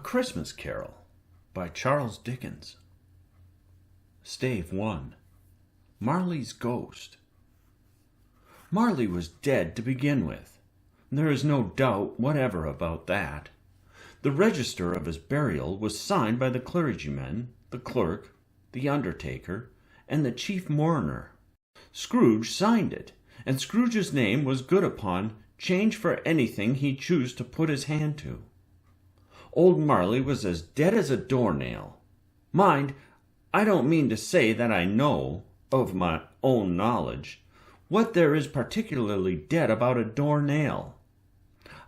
Christmas Carol by Charles Dickens. Stave I. Marley's Ghost. Marley was dead to begin with. There is no doubt whatever about that. The register of his burial was signed by the clergyman, the clerk, the undertaker, and the chief mourner. Scrooge signed it, and Scrooge's name was good upon change for anything he chose to put his hand to. Old Marley was as dead as a doornail. Mind, I don't mean to say that I know, of my own knowledge, what there is particularly dead about a doornail.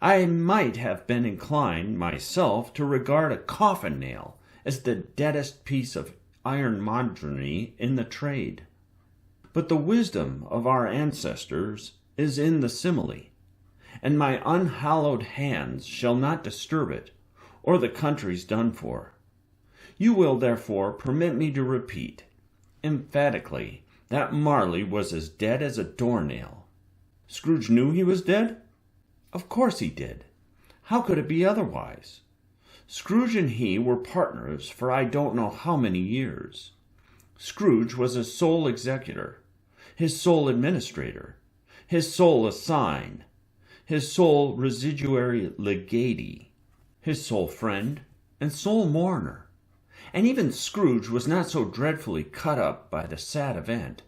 I might have been inclined myself to regard a coffin nail as the deadest piece of ironmongery in the trade. But the wisdom of our ancestors is in the simile, and my unhallowed hands shall not disturb it, or the country's done for. You will therefore permit me to repeat, emphatically, that Marley was as dead as a doornail. Scrooge knew he was dead? Of course he did. How could it be otherwise? Scrooge and he were partners for I don't know how many years. Scrooge was his sole executor, his sole administrator, his sole assign, his sole residuary legatee, his sole friend and sole mourner. And even Scrooge was not so dreadfully cut up by the sad event,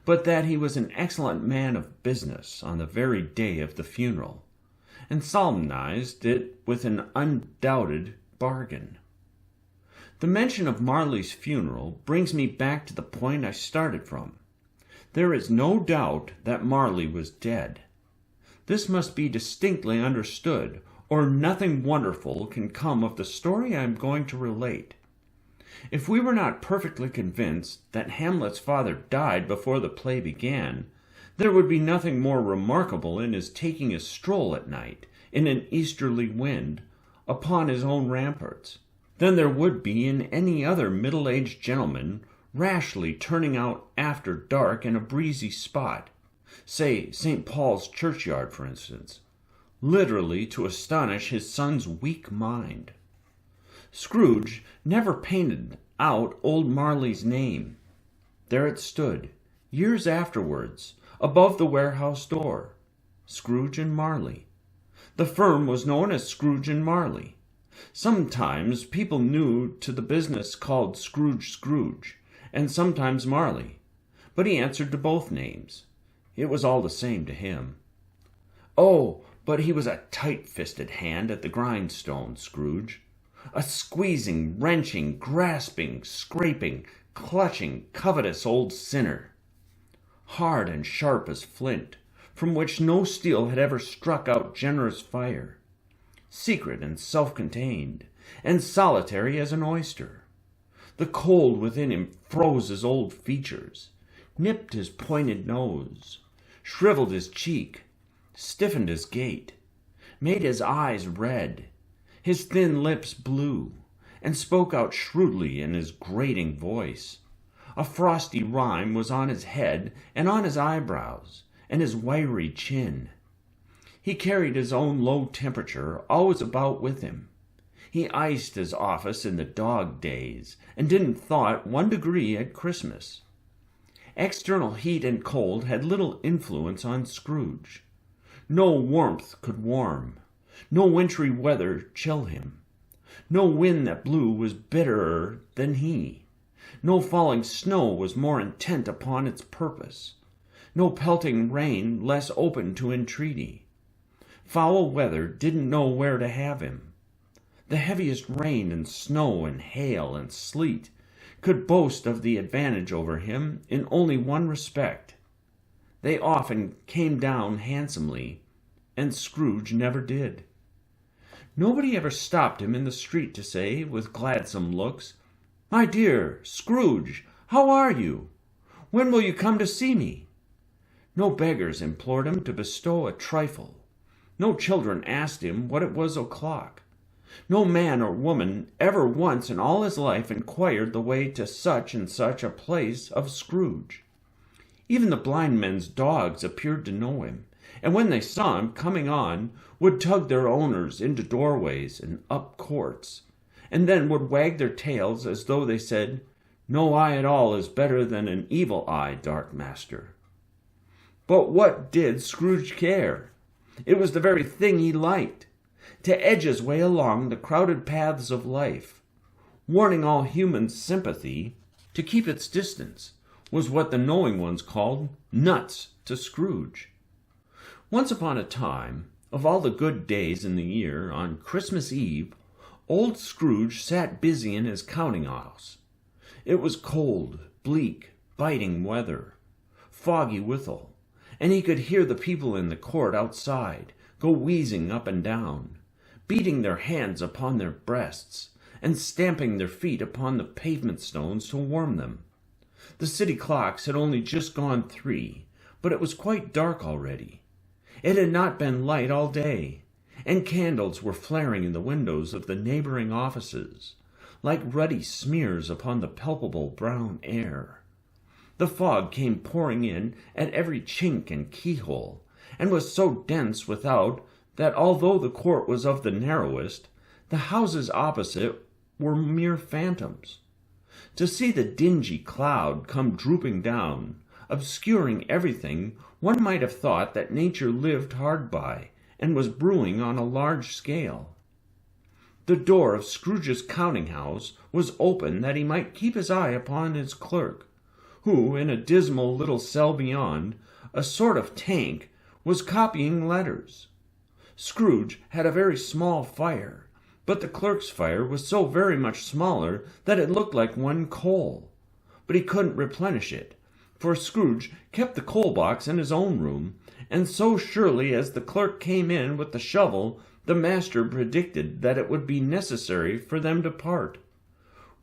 but that he was an excellent man of business on the very day of the funeral, and solemnized it with an undoubted bargain. The mention of Marley's funeral brings me back to the point I started from. There is no doubt that Marley was dead. This must be distinctly understood, or nothing wonderful can come of the story I am going to relate. If we were not perfectly convinced that Hamlet's father died before the play began, there would be nothing more remarkable in his taking a stroll at night, in an easterly wind, upon his own ramparts, than there would be in any other middle-aged gentleman rashly turning out after dark in a breezy spot, say St. Paul's churchyard, for instance, literally to astonish his son's weak mind. Scrooge never painted out old Marley's name. There it stood, years afterwards, above the warehouse door, Scrooge and Marley. The firm was known as Scrooge and Marley. Sometimes people knew to the business called Scrooge, and sometimes Marley, but he answered to both names. It was all the same to him. Oh, but he was a tight-fisted hand at the grindstone, Scrooge. A squeezing, wrenching, grasping, scraping, clutching, covetous old sinner. Hard and sharp as flint, from which no steel had ever struck out generous fire. Secret and self-contained, and solitary as an oyster. The cold within him froze his old features, nipped his pointed nose, shriveled his cheek, stiffened his gait, made his eyes red, his thin lips blue, and spoke out shrewdly in his grating voice. A frosty rime was on his head and on his eyebrows, and his wiry chin. He carried his own low temperature always about with him. He iced his office in the dog days, and didn't thaw it 1 degree at Christmas. External heat and cold had little influence on Scrooge. No warmth could warm, no wintry weather chill him. No wind that blew was bitterer than he. No falling snow was more intent upon its purpose. No pelting rain less open to entreaty. Foul weather didn't know where to have him. The heaviest rain and snow and hail and sleet could boast of the advantage over him in only one respect. They often came down handsomely, and Scrooge never did. Nobody ever stopped him in the street to say, with gladsome looks, "My dear Scrooge, how are you? When will you come to see me?" No beggars implored him to bestow a trifle. No children asked him what it was o'clock. No man or woman ever once in all his life inquired the way to such and such a place of Scrooge. Even the blind men's dogs appeared to know him, and when they saw him coming on, would tug their owners into doorways and up courts, and then would wag their tails as though they said, "No eye at all is better than an evil eye, dark master." But what did Scrooge care? It was the very thing he liked, to edge his way along the crowded paths of life, warning all human sympathy to keep its distance, was what the knowing ones called nuts to Scrooge. Once upon a time, of all the good days in the year, on Christmas Eve, old Scrooge sat busy in his counting-house. It was cold, bleak, biting weather, foggy withal, and he could hear the people in the court outside go wheezing up and down, beating their hands upon their breasts, and stamping their feet upon the pavement stones to warm them. The city clocks had only just gone 3, but it was quite dark already. It had not been light all day, and candles were flaring in the windows of the neighboring offices, like ruddy smears upon the palpable brown air. The fog came pouring in at every chink and keyhole, and was so dense without that although the court was of the narrowest, the houses opposite were mere phantoms. To see the dingy cloud come drooping down, obscuring everything, one might have thought that nature lived hard by, and was brewing on a large scale. The door of Scrooge's counting-house was open that he might keep his eye upon his clerk, who, in a dismal little cell beyond, a sort of tank, was copying letters. Scrooge had a very small fire, but the clerk's fire was so very much smaller that it looked like one coal. But he couldn't replenish it, for Scrooge kept the coal-box in his own room, and so surely as the clerk came in with the shovel, the master predicted that it would be necessary for them to part.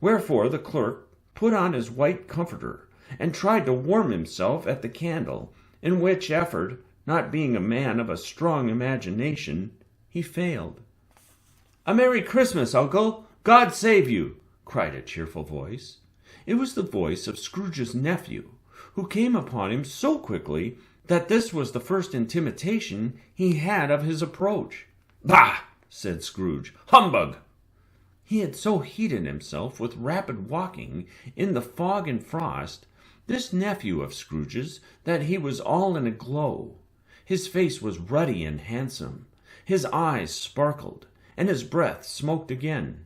Wherefore the clerk put on his white comforter, and tried to warm himself at the candle, in which effort, not being a man of a strong imagination, he failed. "A Merry Christmas, Uncle! God save you!" cried a cheerful voice. It was the voice of Scrooge's nephew, who came upon him so quickly that this was the first intimation he had of his approach. "Bah!" said Scrooge. "Humbug!" He had so heated himself with rapid walking in the fog and frost, this nephew of Scrooge's, that he was all in a glow. His face was ruddy and handsome, his eyes sparkled, and his breath smoked again.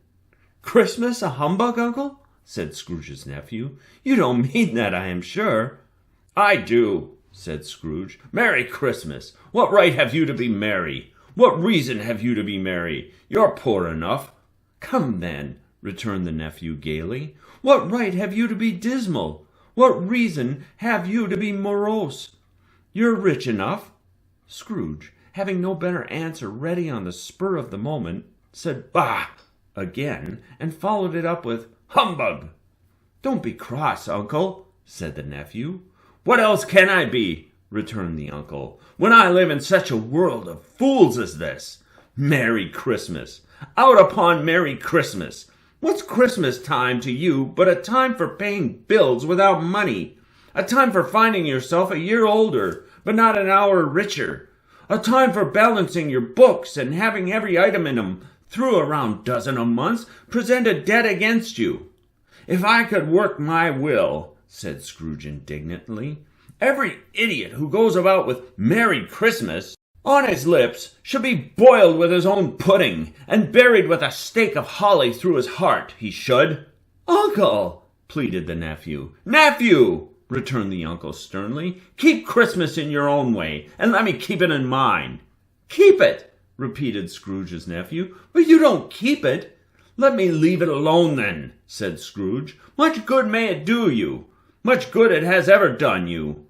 "Christmas a humbug, Uncle?" said Scrooge's nephew. "You don't mean that, I am sure." "I do," said Scrooge. "Merry Christmas! What right have you to be merry? What reason have you to be merry? You're poor enough." "Come, then," returned the nephew gaily. "What right have you to be dismal? What reason have you to be morose? You're rich enough." Scrooge, having no better answer ready on the spur of the moment, said "Bah!" again, and followed it up with "Humbug!" "Don't be cross, Uncle," said the nephew. "What else can I be?" returned the uncle, "when I live in such a world of fools as this? Merry Christmas! Out upon Merry Christmas! What's Christmas time to you but a time for paying bills without money? A time for finding yourself a year older, but not an hour richer? A time for balancing your books and having every item in 'em, through a round dozen of months, present a debt against you? If I could work my will," said Scrooge indignantly, "every idiot who goes about with Merry Christmas on his lips should be boiled with his own pudding, and buried with a stake of holly through his heart, he should." "Uncle!" pleaded the nephew. "Nephew!" returned the uncle sternly. "Keep Christmas in your own way, and let me keep it in mine." "Keep it!" repeated Scrooge's nephew. "But you don't keep it." "Let me leave it alone, then," said Scrooge. "Much good may it do you. Much good it has ever done you."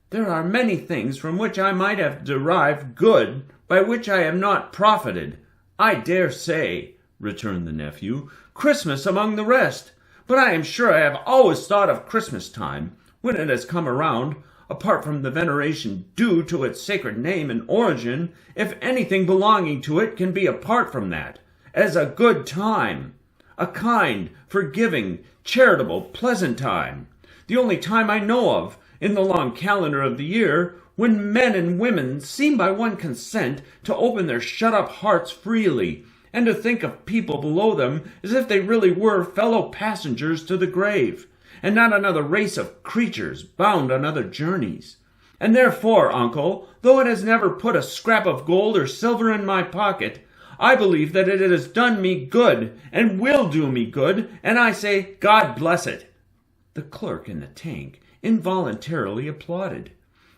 "There are many things from which I might have derived good, by which I have not profited, I dare say," returned the nephew, "Christmas among the rest. But I am sure I have always thought of Christmas time, when it has come around, apart from the veneration due to its sacred name and origin, if anything belonging to it can be apart from that, as a good time, a kind, forgiving, charitable, pleasant time, the only time I know of, in the long calendar of the year, when men and women seem by one consent to open their shut-up hearts freely, and to think of people below them as if they really were fellow passengers to the grave, and not another race of creatures bound on other journeys. And therefore, uncle, though it has never put a scrap of gold or silver in my pocket, I believe that it has done me good, and will do me good, and I say, God bless it." The clerk in the tank involuntarily applauded,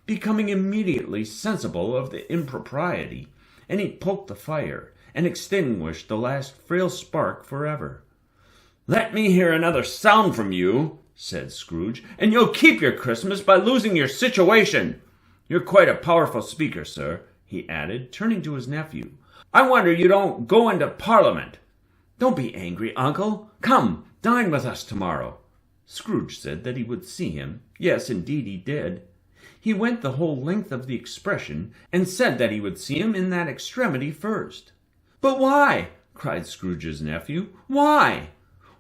becoming immediately sensible of the impropriety, and he poked the fire, and extinguished the last frail spark forever. "Let me hear another sound from you," said Scrooge, "and you'll keep your Christmas by losing your situation. You're quite a powerful speaker, sir," he added, turning to his nephew. "I wonder you don't go into Parliament. Don't be angry, uncle. Come, dine with us tomorrow." Scrooge said that he would see him. Yes, indeed he did. He went the whole length of the expression, and said that he would see him in that extremity first. "But why?" cried Scrooge's nephew. "Why?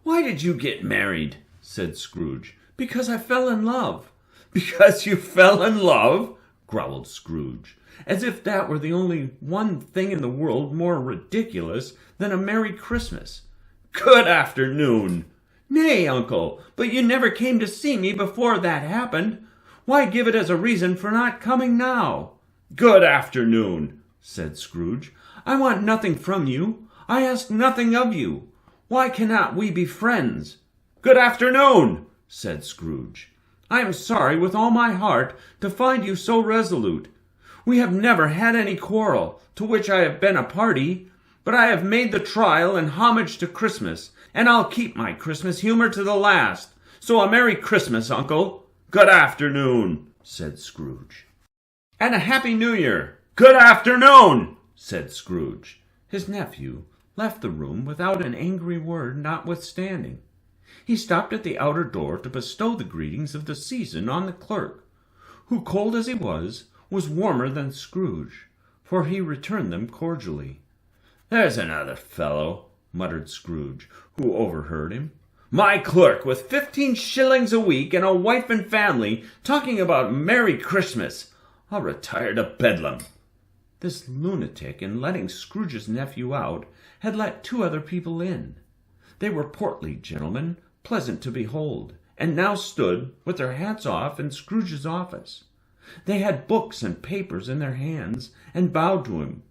Why did you get married?" said Scrooge. "Because I fell in love." "Because you fell in love?" growled Scrooge, as if that were the only one thing in the world more ridiculous than a Merry Christmas. "Good afternoon." "Nay, uncle, but you never came to see me before that happened. Why give it as a reason for not coming now?" "Good afternoon," said Scrooge. "I want nothing from you. I ask nothing of you. Why cannot we be friends?" "Good afternoon," said Scrooge. "I am sorry with all my heart to find you so resolute. We have never had any quarrel, to which I have been a party, but I have made the trial in homage to Christmas, and I'll keep my Christmas humor to the last. So a Merry Christmas, uncle." "Good afternoon," said Scrooge. "And a Happy New Year." "Good afternoon," said Scrooge. His nephew left the room without an angry word notwithstanding. He stopped at the outer door to bestow the greetings of the season on the clerk, who, cold as he was warmer than Scrooge, for he returned them cordially. "There's another fellow," muttered Scrooge, who overheard him. "My clerk, with 15 shillings a week and a wife and family, talking about Merry Christmas. I'll retire to Bedlam." This lunatic, in letting Scrooge's nephew out, had let 2 other people in. They were portly gentlemen, pleasant to behold, and now stood, with their hats off, in Scrooge's office. They had books and papers in their hands, and bowed to him.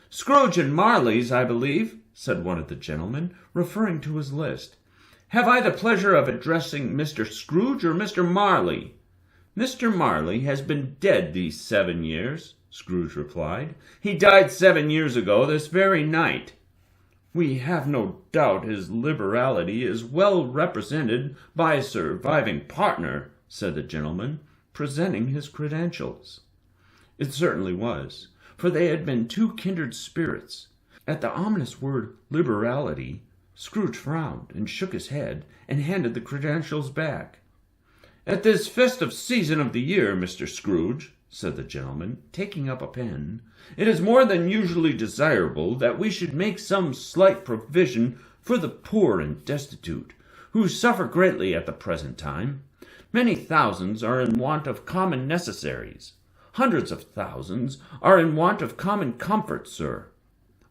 "Scrooge and Marley's, I believe," said one of the gentlemen, referring to his list. "Have I the pleasure of addressing Mr. Scrooge or Mr. Marley?" "Mr. Marley has been dead these 7 years," Scrooge replied. "He died 7 years ago this very night." "We have no doubt his liberality is well represented by a surviving partner," said the gentleman, presenting his credentials. It certainly was, for they had been 2 kindred spirits. At the ominous word liberality, Scrooge frowned and shook his head and handed the credentials back. "At this festive season of the year, Mr. Scrooge," said the gentleman, taking up a pen, "it is more than usually desirable that we should make some slight provision for the poor and destitute, who suffer greatly at the present time. Many thousands are in want of common necessaries. Hundreds of thousands are in want of common comfort, sir."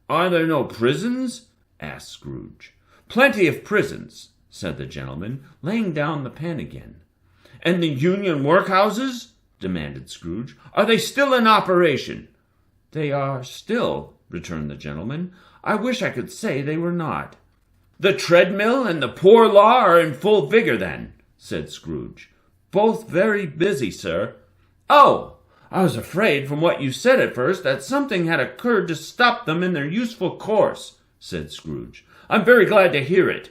"Are there no prisons?" asked Scrooge. "Plenty of prisons," said the gentleman, laying down the pen again. "And the union workhouses?" demanded Scrooge. "Are they still in operation?" "They are still," returned the gentleman. "I wish I could say they were not." "The treadmill and the poor law are in full vigor, then?" said Scrooge. "Both very busy, sir." "Oh! I was afraid from what you said at first that something had occurred to stop them in their useful course," said Scrooge. "I'm very glad to hear it."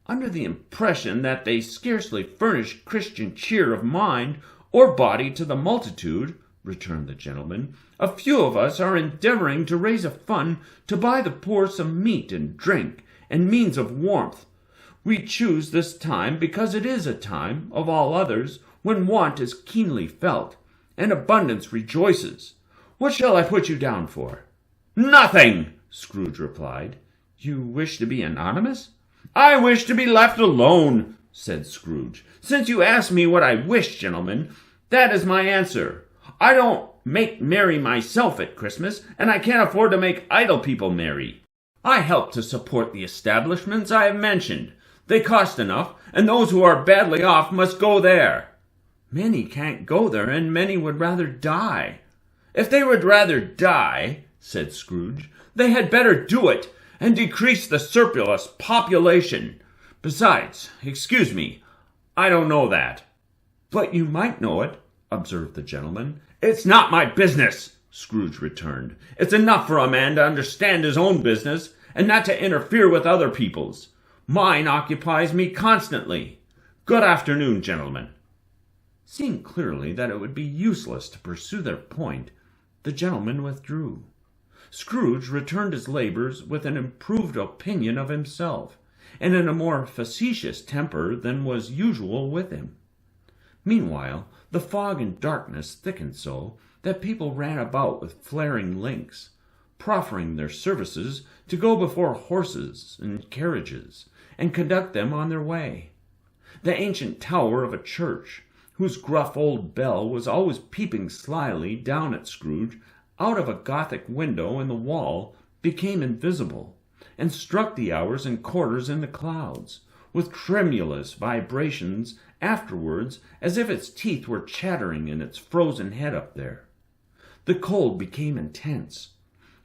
"Under the impression that they scarcely furnish Christian cheer of mind or body to the multitude," returned the gentleman, "a few of us are endeavoring to raise a fund to buy the poor some meat and drink and means of warmth. We choose this time because it is a time, of all others, when want is keenly felt, and abundance rejoices. What shall I put you down for?" "Nothing," Scrooge replied. "You wish to be anonymous?" "I wish to be left alone," said Scrooge. "Since you ask me what I wish, gentlemen, that is my answer. I don't make merry myself at Christmas, and I can't afford to make idle people merry." I help to support the establishments I have mentioned. They cost enough, and those who are badly off must go there. Many can't go there, and many would rather die. If they would rather die, said Scrooge, they had better do it, and decrease the surplus population. Besides, excuse me, I don't know that. But you might know it, observed the gentleman. It's not my business, Scrooge returned. It's enough for a man to understand his own business, and not to interfere with other people's. Mine occupies me constantly. Good afternoon, gentlemen. Seeing clearly that it would be useless to pursue their point, the gentleman withdrew. Scrooge returned his labors with an improved opinion of himself, and in a more facetious temper than was usual with him. Meanwhile, the fog and darkness thickened so that people ran about with flaring links, proffering their services to go before horses and carriages, and conduct them on their way. The ancient tower of a church, whose gruff old bell was always peeping slyly down at Scrooge out of a Gothic window in the wall, became invisible, and struck the hours and quarters in the clouds, with tremulous vibrations afterwards, as if its teeth were chattering in its frozen head up there. The cold became intense.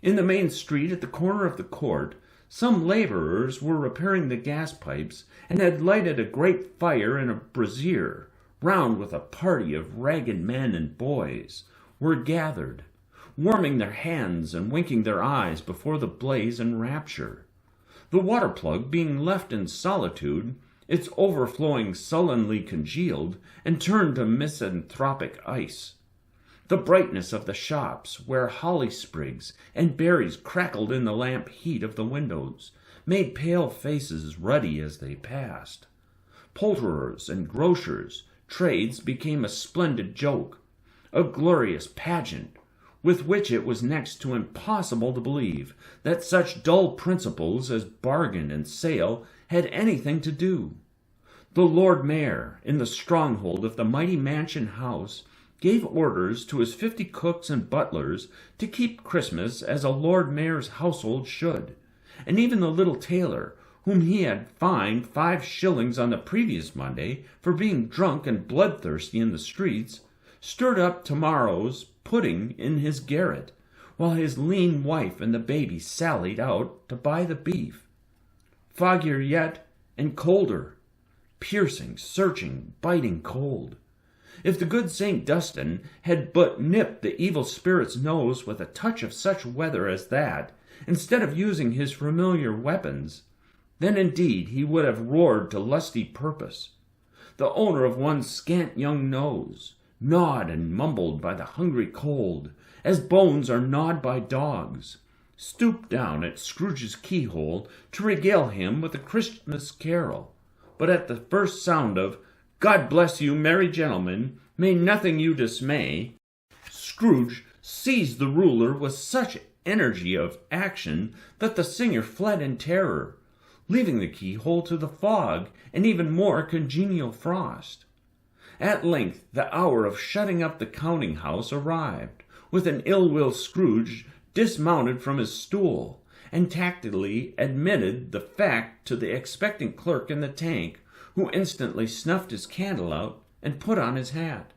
In the main street at the corner of the court, some laborers were repairing the gas pipes, and had lighted a great fire in a brazier, round with a party of ragged men and boys, were gathered, warming their hands and winking their eyes before the blaze in rapture. The water-plug being left in solitude, its overflowing sullenly congealed, and turned to misanthropic ice. The brightness of the shops, where holly sprigs and berries crackled in the lamp heat of the windows, made pale faces ruddy as they passed. Poulterers and grocers' trades became a splendid joke, a glorious pageant, with which it was next to impossible to believe that such dull principles as bargain and sale had anything to do. The Lord Mayor, in the stronghold of the mighty mansion house, gave orders to his 50 cooks and butlers to keep Christmas as a Lord Mayor's household should, and even the little tailor, whom he had fined 5 shillings on the previous Monday for being drunk and bloodthirsty in the streets, stirred up tomorrow's pudding in his garret, while his lean wife and the baby sallied out to buy the beef. Foggier yet and colder, piercing, searching, biting cold. If the good St. Dunstan had but nipped the evil spirit's nose with a touch of such weather as that, instead of using his familiar weapons, then indeed he would have roared to lusty purpose. The owner of one scant young nose, gnawed and mumbled by the hungry cold, as bones are gnawed by dogs, stooped down at Scrooge's keyhole to regale him with a Christmas carol, but at the first sound of "God bless you, merry gentlemen, may nothing you dismay," Scrooge seized the ruler with such energy of action that the singer fled in terror, leaving the keyhole to the fog and even more congenial frost. At length the hour of shutting up the counting-house arrived, with an ill-will Scrooge dismounted from his stool, and tactily admitted the fact to the expectant clerk in the tank, who instantly snuffed his candle out and put on his hat.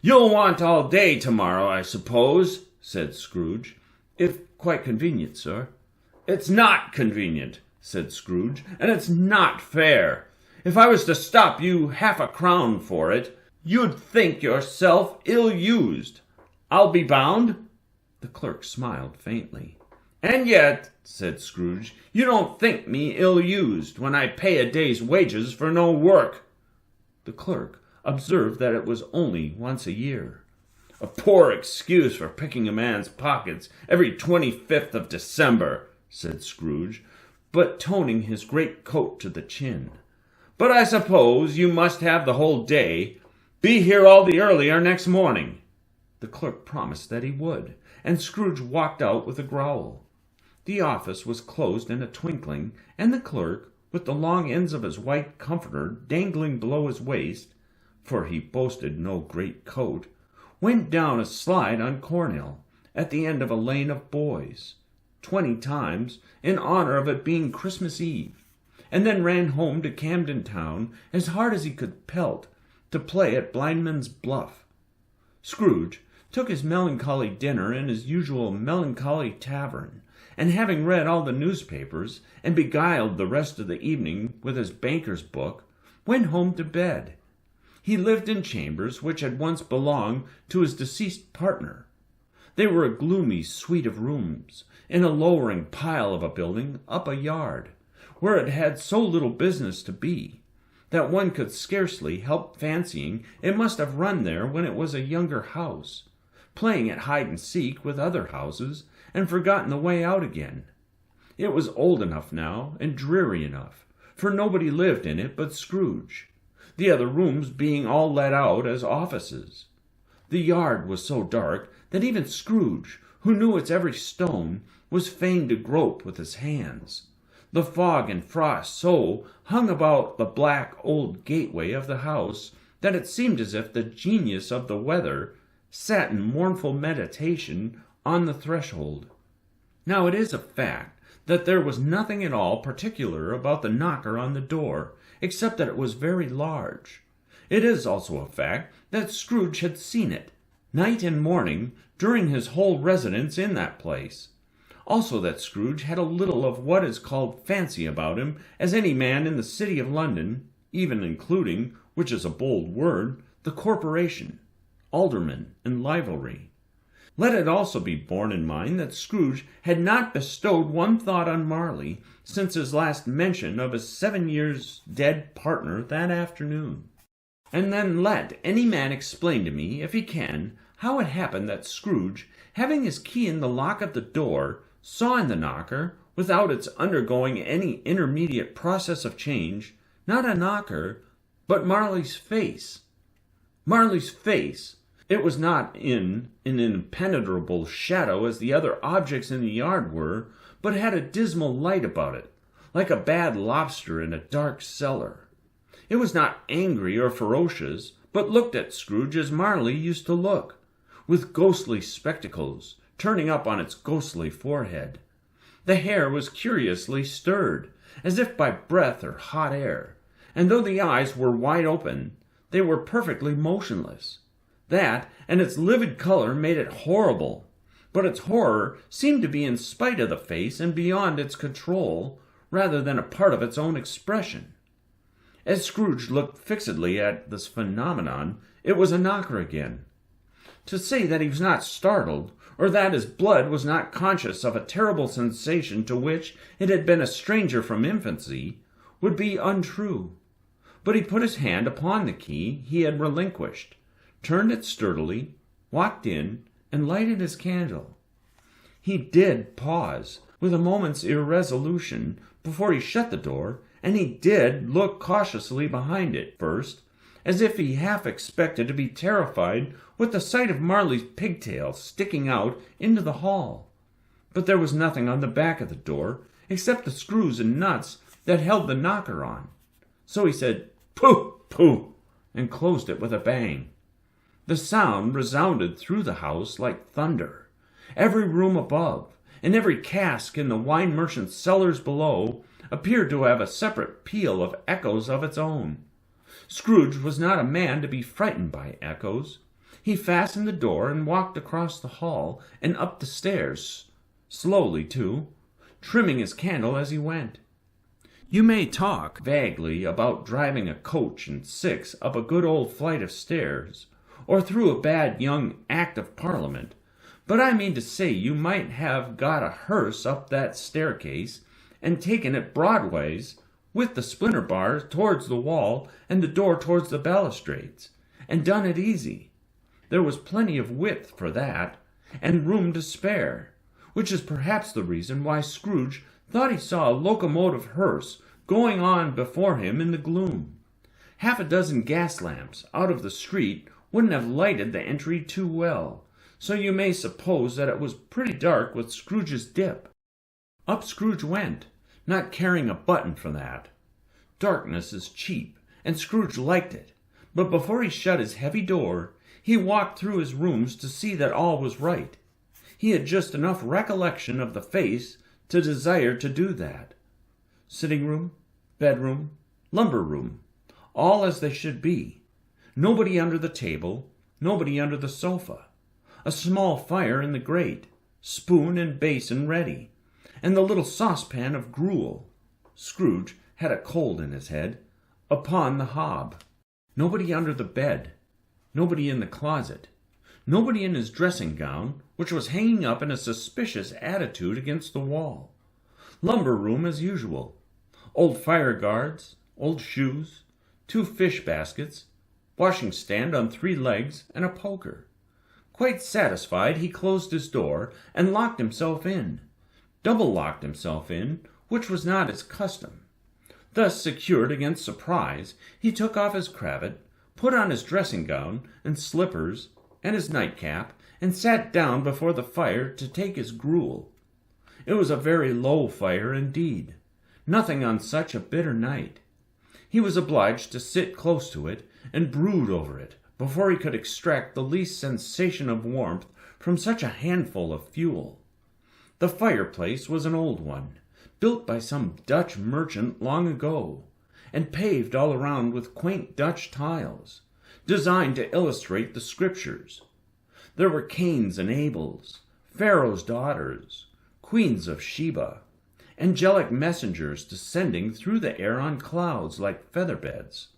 "You'll want all day tomorrow, I suppose," said Scrooge. "If quite convenient, sir." "It's not convenient," said Scrooge, "and it's not fair. If I was to stop you 1/2 for it, you'd think yourself ill-used. I'll be bound." The clerk smiled faintly. "And yet," said Scrooge, "you don't think me ill-used when I pay a day's wages for no work." The clerk observed that it was only once a year. "A poor excuse for picking a man's pockets every 25th of December," said Scrooge, but toning his great coat to the chin. "But I suppose you must have the whole day. Be here all the earlier next morning." The clerk promised that he would, and Scrooge walked out with a growl. The office was closed in a twinkling, and the clerk, with the long ends of his white comforter dangling below his waist, for he boasted no great coat, went down a slide on Cornhill, at the end of a lane of boys, 20 times in honor of it being Christmas Eve, and then ran home to Camden Town as hard as he could pelt to play at Blindman's Bluff. Scrooge took his melancholy dinner in his usual melancholy tavern, and having read all the newspapers and beguiled the rest of the evening with his banker's book, went home to bed. He lived in chambers which had once belonged to his deceased partner. They were a gloomy suite of rooms in a lowering pile of a building up a yard, where it had so little business to be, that one could scarcely help fancying it must have run there when it was a younger house, playing at hide-and-seek with other houses, and forgotten the way out again. It was old enough now, and dreary enough, for nobody lived in it but Scrooge, the other rooms being all let out as offices. The yard was so dark that even Scrooge, who knew its every stone, was fain to grope with his hands. The fog and frost so hung about the black old gateway of the house that it seemed as if the genius of the weather sat in mournful meditation on the threshold. Now it is a fact that there was nothing at all particular about the knocker on the door, except that it was very large. It is also a fact that Scrooge had seen it, night and morning, during his whole residence in that place. Also that Scrooge had a little of what is called fancy about him, as any man in the city of London, even including, which is a bold word, the corporation, aldermen, and livery. Let it also be borne in mind that Scrooge had not bestowed one thought on Marley since his last mention of his 7 years dead partner that afternoon. And then let any man explain to me, if he can, how it happened that Scrooge, having his key in the lock of the door, saw in the knocker, without its undergoing any intermediate process of change, not a knocker, but Marley's face. Marley's face. It was not in an impenetrable shadow as the other objects in the yard were, but had a dismal light about it, like a bad lobster in a dark cellar. It was not angry or ferocious, but looked at Scrooge as Marley used to look, with ghostly spectacles turning up on its ghostly forehead. The hair was curiously stirred, as if by breath or hot air, and though the eyes were wide open, they were perfectly motionless. That and its livid color made it horrible, but its horror seemed to be in spite of the face and beyond its control, rather than a part of its own expression. As Scrooge looked fixedly at this phenomenon, it was a knocker again. To say that he was not startled, or that his blood was not conscious of a terrible sensation to which it had been a stranger from infancy, would be untrue. But he put his hand upon the key he had relinquished, turned it sturdily, walked in, and lighted his candle. He did pause, with a moment's irresolution, before he shut the door, and he did look cautiously behind it first, as if he half expected to be terrified with the sight of Marley's pigtail sticking out into the hall. But there was nothing on the back of the door, except the screws and nuts that held the knocker on. So he said, "Pooh, pooh," and closed it with a bang. The sound resounded through the house like thunder. Every room above, and every cask in the wine merchant's cellars below, appeared to have a separate peal of echoes of its own. Scrooge was not a man to be frightened by echoes. He fastened the door and walked across the hall and up the stairs, slowly too, trimming his candle as he went. You may talk vaguely about driving a coach and six up a good old flight of stairs, or through a bad young Act of Parliament, but I mean to say you might have got a hearse up that staircase and taken it broadways, with the splinter bars towards the wall and the door towards the balustrades, and done it easy. There was plenty of width for that, and room to spare, which is perhaps the reason why Scrooge thought he saw a locomotive hearse going on before him in the gloom. Half a dozen gas lamps out of the street wouldn't have lighted the entry too well, so you may suppose that it was pretty dark with Scrooge's dip. Up Scrooge went, not caring a button for that. Darkness is cheap, and Scrooge liked it, but before he shut his heavy door, he walked through his rooms to see that all was right. He had just enough recollection of the face to desire to do that. Sitting-room, bedroom, lumber-room, all as they should be. Nobody under the table, nobody under the sofa. A small fire in the grate, spoon and basin ready, and the little saucepan of gruel. Scrooge had a cold in his head, upon the hob. Nobody under the bed, nobody in the closet, nobody in his dressing-gown, which was hanging up in a suspicious attitude against the wall. Lumber-room as usual. Old fire-guards, old shoes, 2 fish-baskets, washing-stand on 3 legs, and a poker. Quite satisfied, he closed his door and locked himself in. Double-locked himself in, which was not his custom. Thus secured against surprise, he took off his cravat, put on his dressing-gown and slippers and his nightcap, and sat down before the fire to take his gruel. It was a very low fire indeed, nothing on such a bitter night. He was obliged to sit close to it and brood over it before he could extract the least sensation of warmth from such a handful of fuel. The fireplace was an old one, built by some Dutch merchant long ago, and paved all around with quaint Dutch tiles, designed to illustrate the Scriptures. There were Cains and Abels, Pharaoh's daughters, queens of Sheba, angelic messengers descending through the air on clouds like feather-beds,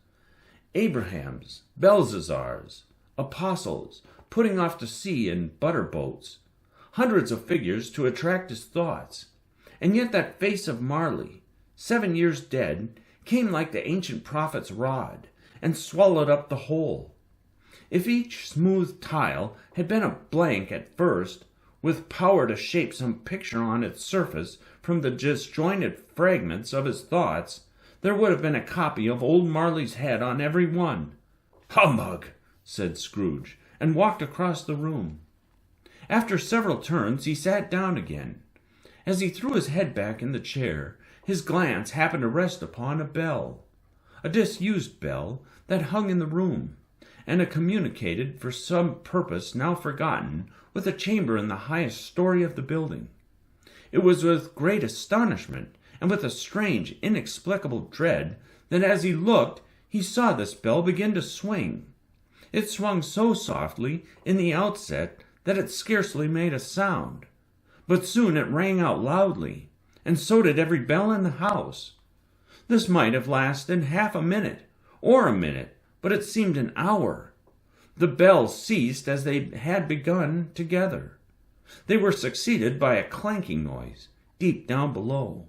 Abrahams, Belshazzars, apostles putting off to sea in butter-boats, hundreds of figures to attract his thoughts. And yet that face of Marley, 7 years dead, came like the ancient prophet's rod, and swallowed up the whole. If each smooth tile had been a blank at first, with power to shape some picture on its surface from the disjointed fragments of his thoughts, there would have been a copy of old Marley's head on every one. "Humbug!" said Scrooge, and walked across the room. After several turns he sat down again. As he threw his head back in the chair, his glance happened to rest upon a bell, a disused bell that hung in the room, and communicated for some purpose now forgotten with a chamber in the highest story of the building. It was with great astonishment and with a strange, inexplicable dread that as he looked he saw this bell begin to swing. It swung so softly in the outset that it scarcely made a sound, but soon it rang out loudly, and so did every bell in the house. This might have lasted half a minute, or a minute, but it seemed an hour. The bells ceased as they had begun together. They were succeeded by a clanking noise, deep down below,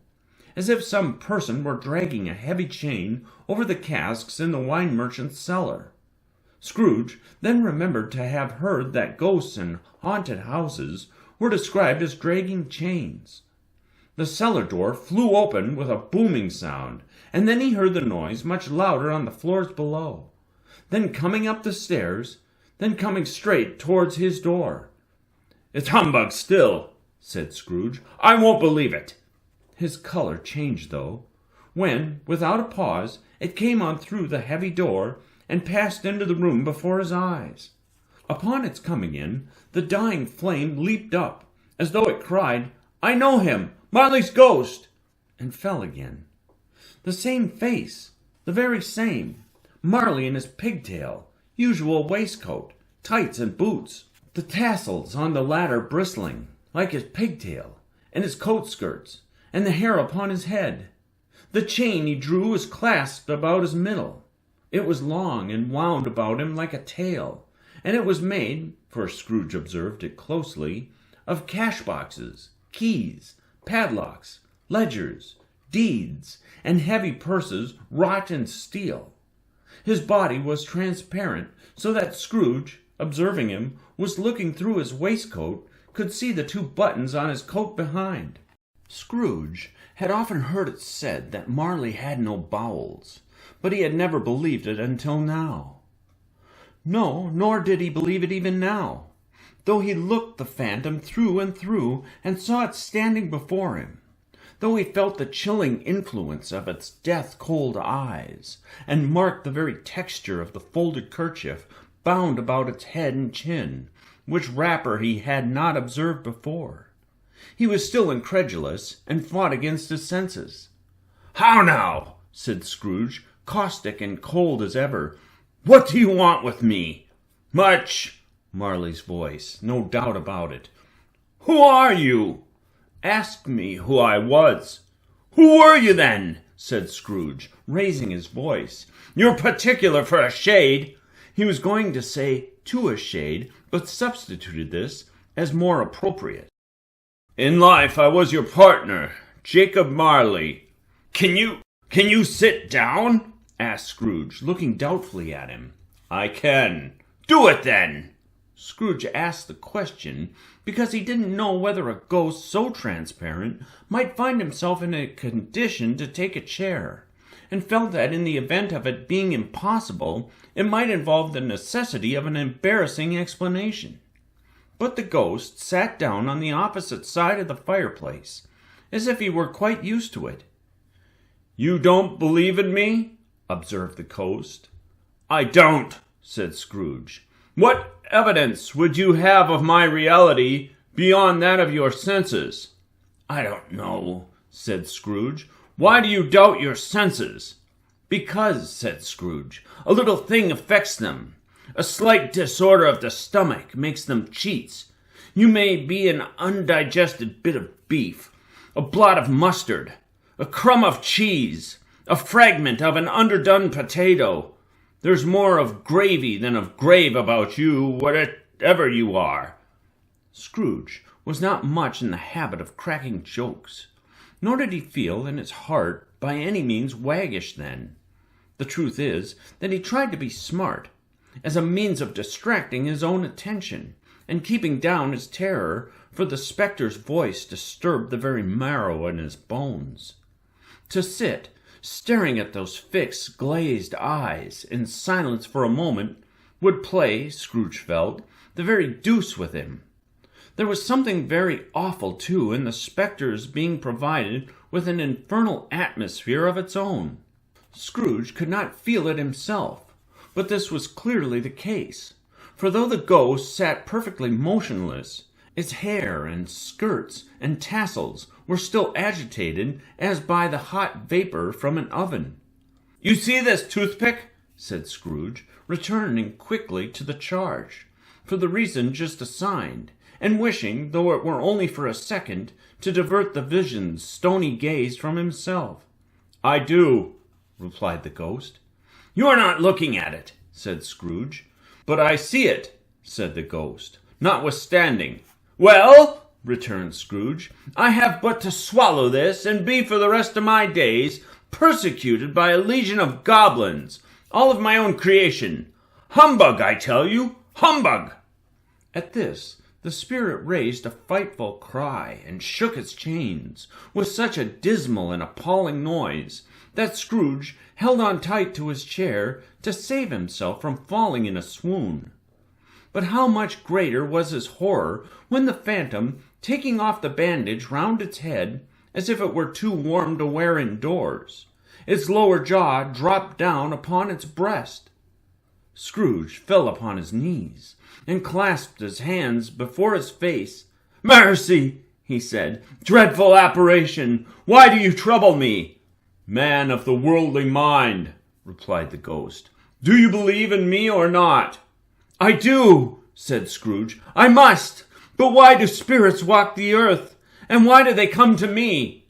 as if some person were dragging a heavy chain over the casks in the wine merchant's cellar. Scrooge then remembered to have heard that ghosts in haunted houses were described as dragging chains. The cellar door flew open with a booming sound, and then he heard the noise much louder on the floors below, then coming up the stairs, then coming straight towards his door. "It's humbug still," said Scrooge. "I won't believe it." His color changed, though, when, without a pause, it came on through the heavy door and passed into the room before his eyes. Upon its coming in, the dying flame leaped up, as though it cried, "I know him! Marley's ghost!" and fell again. The same face, the very same. Marley in his pigtail, usual waistcoat, tights and boots, the tassels on the latter bristling, like his pigtail, and his coat skirts, and the hair upon his head. The chain he drew was clasped about his middle. It was long and wound about him like a tail, and it was made, for Scrooge observed it closely, of cash-boxes, keys, padlocks, ledgers, deeds, and heavy purses wrought in steel. His body was transparent, so that Scrooge, observing him, was looking through his waistcoat, could see the 2 buttons on his coat behind. Scrooge had often heard it said that Marley had no bowels, but he had never believed it until now. No, nor did he believe it even now, though he looked the phantom through and through and saw it standing before him, though he felt the chilling influence of its death-cold eyes, and marked the very texture of the folded kerchief bound about its head and chin, which wrapper he had not observed before. He was still incredulous, and fought against his senses. "How now?" said Scrooge, caustic and cold as ever. "What do you want with me?" "Much," Marley's voice, no doubt about it. "Who are you?" "Ask me who I was." "Who were you then?" said Scrooge, raising his voice. "You're particular for a shade." He was going to say "to a shade," but substituted this as more appropriate. "In life I was your partner, Jacob Marley." Can you sit down?" asked Scrooge, looking doubtfully at him. "I can." "Do it, then." Scrooge asked the question because he didn't know whether a ghost so transparent might find himself in a condition to take a chair, and felt that in the event of it being impossible, it might involve the necessity of an embarrassing explanation. But the ghost sat down on the opposite side of the fireplace, as if he were quite used to it. "You don't believe in me?" observed the ghost. "I don't," said Scrooge. "What evidence would you have of my reality beyond that of your senses?" "I don't know," said Scrooge. "Why do you doubt your senses?" "Because," said Scrooge, "a little thing affects them. A slight disorder of the stomach makes them cheats. You may be an undigested bit of beef, a blot of mustard, a crumb of cheese, a fragment of an underdone potato. There's more of gravy than of grave about you, whatever you are." Scrooge was not much in the habit of cracking jokes, nor did he feel in his heart by any means waggish then. The truth is that he tried to be smart, as a means of distracting his own attention, and keeping down his terror, for the spectre's voice disturbed the very marrow in his bones. To sit staring at those fixed, glazed eyes in silence for a moment would play, Scrooge felt, the very deuce with him. There was something very awful, too, in the spectre's being provided with an infernal atmosphere of its own. Scrooge could not feel it himself, but this was clearly the case, for though the ghost sat perfectly motionless, its hair and skirts and tassels were still agitated as by the hot vapor from an oven. "You see this toothpick?" said Scrooge, returning quickly to the charge, for the reason just assigned, and wishing, though it were only for a second, to divert the vision's stony gaze from himself. "I do," replied the ghost. "You are not looking at it," said Scrooge. "But I see it," said the ghost, "notwithstanding." "Well," returned Scrooge, "I have but to swallow this, and be for the rest of my days persecuted by a legion of goblins, all of my own creation. Humbug, I tell you, humbug!" At this, the spirit raised a frightful cry, and shook its chains, with such a dismal and appalling noise, that Scrooge held on tight to his chair to save himself from falling in a swoon. But how much greater was his horror when the phantom, taking off the bandage round its head, as if it were too warm to wear indoors, its lower jaw dropped down upon its breast. Scrooge fell upon his knees, and clasped his hands before his face. "Mercy!" he said. "Dreadful apparition! Why do you trouble me?" "Man of the worldly mind," replied the ghost, "do you believe in me or not?" "I do," said Scrooge. "I must. But why do spirits walk the earth? And why do they come to me?"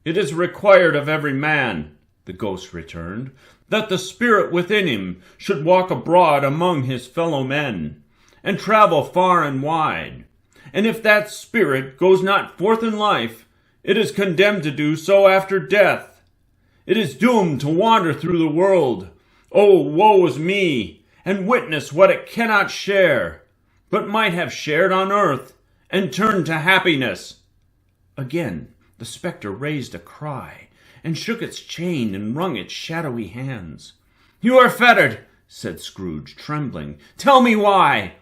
"It is required of every man," the ghost returned, "that the spirit within him should walk abroad among his fellow men, and travel far and wide. And if that spirit goes not forth in life, it is condemned to do so after death. It is doomed to wander through the world, oh, woe is me, and witness what it cannot share, but might have shared on earth, and turned to happiness." Again the spectre raised a cry, and shook its chain and wrung its shadowy hands. "You are fettered," said Scrooge, trembling. "Tell me why."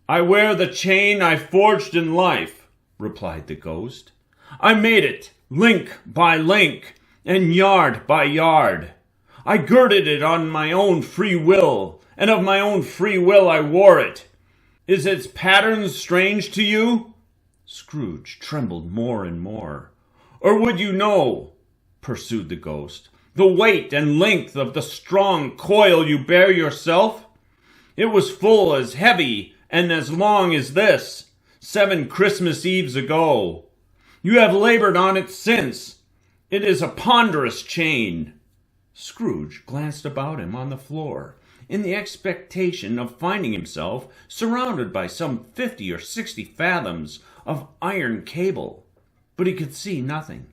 "I wear the chain I forged in life," replied the ghost. "I made it link by link, and yard by yard. I girded it on my own free will, and of my own free will I wore it. Is its pattern strange to you?" Scrooge trembled more and more. "Or would you know," pursued the ghost, "the weight and length of the strong coil you bear yourself? It was full as heavy and as long as this, 7 Christmas Eves ago. You have labored on it since. It is a ponderous chain." Scrooge glanced about him on the floor, in the expectation of finding himself surrounded by some 50 or 60 fathoms of iron cable, but he could see nothing.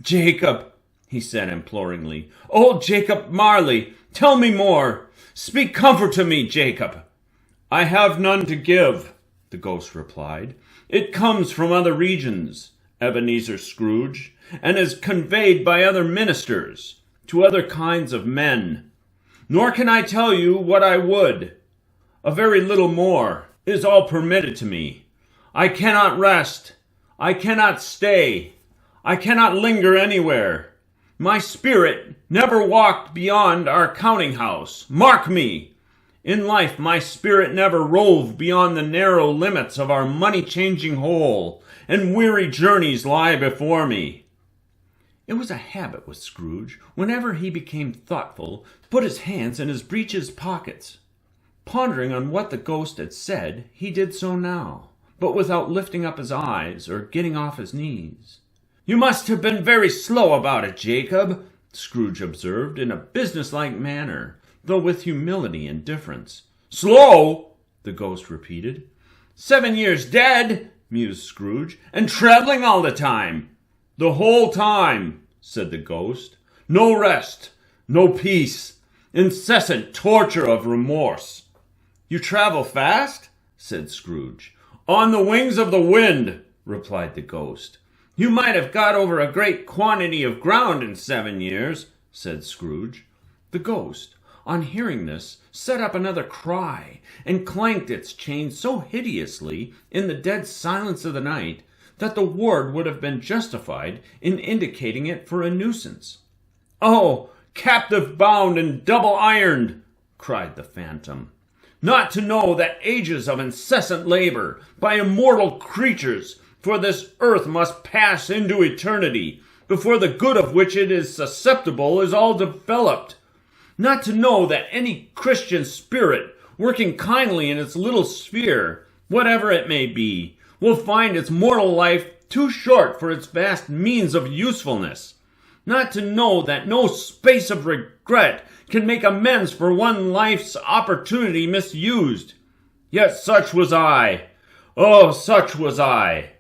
"Jacob," he said imploringly, "old Jacob Marley, tell me more. Speak comfort to me, Jacob." "I have none to give," the ghost replied. "It comes from other regions, Ebenezer Scrooge, and is conveyed by other ministers to other kinds of men. Nor can I tell you what I would. A very little more is all permitted to me. I cannot rest. I cannot stay. I cannot linger anywhere. My spirit never walked beyond our counting-house. Mark me! In life my spirit never roved beyond the narrow limits of our money-changing hole, and weary journeys lie before me." It was a habit with Scrooge, whenever he became thoughtful, to put his hands in his breeches pockets. Pondering on what the ghost had said, he did so now, but without lifting up his eyes or getting off his knees. "You must have been very slow about it, Jacob," Scrooge observed in a businesslike manner, though with humility and indifference. "Slow?" the ghost repeated. "7 years dead," mused Scrooge, "and traveling all the time." "The whole time," said the ghost. "No rest, no peace, incessant torture of remorse." "You travel fast?" said Scrooge. "On the wings of the wind," replied the ghost. "You might have got over a great quantity of ground in 7 years," said Scrooge. The ghost, on hearing this, set up another cry, and clanked its chain so hideously in the dead silence of the night that the ward would have been justified in indicating it for a nuisance. "Oh, captive bound and double-ironed!" cried the phantom. "Not to know that ages of incessant labor by immortal creatures for this earth must pass into eternity, before the good of which it is susceptible is all developed. Not to know that any Christian spirit, working kindly in its little sphere, whatever it may be, will find its mortal life too short for its vast means of usefulness. Not to know that no space of regret can make amends for one life's opportunity misused. Yet such was I. Oh, such was I."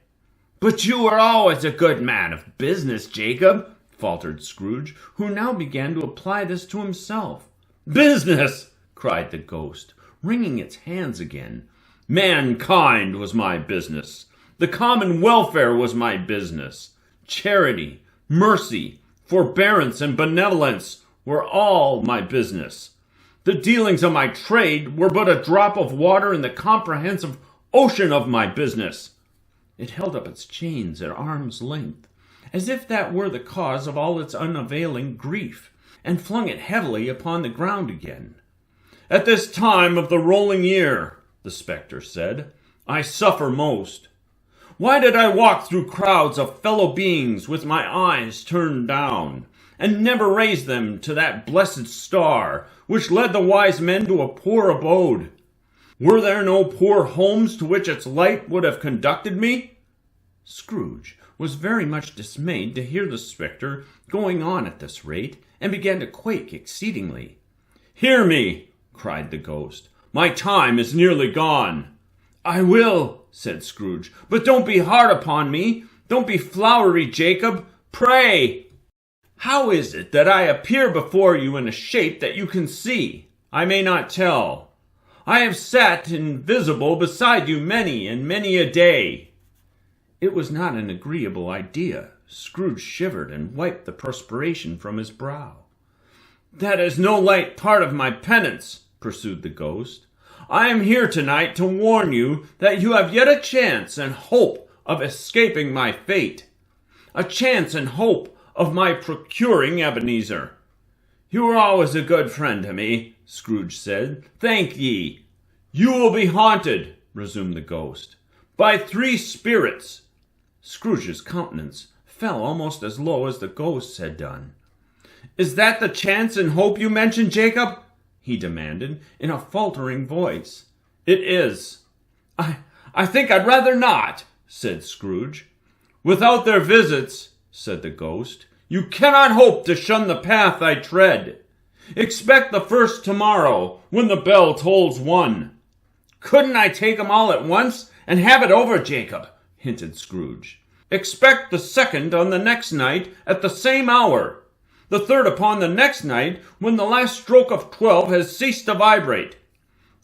"But you were always a good man of business, Jacob," faltered Scrooge, who now began to apply this to himself. "Business!" cried the ghost, wringing its hands again. "Mankind was my business. The common welfare was my business. Charity, mercy, forbearance, and benevolence were all my business. The dealings of my trade were but a drop of water in the comprehensive ocean of my business." It held up its chains at arm's length, as if that were the cause of all its unavailing grief, and flung it heavily upon the ground again. "At this time of the rolling year," the spectre said, "I suffer most. Why did I walk through crowds of fellow beings with my eyes turned down, and never raise them to that blessed star which led the wise men to a poor abode? Were there no poor homes to which its light would have conducted me?" Scrooge was very much dismayed to hear the spectre going on at this rate, and began to quake exceedingly. "Hear me!" cried the ghost. "My time is nearly gone." "I will," said Scrooge, "but don't be hard upon me. Don't be flowery, Jacob. Pray! How is it that I appear before you in a shape that you can see? I may not tell. I have sat invisible beside you many and many a day." It was not an agreeable idea. Scrooge shivered and wiped the perspiration from his brow. "That is no light part of my penance," pursued the ghost. "I am here tonight to warn you that you have yet a chance and hope of escaping my fate. A chance and hope of my procuring Ebenezer." "You were always a good friend to me," Scrooge said. "Thank ye." "You will be haunted," resumed the ghost. "By 3 spirits." Scrooge's countenance fell almost as low as the ghost's had done. "Is that the chance and hope you mentioned, Jacob?" he demanded, in a faltering voice. "It is." I think I'd rather not," said Scrooge. "Without their visits," said the ghost, "you cannot hope to shun the path I tread. Expect the first tomorrow, when the bell tolls 1. "Couldn't I take 'em all at once, and have it over, Jacob?" hinted Scrooge. "Expect the second on the next night at the same hour. The third upon the next night, when the last stroke of 12 has ceased to vibrate.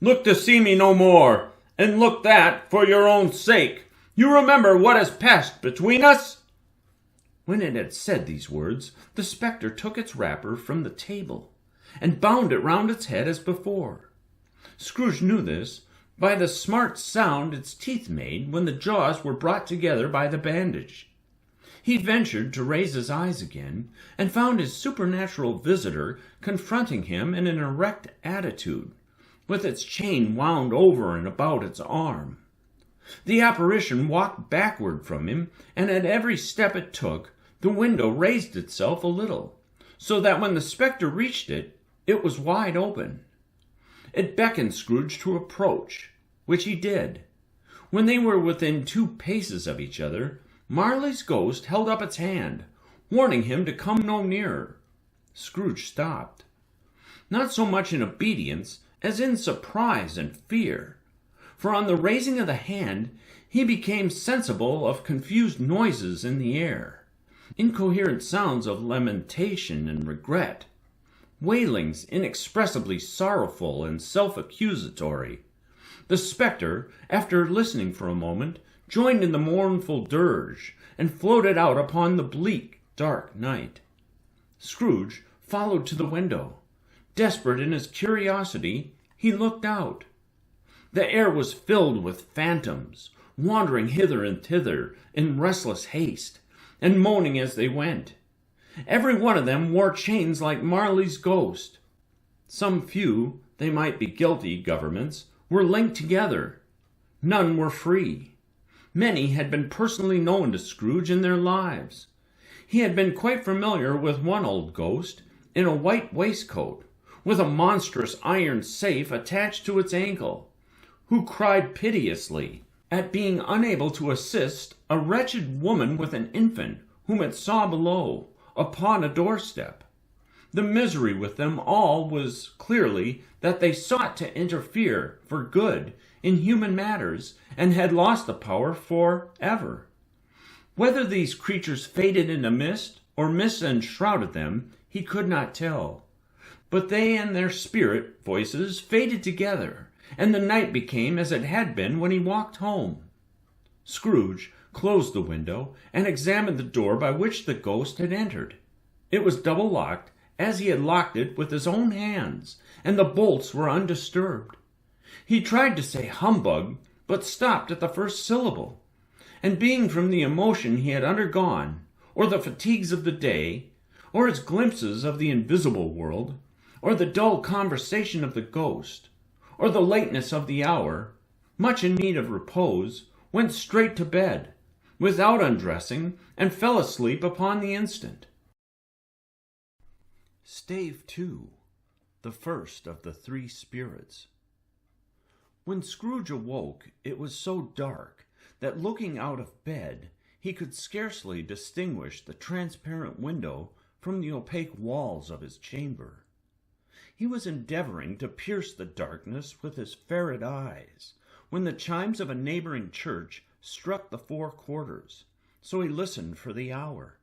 Look to see me no more, and look that, for your own sake, you remember what has passed between us." When it had said these words, the spectre took its wrapper from the table, and bound it round its head as before. Scrooge knew this by the smart sound its teeth made when the jaws were brought together by the bandage. He ventured to raise his eyes again, and found his supernatural visitor confronting him in an erect attitude, with its chain wound over and about its arm. The apparition walked backward from him, and at every step it took, the window raised itself a little, so that when the spectre reached it, it was wide open. It beckoned Scrooge to approach, which he did. When they were within 2 paces of each other, Marley's ghost held up its hand, warning him to come no nearer. Scrooge stopped, not so much in obedience as in surprise and fear, for on the raising of the hand he became sensible of confused noises in the air, incoherent sounds of lamentation and regret, wailings inexpressibly sorrowful and self-accusatory. The spectre, after listening for a moment, joined in the mournful dirge, and floated out upon the bleak, dark night. Scrooge followed to the window. Desperate in his curiosity, he looked out. The air was filled with phantoms, wandering hither and thither in restless haste, and moaning as they went. Every one of them wore chains like Marley's ghost. Some few, they might be guilty governments, were linked together. None were free. Many had been personally known to Scrooge in their lives. He had been quite familiar with one old ghost, in a white waistcoat, with a monstrous iron safe attached to its ankle, who cried piteously at being unable to assist a wretched woman with an infant whom it saw below, upon a doorstep. The misery with them all was clearly that they sought to interfere for good in human matters, and had lost the power for ever. Whether these creatures faded into mist, or mist enshrouded them, he could not tell. But they and their spirit voices faded together, and the night became as it had been when he walked home. Scrooge closed the window, and examined the door by which the ghost had entered. It was double-locked, as he had locked it with his own hands, and the bolts were undisturbed. He tried to say humbug, but stopped at the first syllable, and being from the emotion he had undergone, or the fatigues of the day, or his glimpses of the invisible world, or the dull conversation of the ghost, or the lateness of the hour, much in need of repose, went straight to bed, without undressing, and fell asleep upon the instant. Stave V, the first of the 3 spirits. When Scrooge awoke, it was so dark that, looking out of bed, he could scarcely distinguish the transparent window from the opaque walls of his chamber. He was endeavoring to pierce the darkness with his ferret eyes, when the chimes of a neighboring church struck the 4 quarters, so he listened for the hour.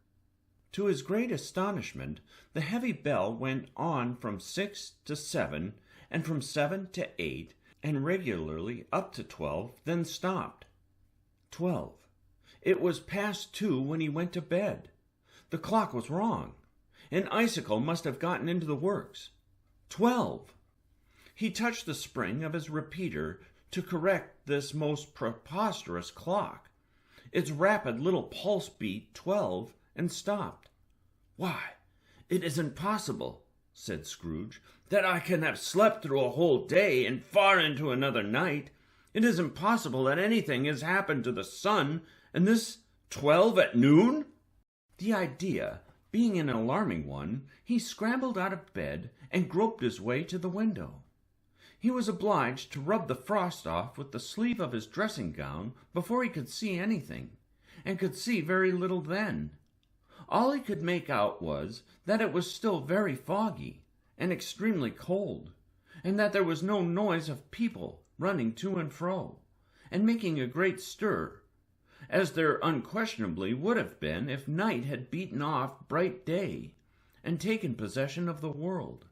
To his great astonishment, the heavy bell went on from 6 to 7, and from 7 to 8, and regularly up to 12, then stopped. 12. It was past 2 when he went to bed. The clock was wrong. An icicle must have gotten into the works. 12. He touched the spring of his repeater to correct this most preposterous clock. Its rapid little pulse beat 12 and stopped. "Why, it isn't possible," said Scrooge, "that I can have slept through a whole day and far into another night. It isn't possible that anything has happened to the sun, and this 12 at noon?" The idea being an alarming one, he scrambled out of bed and groped his way to the window. He was obliged to rub the frost off with the sleeve of his dressing-gown before he could see anything, and could see very little then. All he could make out was that it was still very foggy and extremely cold, and that there was no noise of people running to and fro, and making a great stir, as there unquestionably would have been if night had beaten off bright day and taken possession of the world.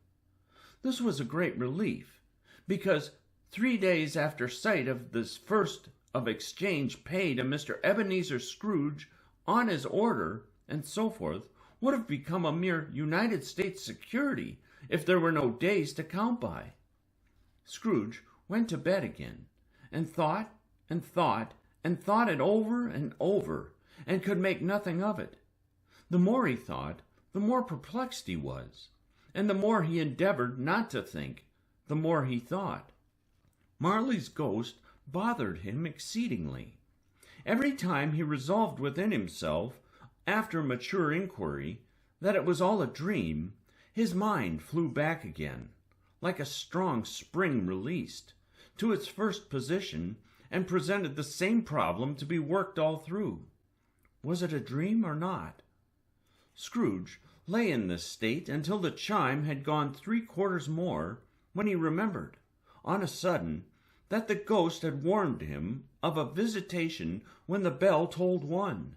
This was a great relief, because 3 days after sight of this first of exchange paid to Mr. Ebenezer Scrooge on his order, and so forth, would have become a mere United States security if there were no days to count by. Scrooge went to bed again, and thought and thought and thought it over and over, and could make nothing of it. The more he thought, the more perplexed he was, and the more he endeavored not to think, the more he thought. Marley's ghost bothered him exceedingly. Every time he resolved within himself, after mature inquiry, that it was all a dream, his mind flew back again, like a strong spring released, to its first position, and presented the same problem to be worked all through. Was it a dream or not? Scrooge lay in this state until the chime had gone 3/4 more, when he remembered, on a sudden, that the ghost had warned him of a visitation when the bell tolled 1.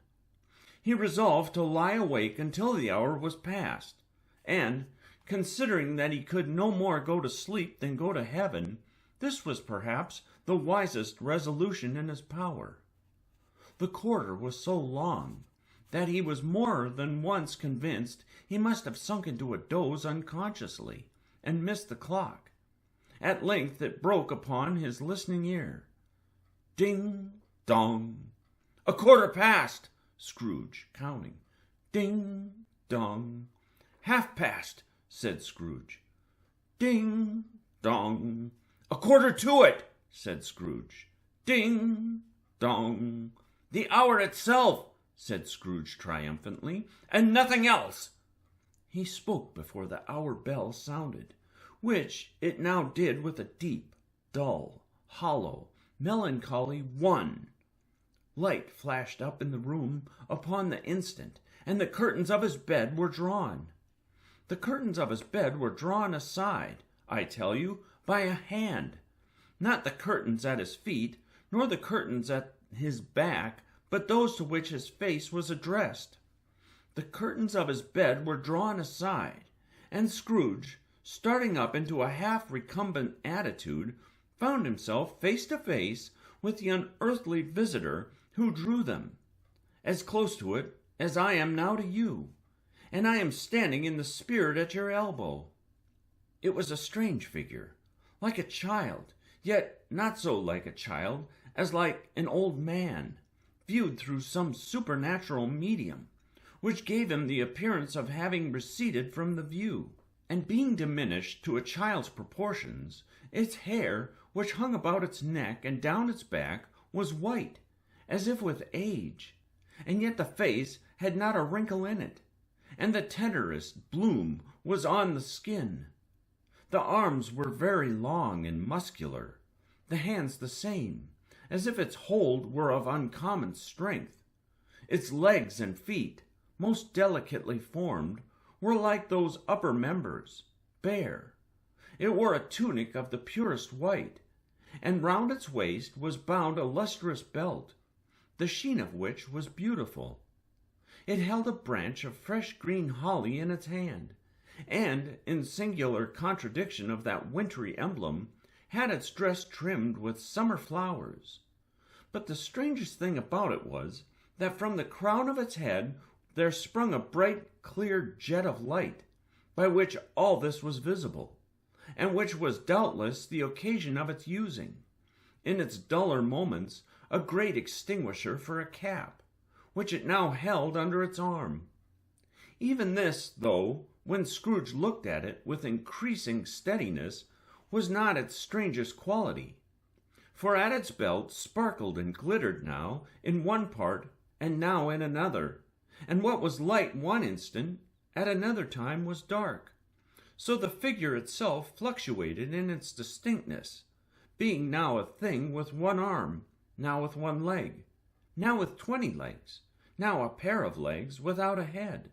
He resolved to lie awake until the hour was past, and, considering that he could no more go to sleep than go to heaven, this was perhaps the wisest resolution in his power. The quarter was so long that he was more than once convinced he must have sunk into a doze unconsciously, and missed the clock. At length it broke upon his listening ear. Ding, dong. 1/4 past, Scrooge, counting. Ding, dong. 1/2 past, said Scrooge. Ding, dong. 1/4 to it, said Scrooge. Ding, dong. The hour itself, said Scrooge triumphantly, and nothing else. He spoke before the hour bell sounded, which it now did with a deep, dull, hollow, melancholy 1. Light flashed up in the room upon the instant, and the curtains of his bed were drawn. The curtains of his bed were drawn aside, I tell you, by a hand. Not the curtains at his feet, nor the curtains at his back, but those to which his face was addressed. The curtains of his bed were drawn aside, and Scrooge, starting up into a half-recumbent attitude, found himself face to face with the unearthly visitor who drew them, as close to it as I am now to you, and I am standing in the spirit at your elbow. It was a strange figure, like a child, yet not so like a child as like an old man, viewed through some supernatural medium, which gave him the appearance of having receded from the view, and being diminished to a child's proportions. Its hair, which hung about its neck and down its back, was white, as if with age, and yet the face had not a wrinkle in it, and the tenderest bloom was on the skin. The arms were very long and muscular, the hands the same, as if its hold were of uncommon strength. Its legs and feet, most delicately formed, were like those upper members, bare. It wore a tunic of the purest white, and round its waist was bound a lustrous belt, the sheen of which was beautiful. It held a branch of fresh green holly in its hand, and, in singular contradiction of that wintry emblem, had its dress trimmed with summer flowers. But the strangest thing about it was, that from the crown of its head there sprung a bright, clear jet of light, by which all this was visible, and which was doubtless the occasion of its using, in its duller moments, a great extinguisher for a cap, which it now held under its arm. Even this, though, when Scrooge looked at it with increasing steadiness, was not its strangest quality, for at its belt sparkled and glittered now in one part and now in another, and what was light one instant at another time was dark. So the figure itself fluctuated in its distinctness, being now a thing with one arm, now with one leg, now with 20 legs, now a pair of legs without a head,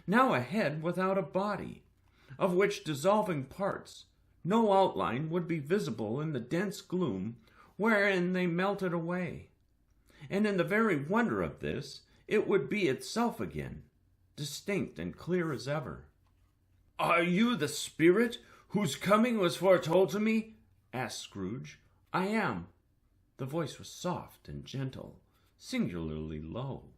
now a head without a body, of which dissolving parts no outline would be visible in the dense gloom wherein they melted away. And in the very wonder of this, it would be itself again, distinct and clear as ever. "Are you the spirit whose coming was foretold to me?" asked Scrooge. "I am." The voice was soft and gentle, singularly low,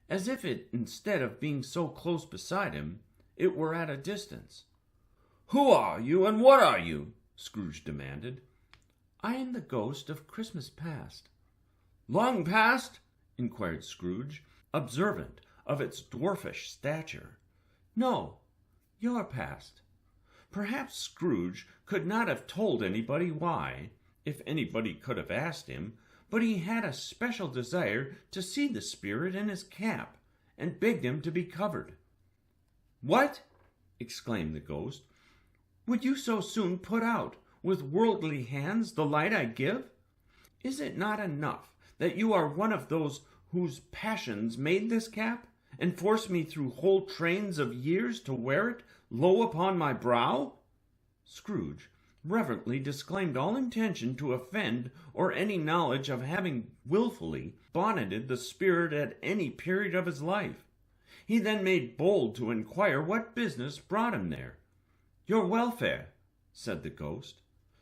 as if it, instead of being so close beside him, it were at a distance. "Who are you, and what are you?" Scrooge demanded. "I am the ghost of Christmas past." "Long past?" inquired Scrooge, observant of its dwarfish stature. "No, your past." Perhaps Scrooge could not have told anybody why, if anybody could have asked him, but he had a special desire to see the spirit in his cap, and begged him to be covered. "What?" exclaimed the ghost. "Would you so soon put out, with worldly hands, the light I give? Is it not enough that you are one of those whose passions made this cap, and forced me through whole trains of years to wear it low upon my brow?" Scrooge reverently disclaimed all intention to offend or any knowledge of having wilfully bonneted the spirit at any period of his life. He then made bold to inquire what business brought him there. "Your welfare," said the ghost.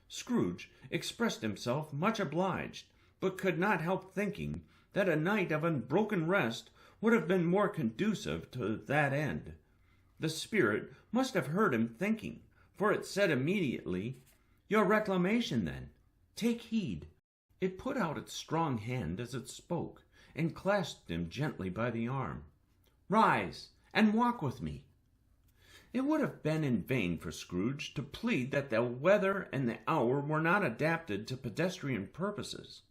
Scrooge expressed himself much obliged, but could not help thinking that a night of unbroken rest would have been more conducive to that end. The spirit must have heard him thinking, for it said immediately, "Your reclamation, then. Take heed." It put out its strong hand as it spoke, and clasped him gently by the arm. "Rise, and walk with me." It would have been in vain for Scrooge to plead that the weather and the hour were not adapted to pedestrian purposes.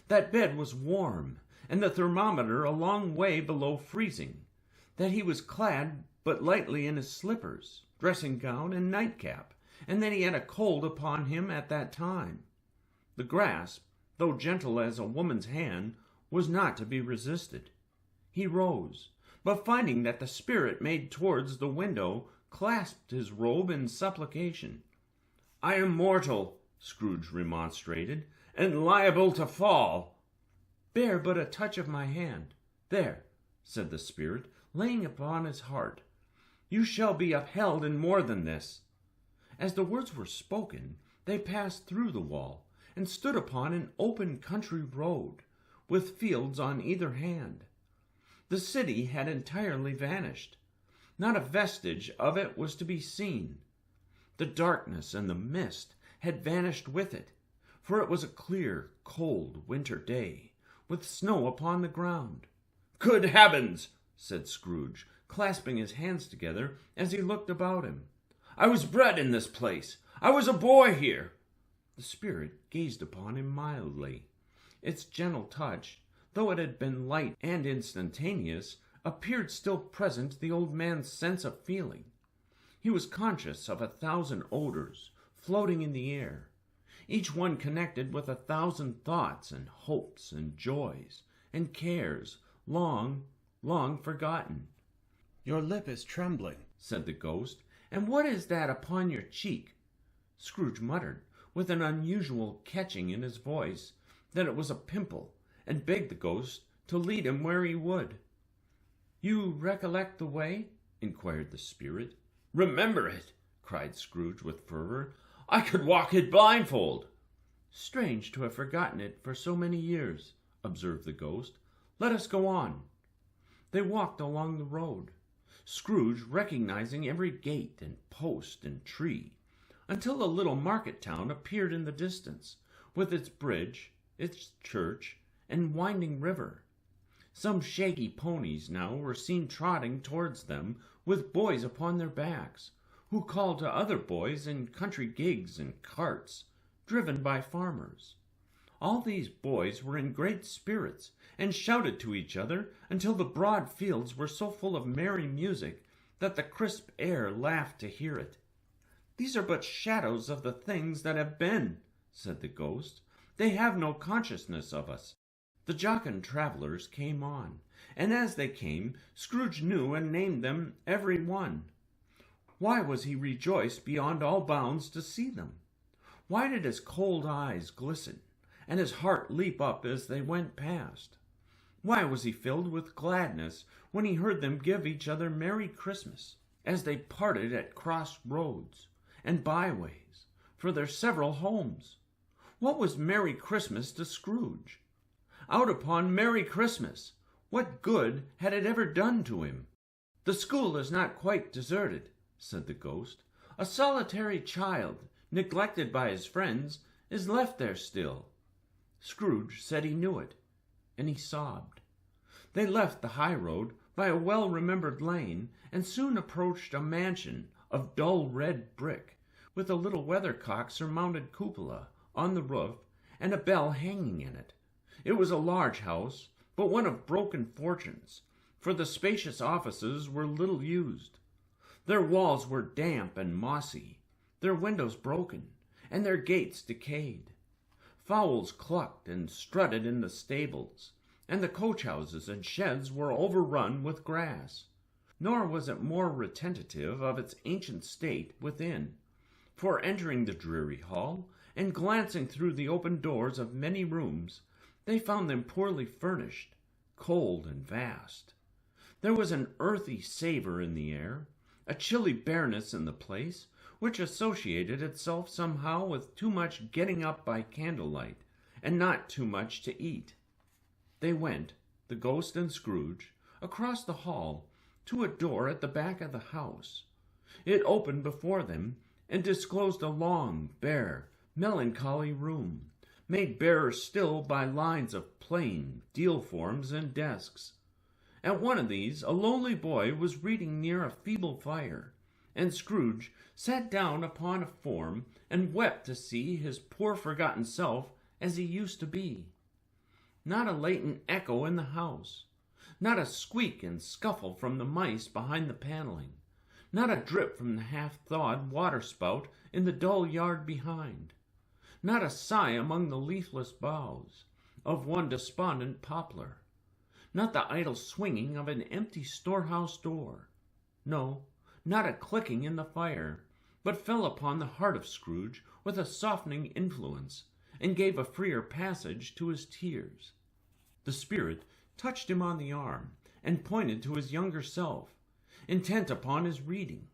That bed was warm, and the thermometer a long way below freezing, that he was clad but lightly in his slippers, dressing-gown, and nightcap, and that he had a cold upon him at that time. The grasp, though gentle as a woman's hand, was not to be resisted. He rose, but finding that the spirit made towards the window, clasped his robe in supplication. "I am mortal," Scrooge remonstrated, "and liable to fall." "Bear but a touch of my hand. There," said the spirit, laying upon his heart. "You shall be upheld in more than this." As the words were spoken, they passed through the wall, and stood upon an open country road, with fields on either hand. The city had entirely vanished. Not a vestige of it was to be seen. The darkness and the mist had vanished with it, for it was a clear, cold winter day, with snow upon the ground. "Good heavens!" said Scrooge, clasping his hands together as he looked about him. "I was bred in this place. I was a boy here." The spirit gazed upon him mildly. Its gentle touch, though it had been light and instantaneous, appeared still present to the old man's sense of feeling. He was conscious of 1,000 odors floating in the air, each one connected with 1,000 thoughts and hopes and joys and cares long, long forgotten. "Your lip is trembling," said the ghost. "And what is that upon your cheek?" Scrooge muttered, with an unusual catching in his voice, that it was a pimple, and begged the ghost to lead him where he would. "You recollect the way?" inquired the spirit. "Remember it!" cried Scrooge with fervor. "I could walk it blindfold." "Strange to have forgotten it for so many years," observed the ghost. "Let us go on." They walked along the road, Scrooge recognizing every gate and post and tree, until a little market town appeared in the distance, with its bridge, its church, and winding river. Some shaggy ponies now were seen trotting towards them, with boys upon their backs, who called to other boys in country gigs and carts, driven by farmers. All these boys were in great spirits, and shouted to each other until the broad fields were so full of merry music that the crisp air laughed to hear it. "These are but shadows of the things that have been," said the ghost. "They have no consciousness of us." The jocund travellers came on, and as they came, Scrooge knew and named them every one. Why was he rejoiced beyond all bounds to see them? Why did his cold eyes glisten, and his heart leap up as they went past? Why was he filled with gladness when he heard them give each other Merry Christmas, as they parted at cross roads and byways for their several homes? What was Merry Christmas to Scrooge? Out upon Merry Christmas! What good had it ever done to him? "The school is not quite deserted," said the ghost. "A solitary child, neglected by his friends, is left there still." Scrooge said he knew it, and he sobbed. They left the high road by a well-remembered lane, and soon approached a mansion of dull red brick, with a little weathercock-surmounted cupola on the roof, and a bell hanging in it. It was a large house, but one of broken fortunes, for the spacious offices were little used. Their walls were damp and mossy, their windows broken, and their gates decayed. Fowls clucked and strutted in the stables, and the coach-houses and sheds were overrun with grass. Nor was it more retentive of its ancient state within, for entering the dreary hall, and glancing through the open doors of many rooms, they found them poorly furnished, cold and vast. There was an earthy savour in the air, a chilly bareness in the place, which associated itself somehow with too much getting up by candlelight, and not too much to eat. They went, the ghost and Scrooge, across the hall to a door at the back of the house. It opened before them, and disclosed a long, bare, melancholy room, made barer still by lines of plain deal forms and desks. At one of these a lonely boy was reading near a feeble fire, and Scrooge sat down upon a form and wept to see his poor forgotten self as he used to be. Not a latent echo in the house, not a squeak and scuffle from the mice behind the paneling, not a drip from the half-thawed water-spout in the dull yard behind, not a sigh among the leafless boughs of one despondent poplar, not the idle swinging of an empty storehouse door. No, not a clicking in the fire, but fell upon the heart of Scrooge with a softening influence, and gave a freer passage to his tears. The spirit touched him on the arm, and pointed to his younger self, intent upon his reading.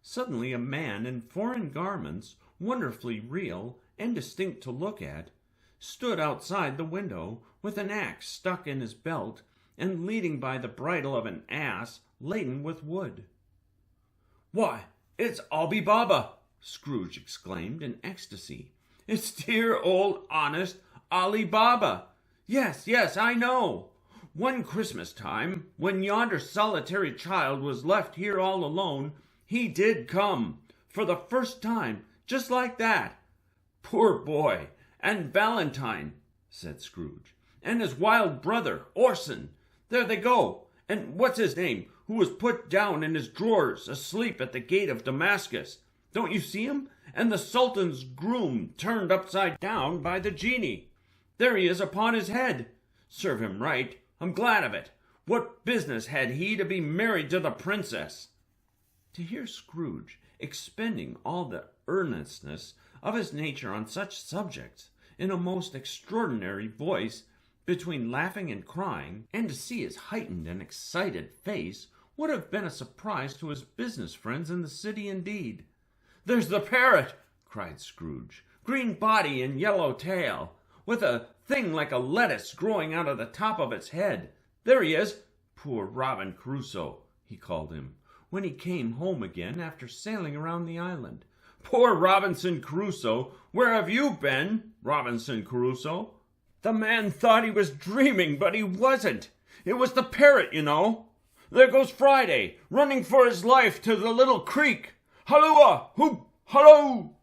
Suddenly a man in foreign garments, wonderfully real and distinct to look at, stood outside the window with an axe stuck in his belt, and leading by the bridle of an ass laden with wood. "Why, it's Ali Baba!" Scrooge exclaimed in ecstasy. "It's dear old honest Ali Baba! Yes, I know. One Christmas time, when yonder solitary child was left here all alone, he did come, for the first time, just like that. Poor boy! And Valentine," said Scrooge, "and his wild brother, Orson. There they go. And what's his name, who was put down in his drawers, asleep at the gate of Damascus? Don't you see him? And the Sultan's groom turned upside down by the genie. There he is upon his head. Serve him right. I'm glad of it. What business had he to be married to the princess?" To hear Scrooge expending all the earnestness of his nature on such subjects in a most extraordinary voice, between laughing and crying, and to see his heightened and excited face, would have been a surprise to his business friends in the city indeed. "There's the parrot!" cried Scrooge. "Green body and yellow tail, with a thing like a lettuce growing out of the top of its head. There he is! Poor Robin Crusoe," he called him, when he came home again after sailing around the island. "Poor Robinson Crusoe! Where have you been, Robinson Crusoe? The man thought he was dreaming, but he wasn't. It was the parrot, you know. There goes Friday, running for his life to the little creek. Halloo! Hoop! Halloo!"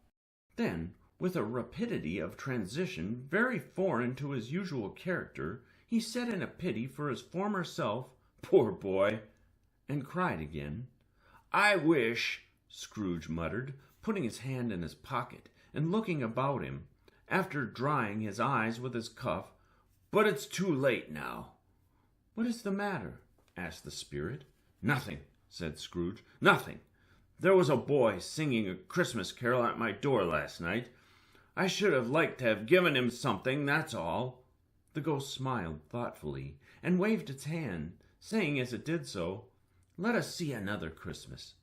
Then, With a rapidity of transition very foreign to his usual character, he said in a pity for his former self, "Poor boy," and cried again. "I wish," Scrooge muttered, putting his hand in his pocket and looking about him, after drying his eyes with his cuff, "but it's too late now." "What is the matter?" asked the spirit. "Nothing," said Scrooge. "Nothing. There was a boy singing a Christmas carol at my door last night. I should have liked to have given him something, that's all." The ghost smiled thoughtfully and waved its hand, saying as it did so, "Let us see another Christmas."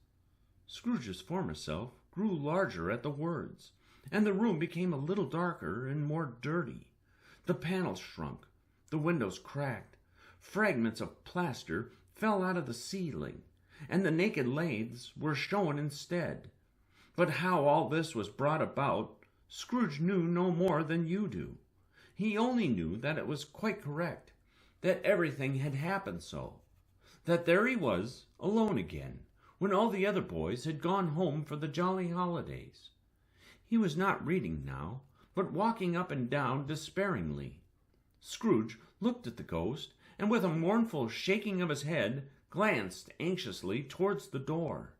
Scrooge's former self grew larger at the words, and the room became a little darker and more dirty. The panels shrunk, the windows cracked, fragments of plaster fell out of the ceiling, and the naked laths were shown instead. But how all this was brought about, Scrooge knew no more than you do. He only knew that it was quite correct, that everything had happened so, that there he was, alone again, when all the other boys had gone home for the jolly holidays. He was not reading now, but walking up and down despairingly. Scrooge looked at the ghost, and with a mournful shaking of his head, glanced anxiously towards the door.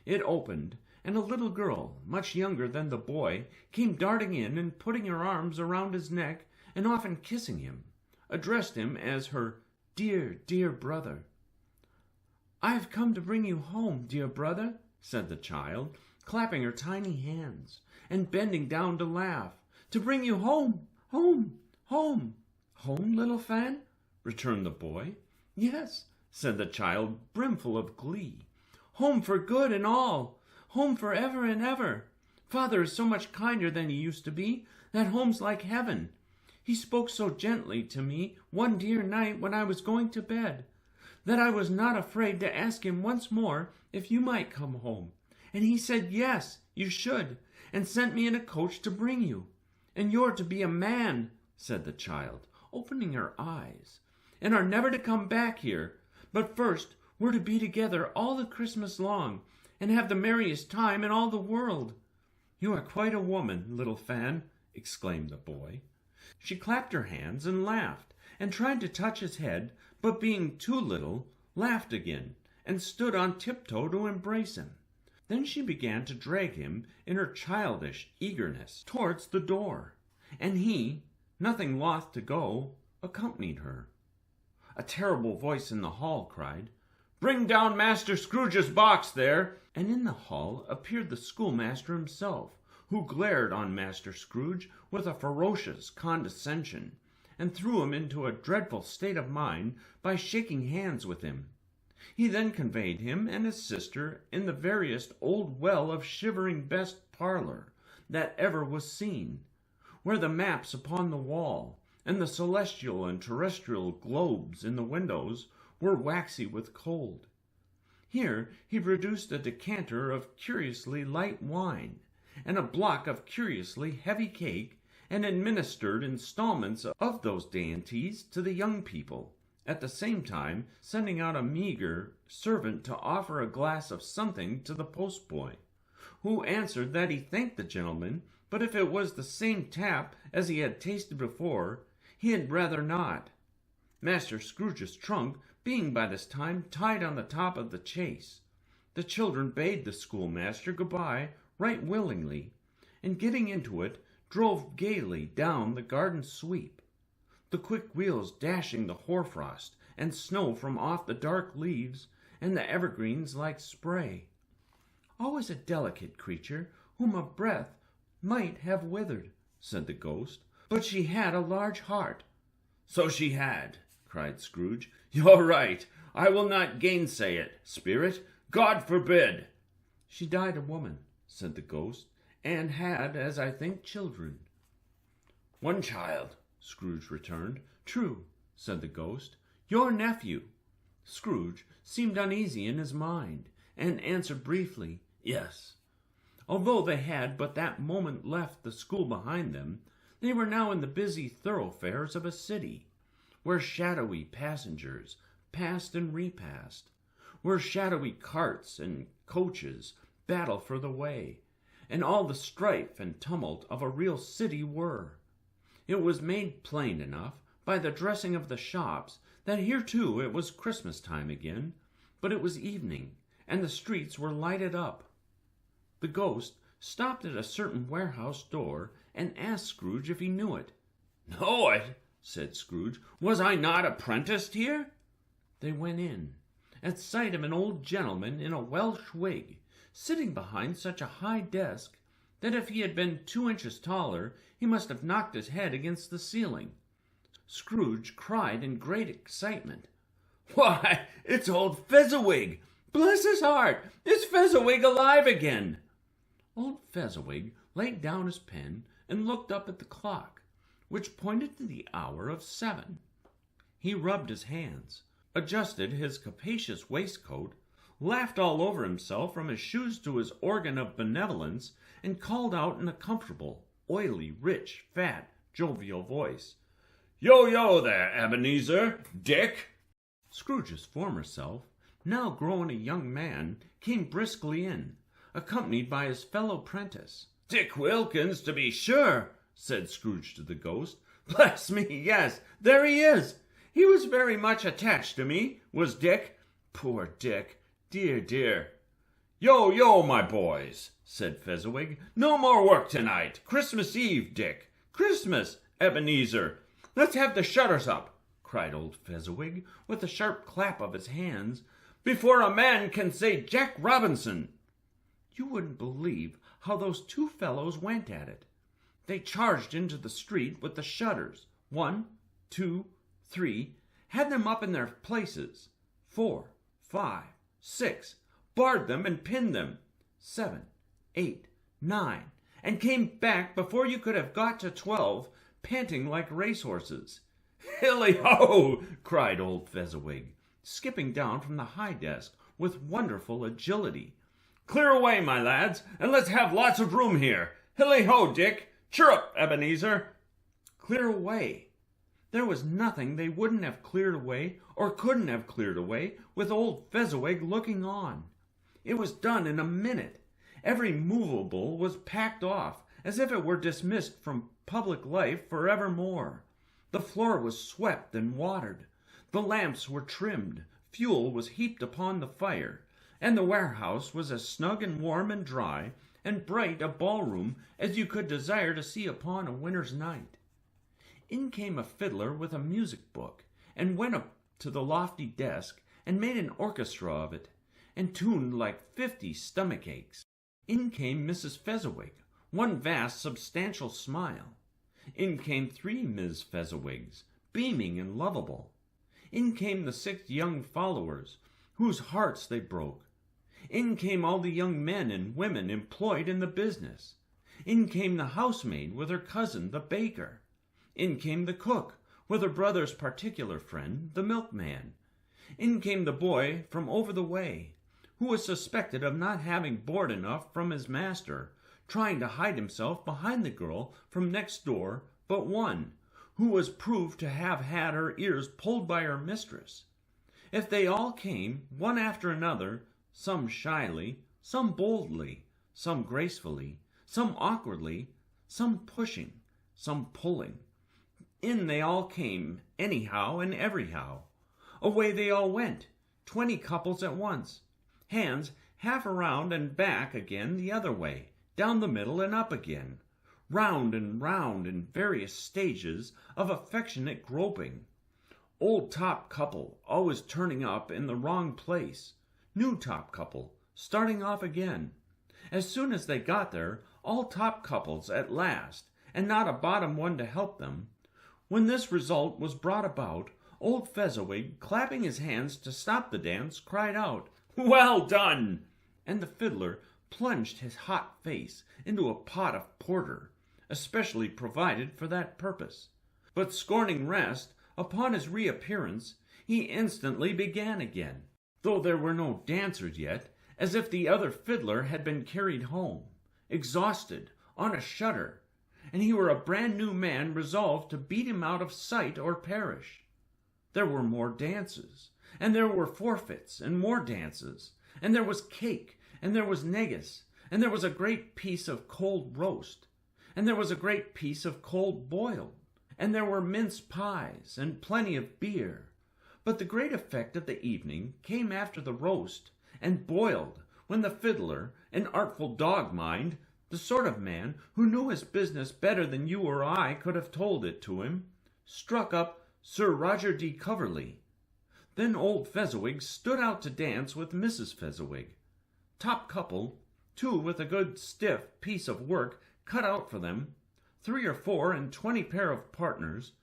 It opened, and a little girl, much younger than the boy, came darting in and putting her arms around his neck and often kissing him, addressed him as her "dear, dear brother." "I have come to bring you home, dear brother," said the child, clapping her tiny hands and bending down to laugh. "To bring you home, home, home." "Home, little Fan?" returned the boy. "Yes," said the child, brimful of glee. "Home for good and all. Home for ever and ever. Father is so much kinder than he used to be, that home's like heaven. He spoke so gently to me one dear night when I was going to bed, that I was not afraid to ask him once more if you might come home. And he said yes, you should, and sent me in a coach to bring you. And you're to be a man," said the child, opening her eyes, "and are never to come back here. But first we're to be together all the Christmas long, and have the merriest time in all the world." "You are quite a woman, little Fan," exclaimed the boy. She clapped her hands and laughed, and tried to touch his head, but being too little, laughed again, and stood on tiptoe to embrace him. Then she began to drag him in her childish eagerness towards the door, and he, nothing loth to go, accompanied her. A terrible voice in the hall cried, "Bring down Master Scrooge's box there!" And in the hall appeared the schoolmaster himself, who glared on Master Scrooge with a ferocious condescension, and threw him into a dreadful state of mind by shaking hands with him. He then conveyed him and his sister in the veriest old well of shivering best parlor that ever was seen, where the maps upon the wall, and the celestial and terrestrial globes in the windows were waxy with cold. Here he produced a decanter of curiously light wine, and a block of curiously heavy cake, and administered installments of those dainties to the young people, at the same time sending out a meagre servant to offer a glass of something to the postboy, who answered that he thanked the gentleman, but if it was the same tap as he had tasted before, he had rather not. Master Scrooge's trunk being by this time tied on the top of the chaise, the children bade the schoolmaster good-bye right willingly, and getting into it, drove gaily down the garden sweep, the quick wheels dashing the hoarfrost and snow from off the dark leaves and the evergreens like spray. "Always a delicate creature, whom a breath might have withered," said the ghost, "but she had a large heart." "So she had," cried Scrooge. "You're right. I will not gainsay it, spirit. God forbid!" "She died a woman," said the ghost, "and had, as I think, children." "One child," Scrooge returned. "True," said the ghost. "Your nephew." Scrooge seemed uneasy in his mind, and answered briefly, "Yes." Although they had but that moment left the school behind them, they were now in the busy thoroughfares of a city, where shadowy passengers passed and repassed, where shadowy carts and coaches battle for the way, and all the strife and tumult of a real city whir. It was made plain enough by the dressing of the shops that here too it was Christmas time again, but it was evening, and the streets were lighted up. The ghost stopped at a certain warehouse door and asked Scrooge if he knew it. "Know it?" said Scrooge. "Was I not apprenticed here?" They went in, at sight of an old gentleman in a Welsh wig, sitting behind such a high desk that if he had been 2 inches taller he must have knocked his head against the ceiling. Scrooge cried in great excitement, "Why, it's old 𝘓𝘪𝘬𝘦! Bless his heart, it's 𝘓𝘓𝘬𝘦 alive again!" Old 𝘓𝘓𝘬𝘦 laid down his pen and looked up at the clock, which pointed to the hour of 7. He rubbed his hands, adjusted his capacious waistcoat, laughed all over himself from his shoes to his organ of benevolence, and called out in a comfortable, oily, rich, fat, jovial voice, "Yo there, Ebenezer! Dick!" Scrooge's former self, now grown a young man, came briskly in, accompanied by his fellow prentice. "Dick Wilkins, to be sure," said Scrooge to the ghost. "Bless me, yes, there he is. He was very much attached to me, was Dick. Poor Dick, dear. Yo, my boys," said 𝘓𝘓𝘬𝘦. "No more work tonight. Christmas Eve, Dick. Christmas, Ebenezer. Let's have the shutters up," cried old 𝘓𝘓𝘬𝘦, with a sharp clap of his hands, "before a man can say Jack Robinson." You wouldn't believe how those 2 fellows went at it. They charged into the street with the shutters, 1, 2, 3, had them up in their places, 4, 5, 6, barred them and pinned them, 7, 8, 9, and came back before you could have got to 12, panting like racehorses. "Hilly-ho!" cried old 𝘓𝘓𝘬𝘦, skipping down from the high desk with wonderful agility. "Clear away, my lads, and let's have lots of room here. Hilly-ho, Dick! Chirrup, Ebenezer!" Clear away! There was nothing they wouldn't have cleared away or couldn't have cleared away with old 𝘓𝘓𝘬𝘦 looking on. It was done in a minute. Every movable was packed off, as if it were dismissed from public life forevermore. The floor was swept and watered. The lamps were trimmed, fuel was heaped upon the fire, and the warehouse was as snug and warm and dry and bright a ballroom as you could desire to see upon a winter's night. In came a fiddler with a music book, and went up to the lofty desk, and made an orchestra of it, and tuned like 50 stomach aches. In came Mrs. 𝘓𝘓𝘬𝘦, one vast substantial smile. In came 3 Ms. 𝘓𝘓𝘬𝘦s, beaming and lovable. In came the 6 young followers, whose hearts they broke. In came all the young men and women employed in the business. In came the housemaid with her cousin, the baker. In came the cook, with her brother's particular friend, the milkman. In came the boy from over the way, who was suspected of not having board enough from his master, trying to hide himself behind the girl from next door but one, who was proved to have had her ears pulled by her mistress. If they all came, one after another, some shyly, some boldly, some gracefully, some awkwardly, some pushing, some pulling, in they all came, anyhow and everyhow. Away they all went, 20 couples at once, hands half around and back again the other way, down the middle and up again, round and round in various stages of affectionate groping. Old top couple always turning up in the wrong place, new top couple starting off again. As soon as they got there, all top couples at last, and not a bottom one to help them. When this result was brought about, old 𝘓𝘓𝘬𝘦, clapping his hands to stop the dance, cried out, "Well done!" And the fiddler plunged his hot face into a pot of porter, especially provided for that purpose. But scorning rest, upon his reappearance, he instantly began again, though there were no dancers yet, as if the other fiddler had been carried home, exhausted, on a shutter, and he were a brand new man resolved to beat him out of sight or perish. There were more dances, and there were forfeits, and more dances, and there was cake, and there was negus, and there was a great piece of cold roast, and there was a great piece of cold boiled, and there were mince pies, and plenty of beer. But the great effect of the evening came after the roast and boiled, when the fiddler, an artful dog, mind, the sort of man who knew his business better than you or I could have told it to him, struck up 𝘓𝘪𝘬𝘦 𝘍𝘪𝘬𝘦. Then old Fezziwig stood out to dance with Mrs. Fezziwig. Top couple, two with a good stiff piece of work cut out for them, 3 or 4 and 20 pair of partners,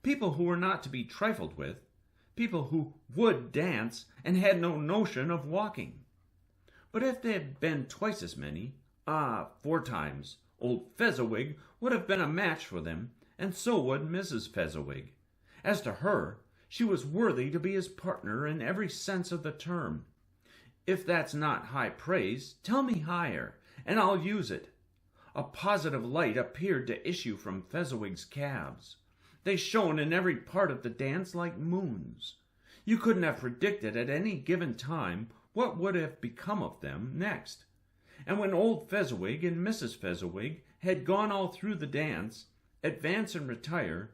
people who were not to be trifled with, people who would dance and had no notion of walking. But if they had been twice as many, 4 times, old Fezziwig would have been a match for them, and so would Mrs. Fezziwig. As to her, she was worthy to be his partner in every sense of the term. If that's not high praise, tell me higher, and I'll use it. A positive light appeared to issue from Fezziwig's calves. They shone in every part of the dance like moons. You couldn't have predicted at any given time what would have become of them next. And when old Fezziwig and Mrs. Fezziwig had gone all through the dance, advance and retire,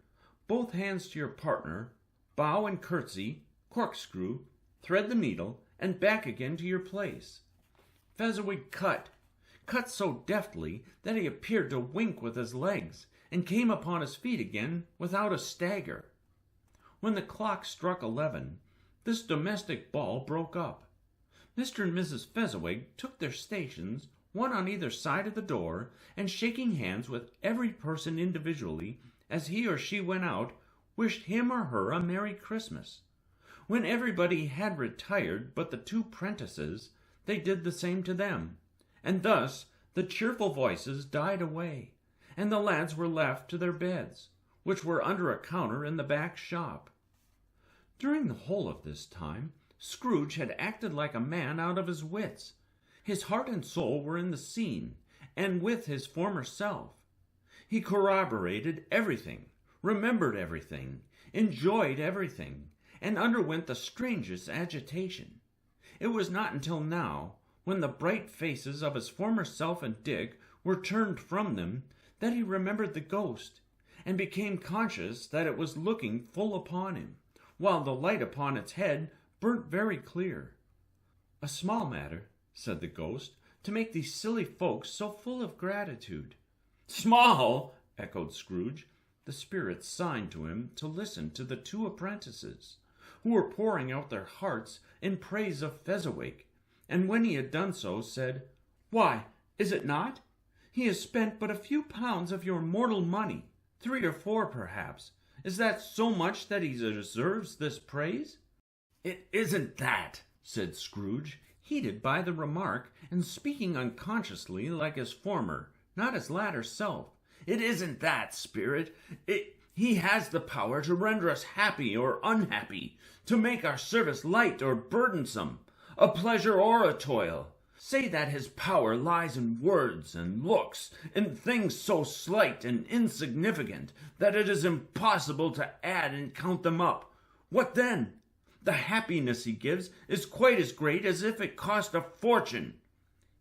both hands to your partner, bow and curtsy, corkscrew, thread the needle, and back again to your place. Fezziwig cut so deftly that he appeared to wink with his legs, and came upon his feet again without a stagger. When the clock struck 11, this domestic ball broke up. Mr. and Mrs. Fezziwig took their stations, one on either side of the door, and shaking hands with every person individually, as he or she went out, wished him or her a Merry Christmas. When everybody had retired but the 2 prentices, they did the same to them, and thus the cheerful voices died away, and the lads were left to their beds, which were under a counter in the back shop. During the whole of this time, Scrooge had acted like a man out of his wits. His heart and soul were in the scene, and with his former self. He corroborated everything, remembered everything, enjoyed everything, and underwent the strangest agitation. It was not until now, when the bright faces of his former self and Dick were turned from them, that he remembered the ghost, and became conscious that it was looking full upon him, while the light upon its head burnt very clear. "A small matter," said the ghost, "to make these silly folks so full of gratitude." "Small!" echoed Scrooge. The spirit signed to him to listen to the 2 apprentices, who were pouring out their hearts in praise of Fezziwig, and when he had done so, said, "Why, is it not? He has spent but a few pounds of your mortal money, 3 or 4 perhaps. Is that so much that he deserves this praise?" "It isn't that," said Scrooge, heated by the remark, and speaking unconsciously like his former, not his latter self. "It isn't that, spirit. He has the power to render us happy or unhappy, to make our service light or burdensome, a pleasure or a toil. Say that his power lies in words and looks, in things so slight and insignificant that it is impossible to add and count them up. What then? The happiness he gives is quite as great as if it cost a fortune."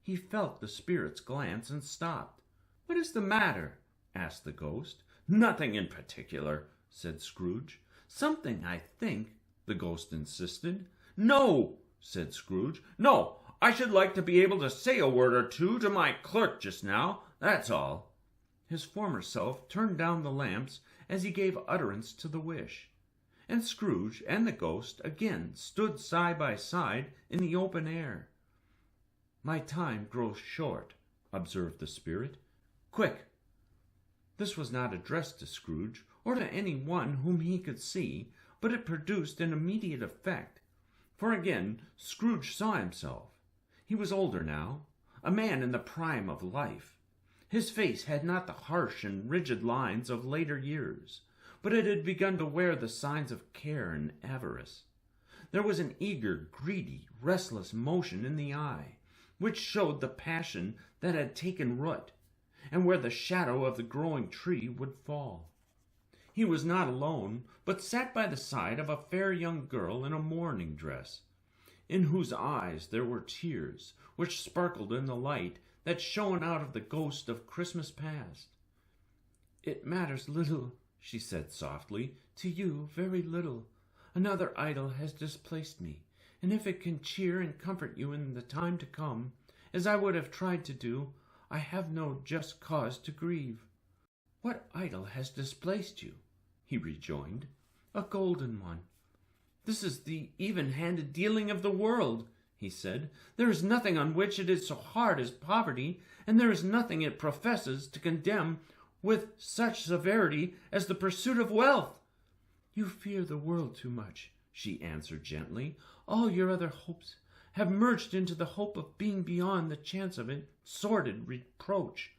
He felt the spirit's glance and stopped. "What is the matter?" asked the ghost. "Nothing in particular," said Scrooge. "Something, I think," the ghost insisted. "No," said Scrooge. "No, I should like to be able to say a word or 2 to my clerk just now, that's all." His former self turned down the lamps as he gave utterance to the wish, and Scrooge and the ghost again stood side by side in the open air. "My time grows short," observed the spirit. "Quick!" This was not addressed to Scrooge, or to any one whom he could see, but it produced an immediate effect, for again Scrooge saw himself. He was older now, a man in the prime of life. His face had not the harsh and rigid lines of later years, but it had begun to wear the signs of care and avarice. There was an eager, greedy, restless motion in the eye, which showed the passion that had taken root, and where the shadow of the growing tree would fall. He was not alone, but sat by the side of a fair young girl in a mourning dress, in whose eyes there were tears, which sparkled in the light that shone out of the ghost of Christmas past. "It matters little," she said softly, "to you, very little. Another idol has displaced me, and if it can cheer and comfort you in the time to come, as I would have tried to do, I have no just cause to grieve." "What idol has displaced you?" he rejoined. "A golden one." "This is the even-handed dealing of the world," he said. "There is nothing on which it is so hard as poverty, and there is nothing it professes to condemn with such severity as the pursuit of wealth." "You fear the world too much," she answered gently. "All your other hopes have merged into the hope of being beyond the chance of it, sordid reproach.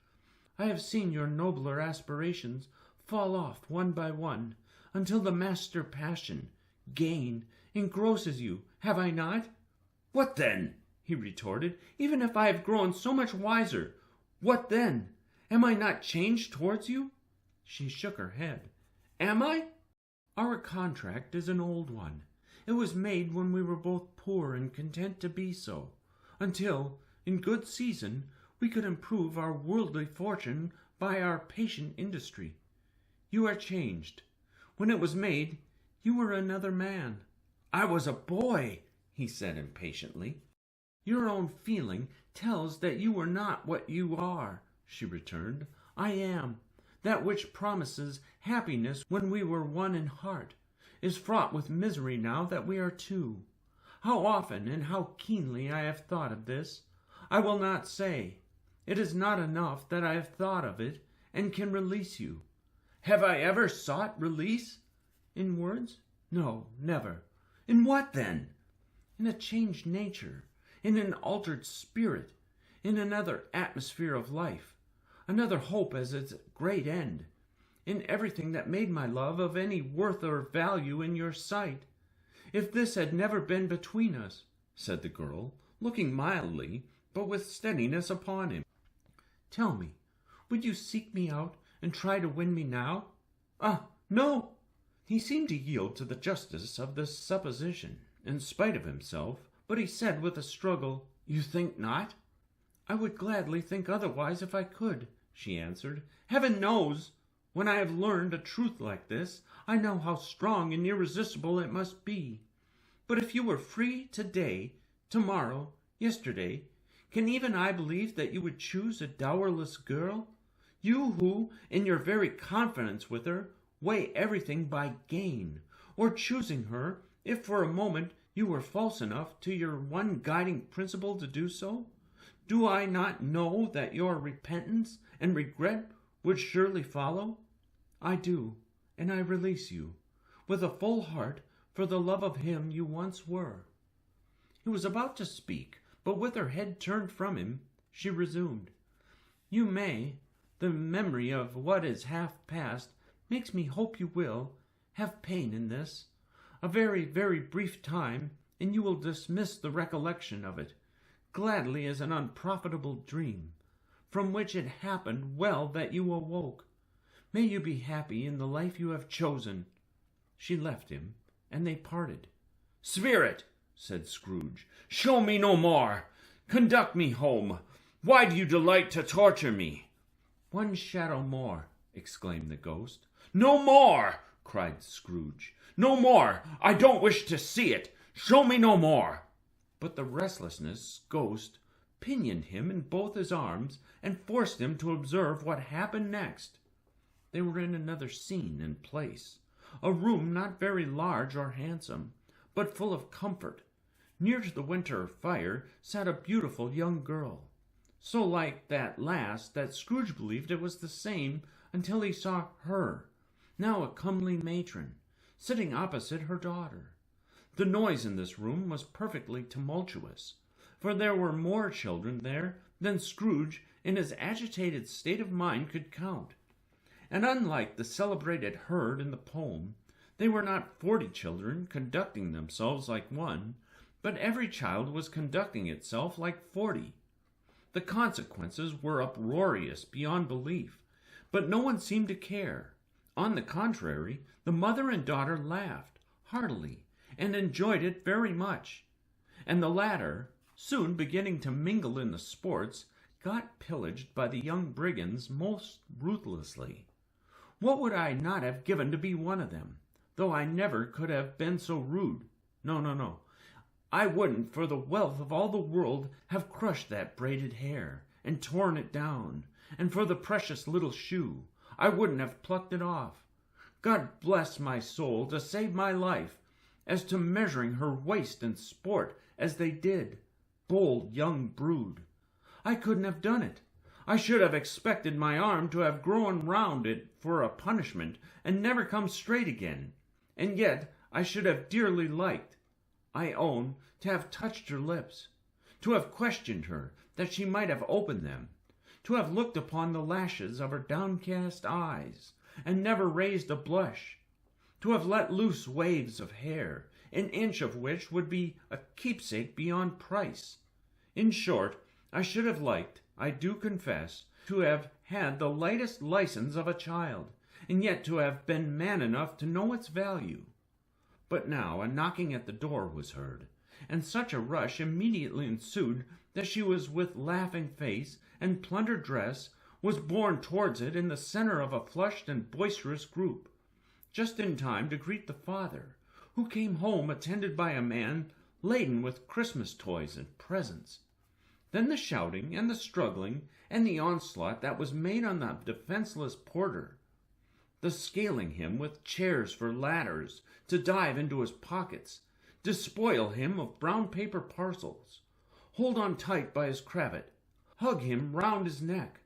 I have seen your nobler aspirations fall off one by one, until the master passion, gain, engrosses you, have I not?" "What then?" he retorted. "Even if I have grown so much wiser, what then? Am I not changed towards you?" She shook her head. "Am I?" "Our contract is an old one. It was made when we were both poor and content to be so, until, in good season, we could improve our worldly fortune by our patient industry. You are changed. When it was made, you were another man." "I was a boy," he said impatiently. "Your own feeling tells that you were not what you are," she returned. "I am. That which promises happiness when we were one in heart is fraught with misery now that we are two. How often and how keenly I have thought of this, I will not say. It is not enough that I have thought of it and can release you." "Have I ever sought release?" "In words? No, never." "In what then?" "In a changed nature, in an altered spirit, in another atmosphere of life, another hope as its great end, in everything that made my love of any worth or value in your sight. If this had never been between us," said the girl, looking mildly but with steadiness upon him, "tell me, would you seek me out and try to win me now?" "Ah, no!" He seemed to yield to the justice of this supposition, in spite of himself, but he said with a struggle, "You think not?" "I would gladly think otherwise if I could," she answered. "Heaven knows, when I have learned a truth like this, I know how strong and irresistible it must be. But if you were free today, tomorrow, yesterday, can even I believe that you would choose a dowerless girl? You who, in your very confidence with her, weigh everything by gain, or choosing her, if for a moment you were false enough to your one guiding principle to do so? Do I not know that your repentance and regret would surely follow? I do, and I release you, with a full heart, for the love of him you once were." He was about to speak, but with her head turned from him, she resumed, "You may, the memory of what is half past makes me hope you will, have pain in this. A very, very brief time, and you will dismiss the recollection of it, gladly as an unprofitable dream, from which it happened well that you awoke. May you be happy in the life you have chosen." She left him, and they parted. "Spirit," said Scrooge, "show me no more. Conduct me home. Why do you delight to torture me?" "One shadow more," exclaimed the ghost. "No more!" cried Scrooge. "No more! I don't wish to see it. Show me no more." But the restlessness ghost pinioned him in both his arms and forced him to observe what happened next. They were in another scene and place, a room not very large or handsome, but full of comfort. Near to the winter fire sat a beautiful young girl, so like that last that Scrooge believed it was the same until he saw her, now a comely matron, sitting opposite her daughter. The noise in this room was perfectly tumultuous, for there were more children there than Scrooge in his agitated state of mind could count. And unlike the celebrated herd in the poem, they were not 40 children conducting themselves like one, but every child was conducting itself like 40. The consequences were uproarious beyond belief, but no one seemed to care. On the contrary, the mother and daughter laughed heartily and enjoyed it very much, and the latter, soon beginning to mingle in the sports, got pillaged by the young brigands most ruthlessly. What would I not have given to be one of them, though I never could have been so rude? No. I wouldn't for the wealth of all the world have crushed that braided hair and torn it down, and for the precious little shoe I wouldn't have plucked it off. God bless my soul to save my life, as to measuring her waist in sport as they did. Bold young brood! I couldn't have done it. I should have expected my arm to have grown round it for a punishment, and never come straight again. And yet I should have dearly liked, I own, to have touched her lips, to have questioned her, that she might have opened them, to have looked upon the lashes of her downcast eyes, and never raised a blush, to have let loose waves of hair, an inch of which would be a keepsake beyond price. In short, I should have liked, I do confess, to have had the lightest license of a child, and yet to have been man enough to know its value. But now a knocking at the door was heard, and such a rush immediately ensued that she was with laughing face and plundered dress was borne towards it in the center of a flushed and boisterous group, just in time to greet the father, who came home attended by a man laden with Christmas toys and presents. Then the shouting and the struggling and the onslaught that was made on the defenseless porter, the scaling him with chairs for ladders to dive into his pockets, despoil him of brown paper parcels, hold on tight by his cravat, hug him round his neck,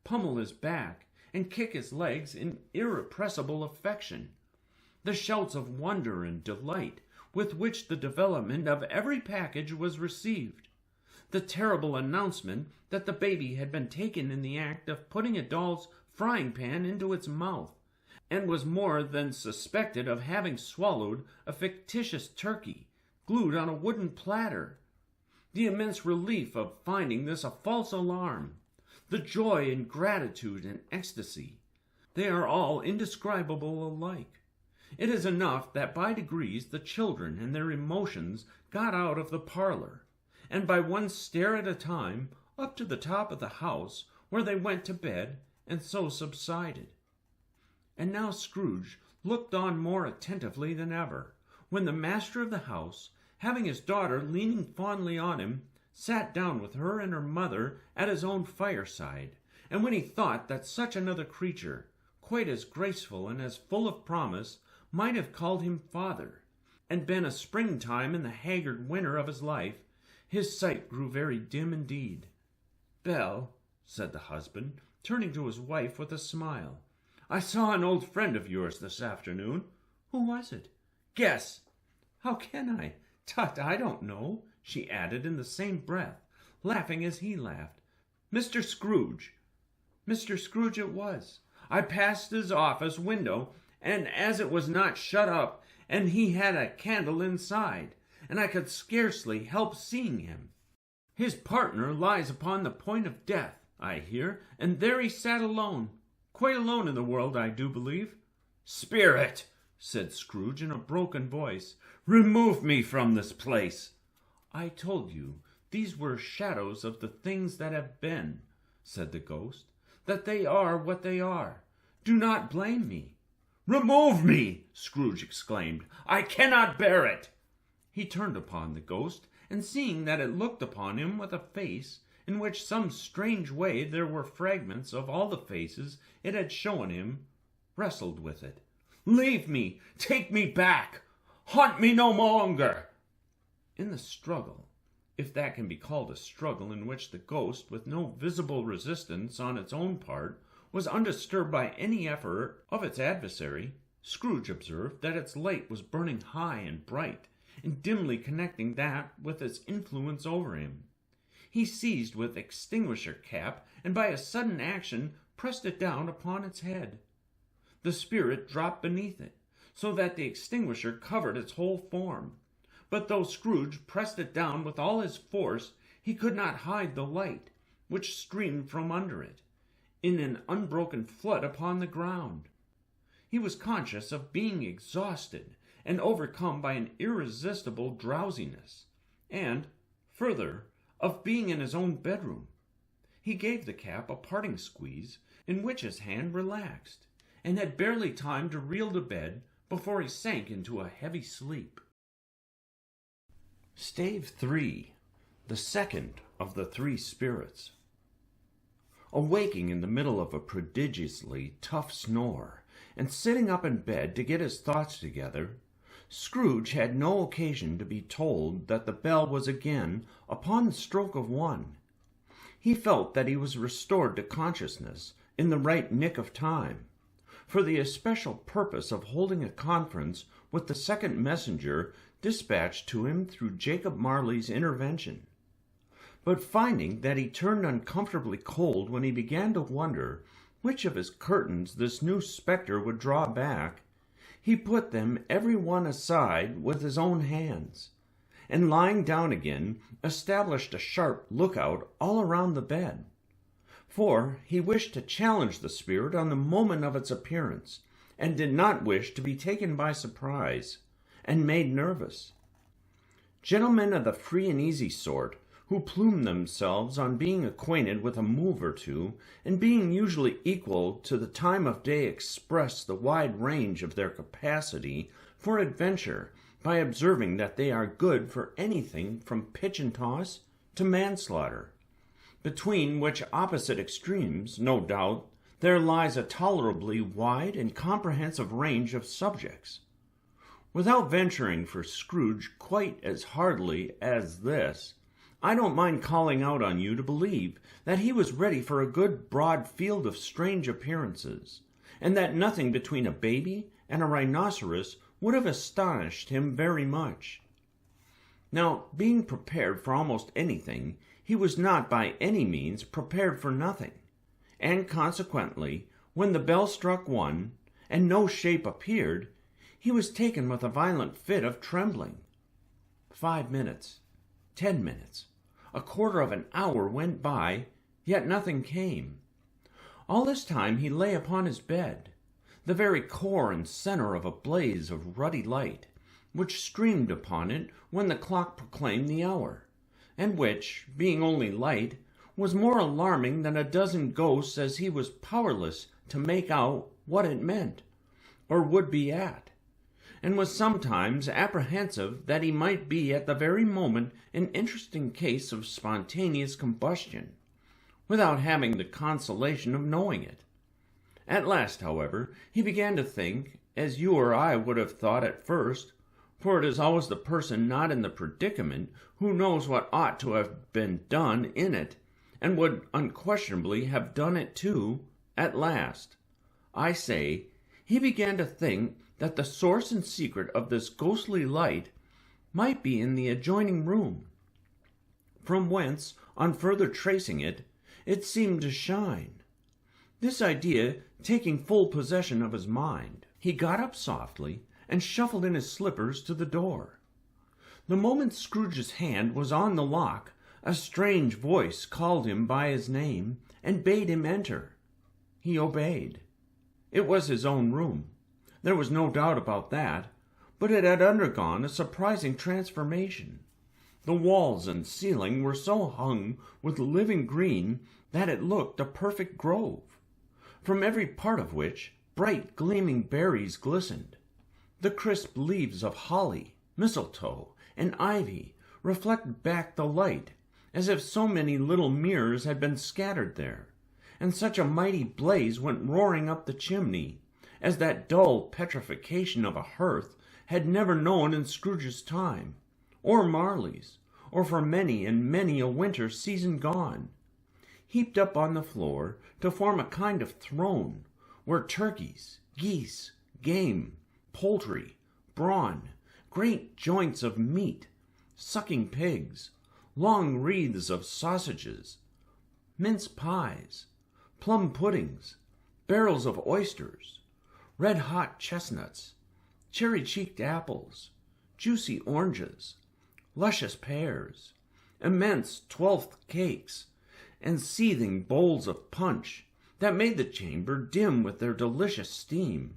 pummel his back, and kick his legs in irrepressible affection, the shouts of wonder and delight with which the development of every package was received, the terrible announcement that the baby had been taken in the act of putting a doll's frying pan into its mouth, and was more than suspected of having swallowed a fictitious turkey glued on a wooden platter, the immense relief of finding this a false alarm, the joy and gratitude and ecstasy, they are all indescribable alike. It is enough that by degrees the children and their emotions got out of the parlor, and by one stair at a time up to the top of the house, where they went to bed, and so subsided. And now Scrooge looked on more attentively than ever, when the master of the house, having his daughter leaning fondly on him, sat down with her and her mother at his own fireside, and when he thought that such another creature, quite as graceful and as full of promise, might have called him father, and been a springtime in the haggard winter of his life, his sight grew very dim indeed. "Belle," said the husband, turning to his wife with a smile, "I saw an old friend of yours this afternoon." "Who was it?" "Guess." "How can I? Tut, I don't know," she added in the same breath, laughing as he laughed. "Mr. Scrooge." Mr. Scrooge it was. I passed his office window, and as it was not shut up, and he had a candle inside, and I could scarcely help seeing him. His partner lies upon the point of death, I hear, and there he sat alone, quite alone in the world, I do believe. "Spirit," said Scrooge in a broken voice, "remove me from this place." "I told you these were shadows of the things that have been," said the ghost, "that they are what they are. Do not blame me." "Remove me!" Scrooge exclaimed. "I cannot bear it." He turned upon the ghost, and seeing that it looked upon him with a face in which some strange way there were fragments of all the faces it had shown him, wrestled with it. "Leave me! Take me back! Haunt me no longer!" In the struggle, if that can be called a struggle in which the ghost, with no visible resistance on its own part, was undisturbed by any effort of its adversary, Scrooge observed that its light was burning high and bright, and dimly connecting that with its influence over him. He seized with extinguisher cap, and by a sudden action pressed it down upon its head. The spirit dropped beneath it, so that the extinguisher covered its whole form. But though Scrooge pressed it down with all his force, he could not hide the light, which streamed from under it, in an unbroken flood upon the ground. He was conscious of being exhausted and overcome by an irresistible drowsiness, and, further, of being in his own bedroom. He gave the cap a parting squeeze, in which his hand relaxed, and had barely time to reel to bed before he sank into a heavy sleep. Stave V, the second of the three spirits. Awaking in the middle of a prodigiously tough snore, and sitting up in bed to get his thoughts together, Scrooge had no occasion to be told that the bell was again upon the stroke of 1. He felt that he was restored to consciousness in the right nick of time, for the especial purpose of holding a conference with the second messenger dispatched to him through Jacob Marley's intervention. But finding that he turned uncomfortably cold when he began to wonder which of his curtains this new spectre would draw back, he put them every one aside with his own hands, and lying down again, established a sharp lookout all around the bed. For he wished to challenge the spirit on the moment of its appearance, and did not wish to be taken by surprise, and made nervous. Gentlemen of the free and easy sort, who plume themselves on being acquainted with a move or two, and being usually equal to the time of day, express the wide range of their capacity for adventure by observing that they are good for anything from pitch and toss to manslaughter, between which opposite extremes, no doubt, there lies a tolerably wide and comprehensive range of subjects. Without venturing for Scrooge quite as hardly as this, I don't mind calling out on you to believe that he was ready for a good broad field of strange appearances, and that nothing between a baby and a rhinoceros would have astonished him very much. Now, being prepared for almost anything, he was not by any means prepared for nothing, and consequently, when the bell struck 1, and no shape appeared, he was taken with a violent fit of trembling. 5 minutes, 10 minutes, a quarter of an hour went by, yet nothing came. All this time he lay upon his bed, the very core and center of a blaze of ruddy light, which streamed upon it when the clock proclaimed the hour, and which, being only light, was more alarming than a dozen ghosts, as he was powerless to make out what it meant, or would be at, and was sometimes apprehensive that he might be at the very moment an interesting case of spontaneous combustion, without having the consolation of knowing it. At last, however, he began to think, as you or I would have thought at first, for it is always the person not in the predicament who knows what ought to have been done in it, and would unquestionably have done it too, at last. I say, he began to think that the source and secret of this ghostly light might be in the adjoining room, from whence, on further tracing it, it seemed to shine. This idea taking full possession of his mind, he got up softly and shuffled in his slippers to the door. The moment Scrooge's hand was on the lock, a strange voice called him by his name and bade him enter. He obeyed. It was his own room. There was no doubt about that, but it had undergone a surprising transformation. The walls and ceiling were so hung with living green that it looked a perfect grove, from every part of which bright gleaming berries glistened. The crisp leaves of holly, mistletoe, and ivy reflected back the light, as if so many little mirrors had been scattered there, and such a mighty blaze went roaring up the chimney, as that dull petrification of a hearth had never known in Scrooge's time, or Marley's, or for many and many a winter season gone. Heaped up on the floor to form a kind of throne, were turkeys, geese, game, poultry, brawn, great joints of meat, sucking pigs, long wreaths of sausages, mince pies, plum puddings, barrels of oysters, red-hot chestnuts, cherry-cheeked apples, juicy oranges, luscious pears, immense 12th cakes, and seething bowls of punch that made the chamber dim with their delicious steam.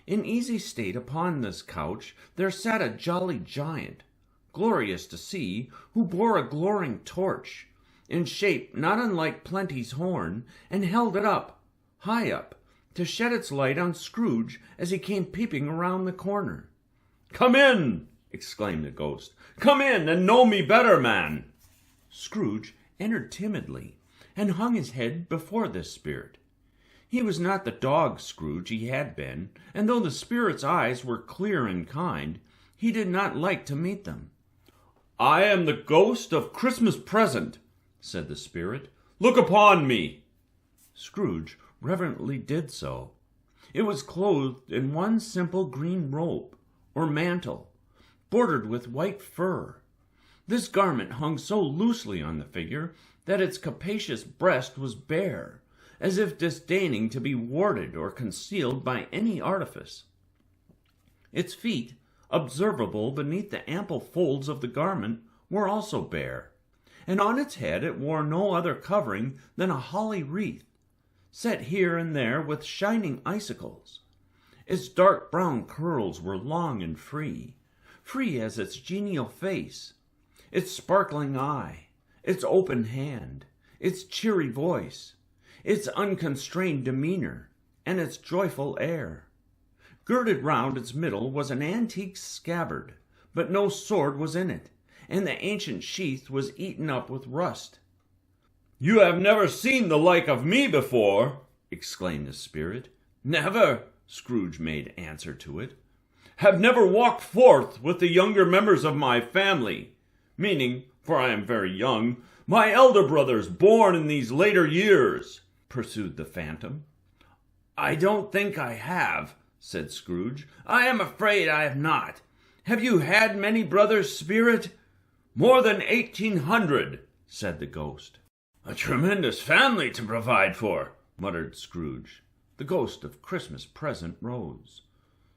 In easy state upon this couch there sat a jolly giant, glorious to see, who bore a glowing torch, in shape not unlike Plenty's horn, and held it up, high up, to shed its light on Scrooge as he came peeping around the corner. "Come in!" exclaimed the ghost. "Come in and know me better, man." Scrooge entered timidly, and hung his head before this spirit. He was not the dog Scrooge he had been, and though the spirit's eyes were clear and kind, he did not like to meet them. "I am the ghost of Christmas present," said the spirit. "Look upon me." Scrooge reverently did so. It was clothed in one simple green robe, or mantle, bordered with white fur. This garment hung so loosely on the figure that its capacious breast was bare, as if disdaining to be warded or concealed by any artifice. Its feet, observable beneath the ample folds of the garment, were also bare, and on its head it wore no other covering than a holly wreath, set here and there with shining icicles. Its dark brown curls were long and free as its genial face, its sparkling eye, its open hand, its cheery voice, its unconstrained demeanor, and its joyful air. Girded round its middle was an antique scabbard, but no sword was in it, and the ancient sheath was eaten up with rust. "You have never seen the like of me before," exclaimed the spirit. "Never," Scrooge made answer to it. "Have never walked forth with the younger members of my family, meaning, for I am very young, my elder brothers born in these later years," pursued the phantom. "I don't think I have," said Scrooge. "I am afraid I have not. Have you had many brothers, spirit?" "More than 1,800, said the ghost. "A tremendous family to provide for," muttered Scrooge. The ghost of Christmas present rose.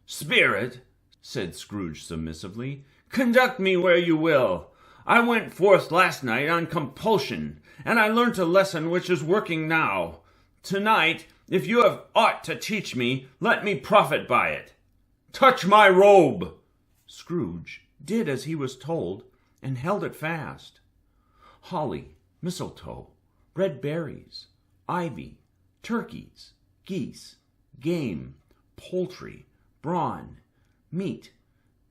"Spirit," said Scrooge submissively, "conduct me where you will. I went forth last night on compulsion, and I learnt a lesson which is working now. Tonight, if you have aught to teach me, let me profit by it. Touch my robe." Scrooge did as he was told, and held it fast. Holly, mistletoe, red berries, ivy, turkeys, geese, game, poultry, brawn, meat,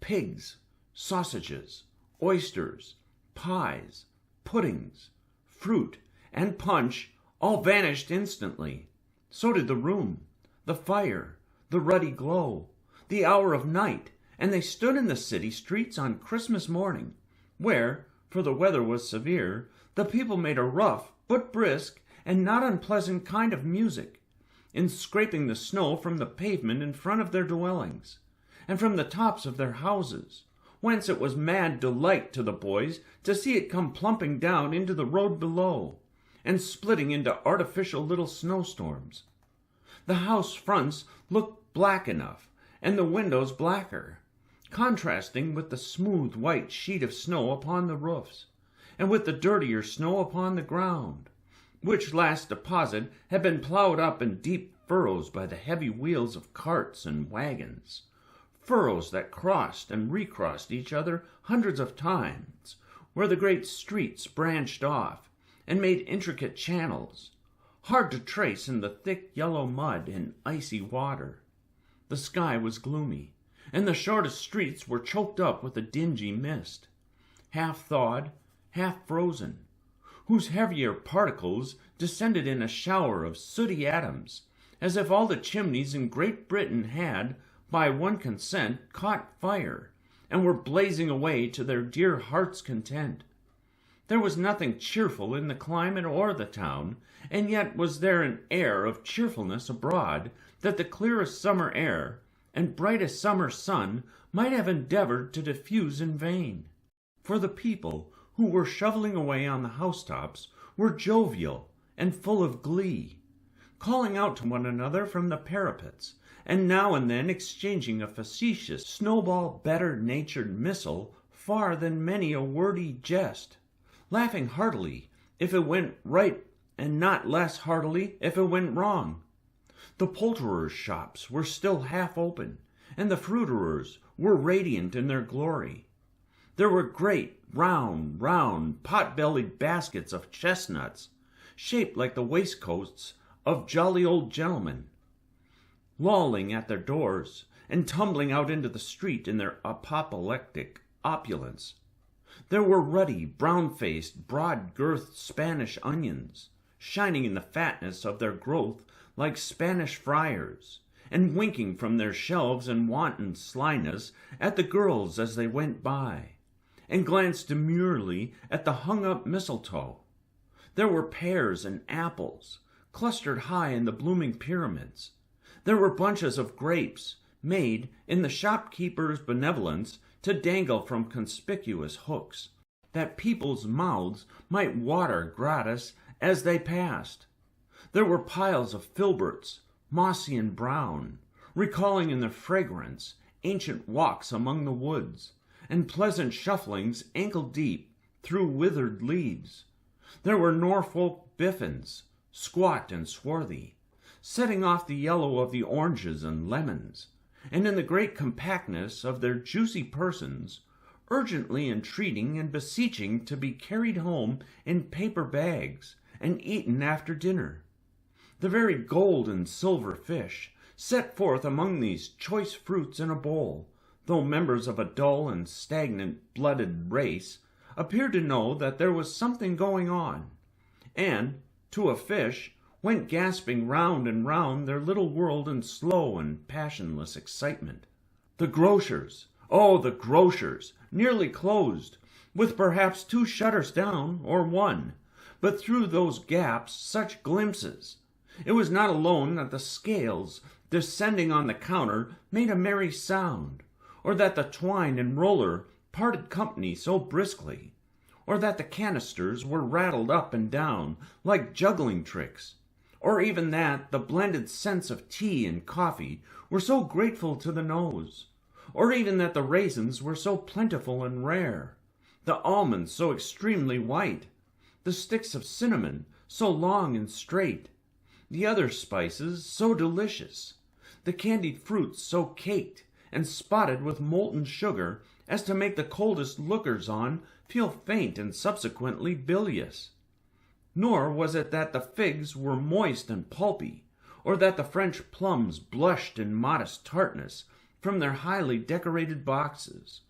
pigs, sausages, oysters, pies, puddings, fruit, and punch all vanished instantly. So did the room, the fire, the ruddy glow, the hour of night, and they stood in the city streets on Christmas morning, where, for the weather was severe, the people made a rough but brisk and not unpleasant kind of music, in scraping the snow from the pavement in front of their dwellings, and from the tops of their houses, whence it was mad delight to the boys to see it come plumping down into the road below, and splitting into artificial little snowstorms. The house fronts looked black enough, and the windows blacker, contrasting with the smooth white sheet of snow upon the roofs, and with the dirtier snow upon the ground, which last deposit had been plowed up in deep furrows by the heavy wheels of carts and wagons, furrows that crossed and recrossed each other hundreds of times, where the great streets branched off and made intricate channels, hard to trace in the thick yellow mud and icy water. The sky was gloomy, and the shortest streets were choked up with a dingy mist, half thawed, half frozen, whose heavier particles descended in a shower of sooty atoms, as if all the chimneys in Great Britain had, by one consent, caught fire, and were blazing away to their dear hearts' content. There was nothing cheerful in the climate or the town, and yet was there an air of cheerfulness abroad that the clearest summer air and brightest summer sun might have endeavored to diffuse in vain. For the people who were shoveling away on the housetops were jovial and full of glee, calling out to one another from the parapets, and now and then exchanging a facetious snowball better-natured missile far than many a wordy jest, laughing heartily if it went right and not less heartily if it went wrong. The poulterers' shops were still half open, and the fruiterers were radiant in their glory. There were great, round, pot-bellied baskets of chestnuts, shaped like the waistcoats of jolly old gentlemen, lolling at their doors and tumbling out into the street in their apoplectic opulence. There were ruddy, brown-faced, broad-girthed Spanish onions, shining in the fatness of their growth like Spanish friars, and winking from their shelves in wanton slyness at the girls as they went by, and glanced demurely at the hung-up mistletoe. There were pears and apples, clustered high in the blooming pyramids. There were bunches of grapes, made, in the shopkeeper's benevolence, to dangle from conspicuous hooks, that people's mouths might water gratis as they passed. There were piles of filberts, mossy and brown, recalling in their fragrance ancient walks among the woods, and pleasant shufflings ankle-deep through withered leaves. There were Norfolk biffins, squat and swarthy, setting off the yellow of the oranges and lemons, and in the great compactness of their juicy persons, urgently entreating and beseeching to be carried home in paper bags and eaten after dinner. The very gold and silver fish, set forth among these choice fruits in a bowl, though members of a dull and stagnant-blooded race, appeared to know that there was something going on, and, to a fish, went gasping round and round their little world in slow and passionless excitement. The grocers, the grocers, nearly closed, with perhaps 2 shutters down, or 1, but through those gaps such glimpses. It was not alone that the scales, descending on the counter, made a merry sound, or that the twine and roller parted company so briskly, or that the canisters were rattled up and down like juggling tricks, or even that the blended scents of tea and coffee were so grateful to the nose, or even that the raisins were so plentiful and rare, the almonds so extremely white, the sticks of cinnamon so long and straight, the other spices so delicious, the candied fruits so caked and spotted with molten sugar as to make the coldest lookers-on feel faint and subsequently bilious. Nor was it that the figs were moist and pulpy, or that the French plums blushed in modest tartness from their highly decorated boxes,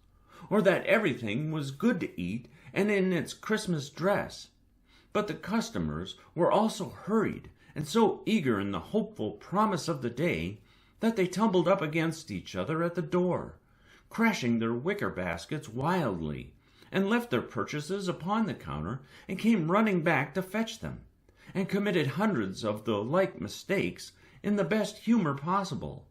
or that everything was good to eat and in its Christmas dress. But the customers were also hurried and so eager in the hopeful promise of the day that they tumbled up against each other at the door, crashing their wicker baskets wildly, and left their purchases upon the counter and came running back to fetch them, and committed hundreds of the like mistakes in the best humor possible,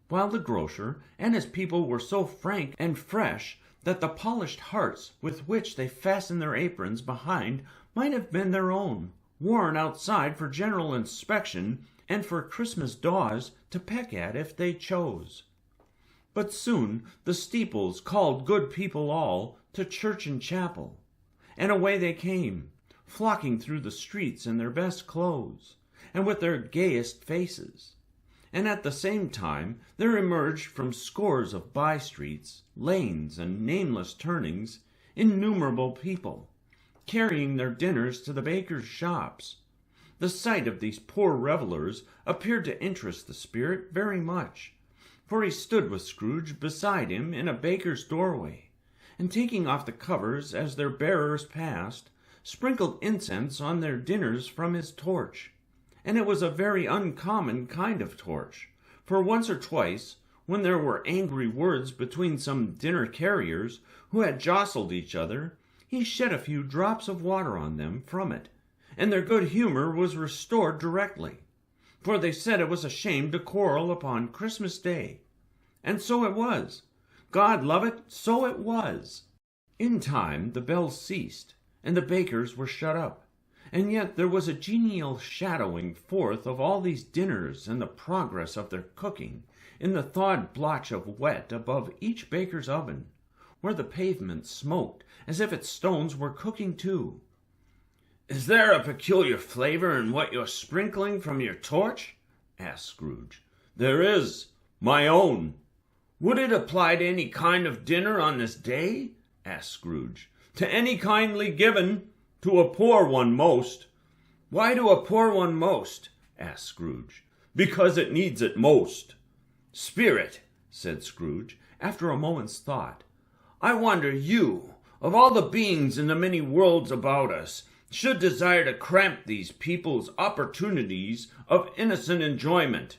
while the grocer and his people were so frank and fresh that the polished hearts with which they fastened their aprons behind might have been their own, worn outside for general inspection and for Christmas daws to peck at if they chose. But soon the steeples called good people all to church and chapel, and away they came, flocking through the streets in their best clothes, and with their gayest faces. And at the same time there emerged from scores of by-streets, lanes, and nameless turnings innumerable people, carrying their dinners to the bakers' shops. The sight of these poor revellers appeared to interest the spirit very much, for he stood with Scrooge beside him in a baker's doorway, and taking off the covers as their bearers passed, sprinkled incense on their dinners from his torch. And it was a very uncommon kind of torch, for once or twice, when there were angry words between some dinner carriers who had jostled each other, he shed a few drops of water on them from it, and their good humor was restored directly, for they said it was a shame to quarrel upon Christmas Day. And so it was. God love it, so it was. In time the bells ceased, and the bakers were shut up, and yet there was a genial shadowing forth of all these dinners and the progress of their cooking in the thawed blotch of wet above each baker's oven, where the pavement smoked as if its stones were cooking too. "Is there a peculiar flavor in what you're sprinkling from your torch?" asked Scrooge. "There is. My own." "Would it apply to any kind of dinner on this day?" asked Scrooge. to any kindly given, to a poor one most." "Why to a poor one most?" asked Scrooge. "Because it needs it most." "Spirit," said Scrooge, after a moment's thought, "I wonder you, of all the beings in the many worlds about us, should desire to cramp these people's opportunities of innocent enjoyment."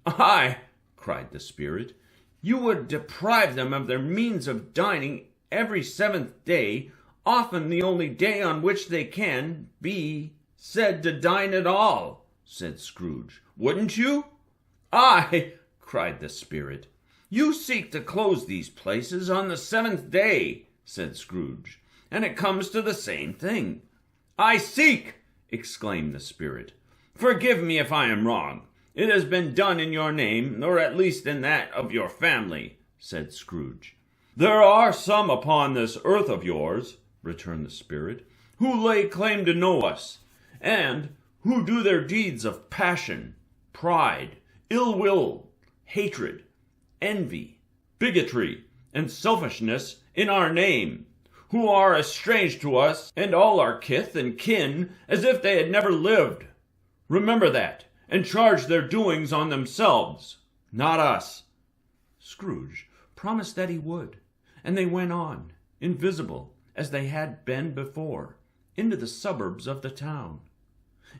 "Aye," cried the Spirit, "you would deprive them of their means of dining every seventh day, often the only day on which they can be said to dine at all," said Scrooge. "Wouldn't you?" "Aye," cried the Spirit. "You seek to close these places on the seventh day," said Scrooge, "and it comes to the same thing." "I seek!" exclaimed the Spirit. "Forgive me if I am wrong. It has been done in your name, or at least in that of your family," said Scrooge. "There are some upon this earth of yours," returned the Spirit, "who lay claim to know us, and who do their deeds of passion, pride, ill will, hatred, envy, bigotry, and selfishness in our name, who are as strange to us and all our kith and kin as if they had never lived. Remember that, and charge their doings on themselves, not us." Scrooge promised that he would, and they went on, invisible, as they had been before, into the suburbs of the town.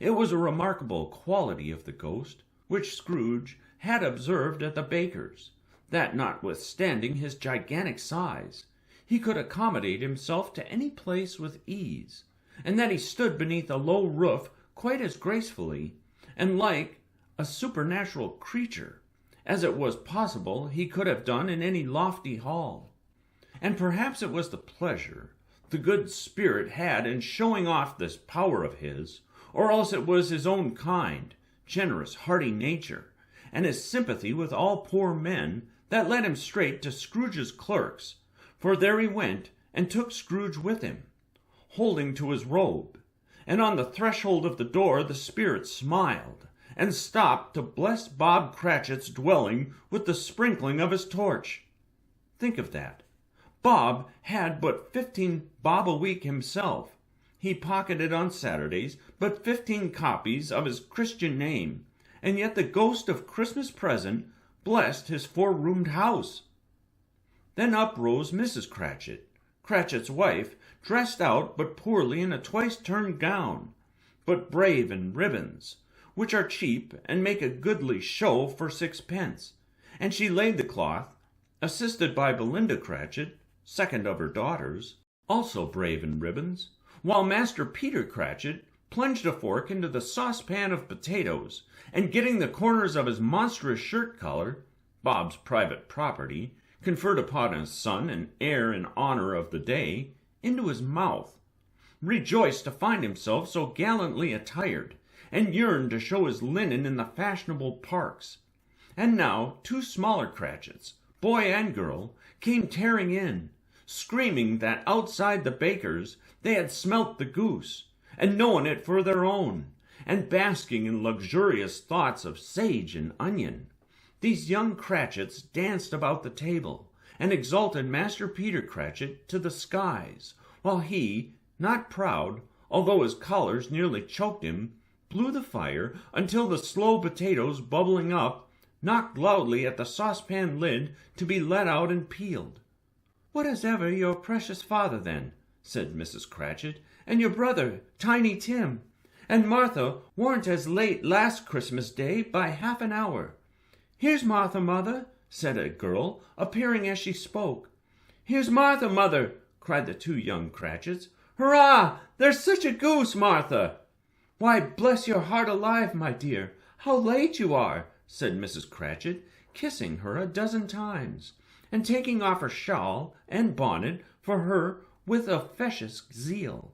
It was a remarkable quality of the ghost, which Scrooge had observed at the baker's, that notwithstanding his gigantic size, he could accommodate himself to any place with ease, and that he stood beneath a low roof quite as gracefully, and like a supernatural creature, as it was possible he could have done in any lofty hall. And perhaps it was the pleasure the good Spirit had in showing off this power of his, or else it was his own kind, generous, hearty nature, and his sympathy with all poor men, that led him straight to Scrooge's clerks, for there he went and took Scrooge with him, holding to his robe, and on the threshold of the door the Spirit smiled, and stopped to bless Bob Cratchit's dwelling with the sprinkling of his torch. Think of that. Bob had but 15 bob a week himself. He pocketed on Saturdays but 15 copies of his Christian name, and yet the ghost of Christmas present blessed his 4-roomed house. Then up rose Mrs. Cratchit, Cratchit's wife, dressed out but poorly in a twice-turned gown, but brave in ribbons, which are cheap and make a goodly show for 6 pence, and she laid the cloth, assisted by Belinda Cratchit, second of her daughters, also brave in ribbons, while Master Peter Cratchit plunged a fork into the saucepan of potatoes, and getting the corners of his monstrous shirt-collar, Bob's private property, conferred upon his son and heir in honor of the day, into his mouth, rejoiced to find himself so gallantly attired, and yearned to show his linen in the fashionable parks. And now 2 smaller Cratchits, boy and girl, came tearing in, screaming that outside the baker's they had smelt the goose, and known it for their own, and basking in luxurious thoughts of sage and onion. These young Cratchits danced about the table, and exalted Master Peter Cratchit to the skies, while he, not proud, although his collars nearly choked him, blew the fire until the slow potatoes bubbling up knocked loudly at the saucepan lid to be let out and peeled. "What is ever your precious father, then?" said Mrs. Cratchit, "and your brother, Tiny Tim? And Martha warn't as late last Christmas Day by half an hour." "Here's Martha, mother," said a girl, appearing as she spoke. "Here's Martha, mother," cried the 2 young Cratchits. "Hurrah! There's such a goose, Martha!" "Why, bless your heart alive, my dear, how late you are!" said Mrs. Cratchit, kissing her a dozen times, and taking off her shawl and bonnet for her with officious zeal.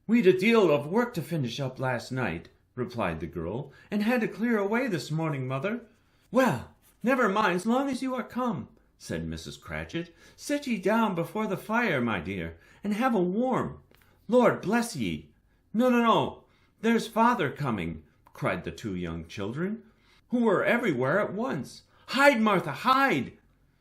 "We'd a deal of work to finish up last night," replied the girl, "and had to clear away this morning, mother." "Well, never mind, as long as you are come," said Mrs. Cratchit. "Sit ye down before the fire, my dear, and have a warm. Lord bless ye! No, there's father coming," cried the 2 young children, who were everywhere at once. "Hide, Martha, hide!"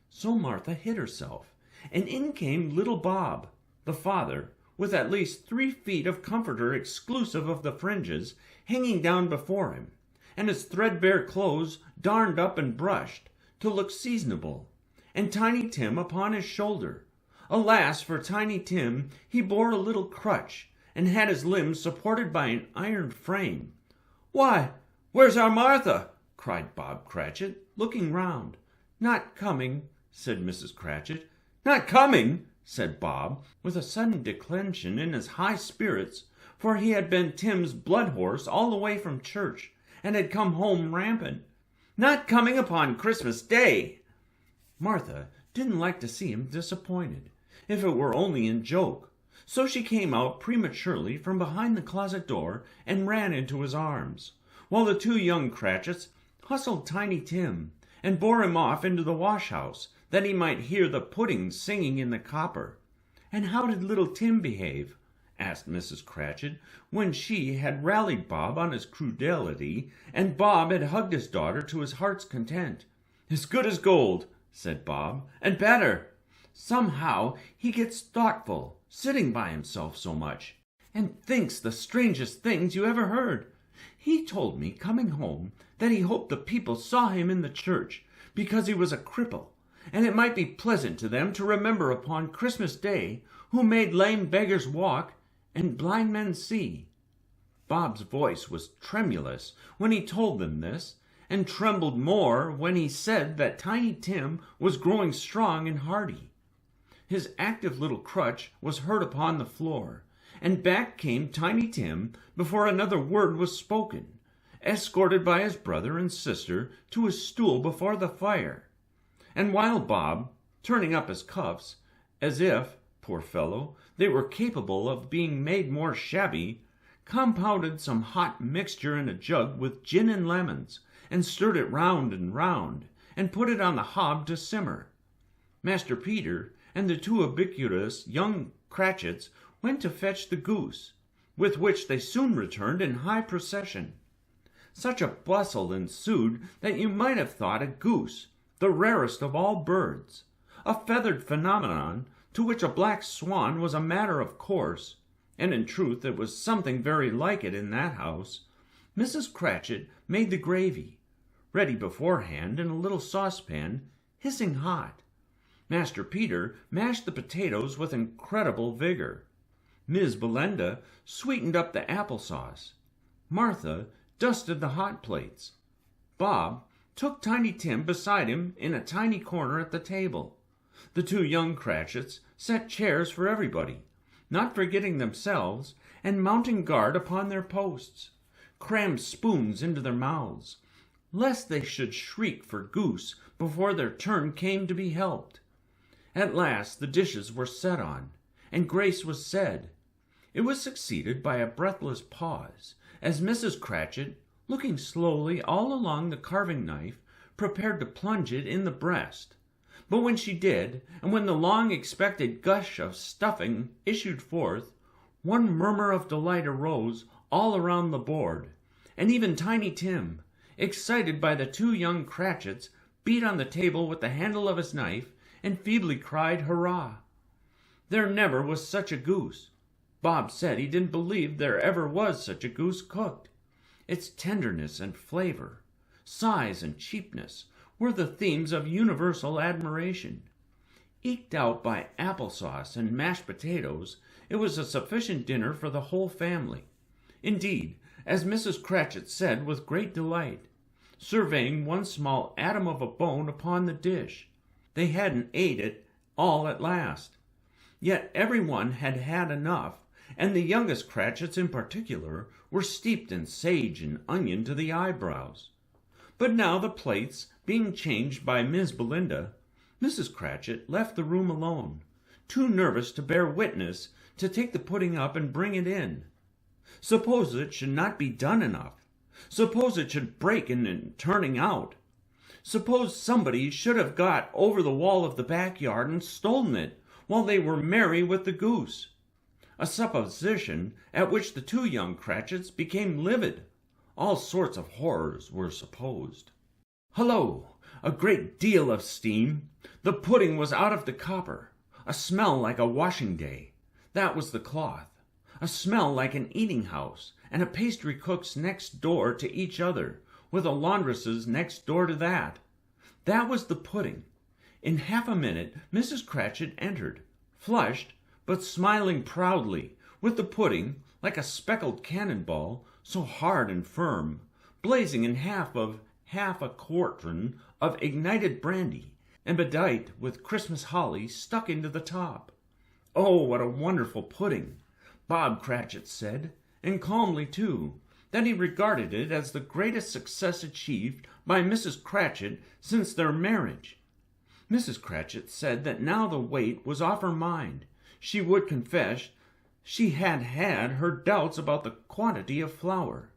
So Martha hid herself, and in came little Bob, the father, with at least 3 feet of comforter exclusive of the fringes hanging down before him, and his threadbare clothes darned up and brushed to look seasonable, and Tiny Tim upon his shoulder. Alas for Tiny Tim, he bore a little crutch, and had his limbs supported by an iron frame. "Why, where's our Martha?" cried Bob Cratchit, looking round. "Not coming," said Mrs. Cratchit. "Not coming!" said Bob, with a sudden declension in his high spirits, for he had been Tim's blood horse all the way from church, and had come home rampant. "Not coming upon Christmas Day!" Martha didn't like to see him disappointed, if it were only in joke, so she came out prematurely from behind the closet door and ran into his arms, while the 2 young Cratchits hustled Tiny Tim and bore him off into the wash-house, that he might hear the pudding singing in the copper. "And how did little Tim behave?" asked Mrs. Cratchit, when she had rallied Bob on his credulity, and Bob had hugged his daughter to his heart's content. "As good as gold," said Bob, "and better. Somehow he gets thoughtful, sitting by himself so much, and thinks the strangest things you ever heard. He told me, coming home, that he hoped the people saw him in the church, because he was a cripple, and it might be pleasant to them to remember upon Christmas Day who made lame beggars walk and blind men see." Bob's voice was tremulous when he told them this, and trembled more when he said that Tiny Tim was growing strong and hearty. His active little crutch was heard upon the floor, and back came Tiny Tim before another word was spoken, escorted by his brother and sister to his stool before the fire. And while Bob, turning up his cuffs, as if, poor fellow, they were capable of being made more shabby, compounded some hot mixture in a jug with gin and lemons, and stirred it round and round, and put it on the hob to simmer, Master Peter and the 2 ubiquitous young Cratchits went to fetch the goose, with which they soon returned in high procession. Such a bustle ensued that you might have thought a goose the rarest of all birds, a feathered phenomenon to which a black swan was a matter of course, and in truth it was something very like it in that house. Mrs. Cratchit made the gravy, ready beforehand in a little saucepan, hissing hot. Master Peter mashed the potatoes with incredible vigor. Miss Belinda sweetened up the apple-sauce. Martha dusted the hot plates. Bob took Tiny Tim beside him in a tiny corner at the table. The 2 young Cratchits set chairs for everybody, not forgetting themselves, and mounting guard upon their posts, crammed spoons into their mouths, lest they should shriek for goose before their turn came to be helped. At last the dishes were set on, and grace was said. It was succeeded by a breathless pause, as Mrs. Cratchit, looking slowly all along the carving knife, prepared to plunge it in the breast. But when she did, and when the long-expected gush of stuffing issued forth, one murmur of delight arose all around the board, and even Tiny Tim, excited by the 2 young Cratchits, beat on the table with the handle of his knife, and feebly cried, "Hurrah!" There never was such a goose. Bob said he didn't believe there ever was such a goose cooked. Its tenderness and flavor, size and cheapness, were the themes of universal admiration. Eked out by applesauce and mashed potatoes, it was a sufficient dinner for the whole family. Indeed, as Mrs. Cratchit said with great delight, surveying one small atom of a bone upon the dish, they hadn't ate it all at last. Yet every one had had enough, and the youngest Cratchits in particular were steeped in sage and onion to the eyebrows. But now the plates being changed by Miss Belinda, Mrs. Cratchit left the room alone, too nervous to bear witness to take the pudding up and bring it in. Suppose it should not be done enough? Suppose it should break in turning out? Suppose somebody should have got over the wall of the backyard and stolen it while they were merry with the goose? A supposition at which the 2 young Cratchits became livid. All sorts of horrors were supposed. Hullo! A great deal of steam. The pudding was out of the copper. A smell like a washing day. That was the cloth. A smell like an eating-house, and a pastry cook's next door to each other, with a laundress's next door to that. That was the pudding. In half a minute Mrs. Cratchit entered, flushed, but smiling proudly, with the pudding, like a speckled cannon-ball, so hard and firm, blazing in half a quartern of ignited brandy, and bedight with Christmas holly stuck into the top. Oh, what a wonderful pudding! Bob Cratchit said, and calmly too, that he regarded it as the greatest success achieved by Mrs. Cratchit since their marriage. Mrs. Cratchit said that now the weight was off her mind. She would confess she had her doubts about the quantity of flour.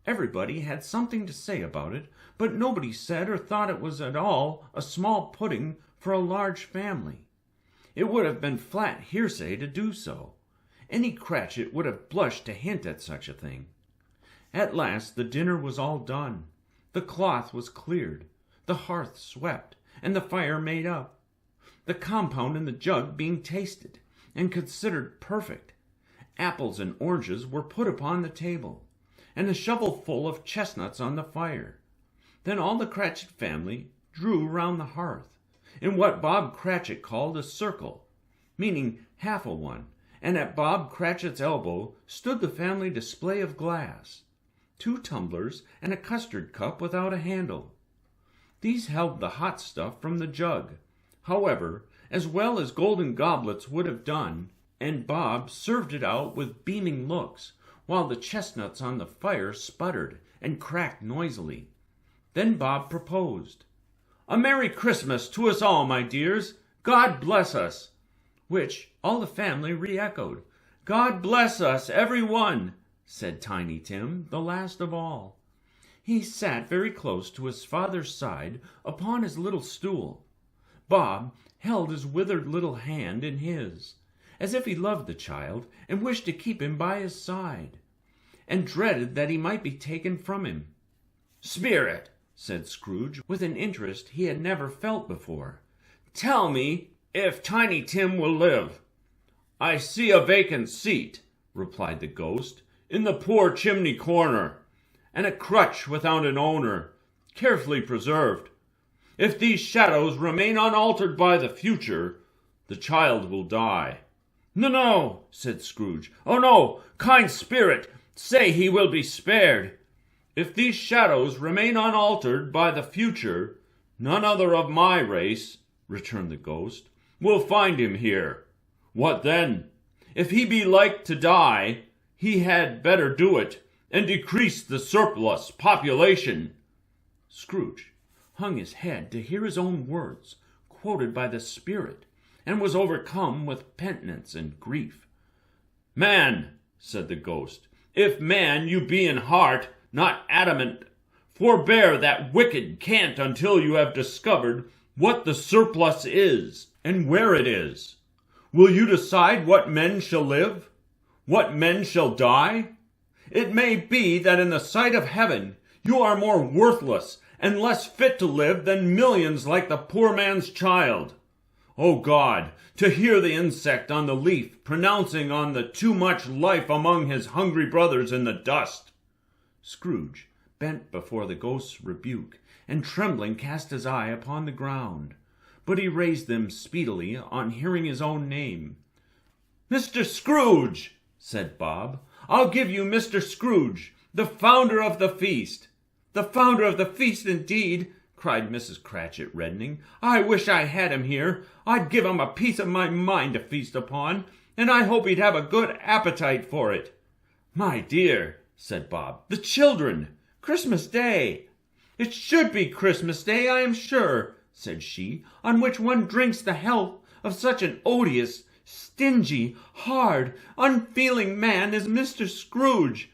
Everybody had something to say about it, but nobody said or thought it was at all a small pudding for a large family. It would have been flat hearsay to do so. Any Cratchit would have blushed to hint at such a thing. At last the dinner was all done. The cloth was cleared, the hearth swept, and the fire made up. The compound in the jug being tasted, and considered perfect. Apples and oranges were put upon the table, and a shovelful of chestnuts on the fire. Then all the Cratchit family drew round the hearth, in what Bob Cratchit called a circle, meaning half a one, and at Bob Cratchit's elbow stood the family display of glass, 2 tumblers and a custard cup without a handle. These held the hot stuff from the jug, however, as well as golden goblets would have done, and Bob served it out with beaming looks, while the chestnuts on the fire sputtered and cracked noisily. Then Bob proposed, "A Merry Christmas to us all, my dears! God bless us!" Which all the family re-echoed. "God bless us, every one!" said Tiny Tim, the last of all. He sat very close to his father's side upon his little stool. Bob held his withered little hand in his, as if he loved the child and wished to keep him by his side, and dreaded that he might be taken from him. "Spirit," said Scrooge, with an interest he had never felt before, "tell me if Tiny Tim will live." "I see a vacant seat," replied the ghost, "in the poor chimney corner, and a crutch without an owner, carefully preserved. If these shadows remain unaltered by the future, the child will die." "No, no," said Scrooge. "Oh, no, kind spirit, say he will be spared." "If these shadows remain unaltered by the future, none other of my race," returned the ghost, "will find him here. What then? If he be like to die, he had better do it, and decrease the surplus population." Scrooge hung his head to hear his own words quoted by the spirit, and was overcome with penitence and grief. "Man," said the ghost, "if man you be in heart, not adamant, forbear that wicked cant until you have discovered what the surplus is, and where it is. Will you decide what men shall live, what men shall die? It may be that in the sight of heaven you are more worthless and less fit to live than millions like the poor man's child. O God, to hear the insect on the leaf pronouncing on the too much life among his hungry brothers in the dust." Scrooge bent before the ghost's rebuke, and trembling cast his eye upon the ground. But he raised them speedily on hearing his own name. "Mr. Scrooge," said Bob, "I'll give you Mr. Scrooge, the founder of the feast." "The founder of the feast, indeed!" cried Mrs. Cratchit, reddening. "I wish I had him here. I'd give him a piece of my mind to feast upon, and I hope he'd have a good appetite for it." "My dear," said Bob, "the children! Christmas Day!" "It should be Christmas Day, I am sure," said she, "on which one drinks the health of such an odious, stingy, hard, unfeeling man as Mr. Scrooge.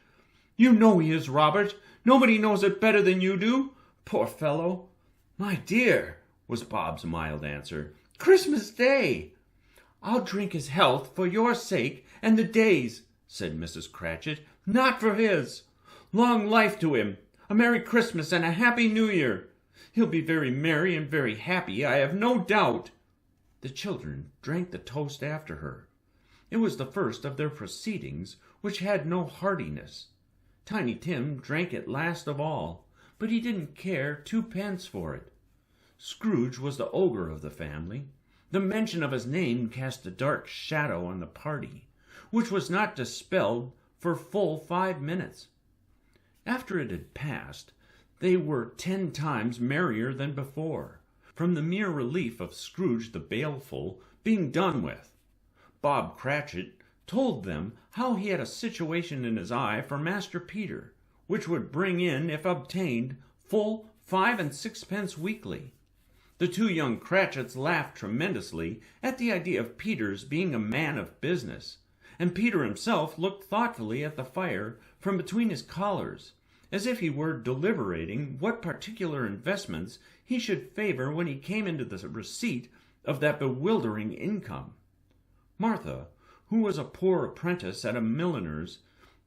You know he is, Robert. Nobody knows it better than you do. Poor fellow!" "My dear," was Bob's mild answer, "Christmas Day." "I'll drink his health for your sake and the day's," said Mrs. Cratchit, "not for his. Long life to him, a Merry Christmas and a Happy New Year. He'll be very merry and very happy, I have no doubt." The children drank the toast after her. It was the first of their proceedings which had no heartiness. Tiny Tim drank it last of all, but he didn't care 2 pence for it. Scrooge was the ogre of the family. The mention of his name cast a dark shadow on the party, which was not dispelled for full 5 minutes. After it had passed, they were 10 times merrier than before, from the mere relief of Scrooge the Baleful being done with. Bob Cratchit told them how he had a situation in his eye for Master Peter, which would bring in, if obtained, full 5 and 6 pence weekly. The 2 young Cratchits laughed tremendously at the idea of Peter's being a man of business, and Peter himself looked thoughtfully at the fire from between his collars, as if he were deliberating what particular investments he should favor when he came into the receipt of that bewildering income. Martha, who was a poor apprentice at a milliner's,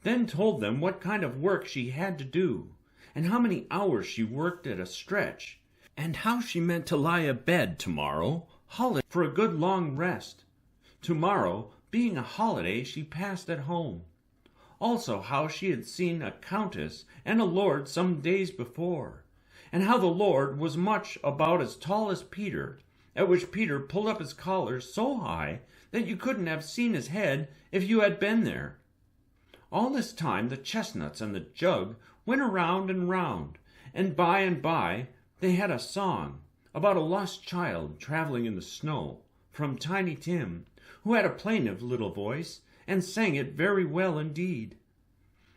then told them what kind of work she had to do, and how many hours she worked at a stretch, and how she meant to lie abed tomorrow, holiday, for a good long rest. Tomorrow, being a holiday, she passed at home. Also how she had seen a countess and a lord some days before, and how the lord was much about as tall as Peter, at which Peter pulled up his collar so high that you couldn't have seen his head if you had been there. All this time the chestnuts and the jug went around and round, and by they had a song about a lost child traveling in the snow, from Tiny Tim, who had a plaintive little voice, and sang it very well indeed.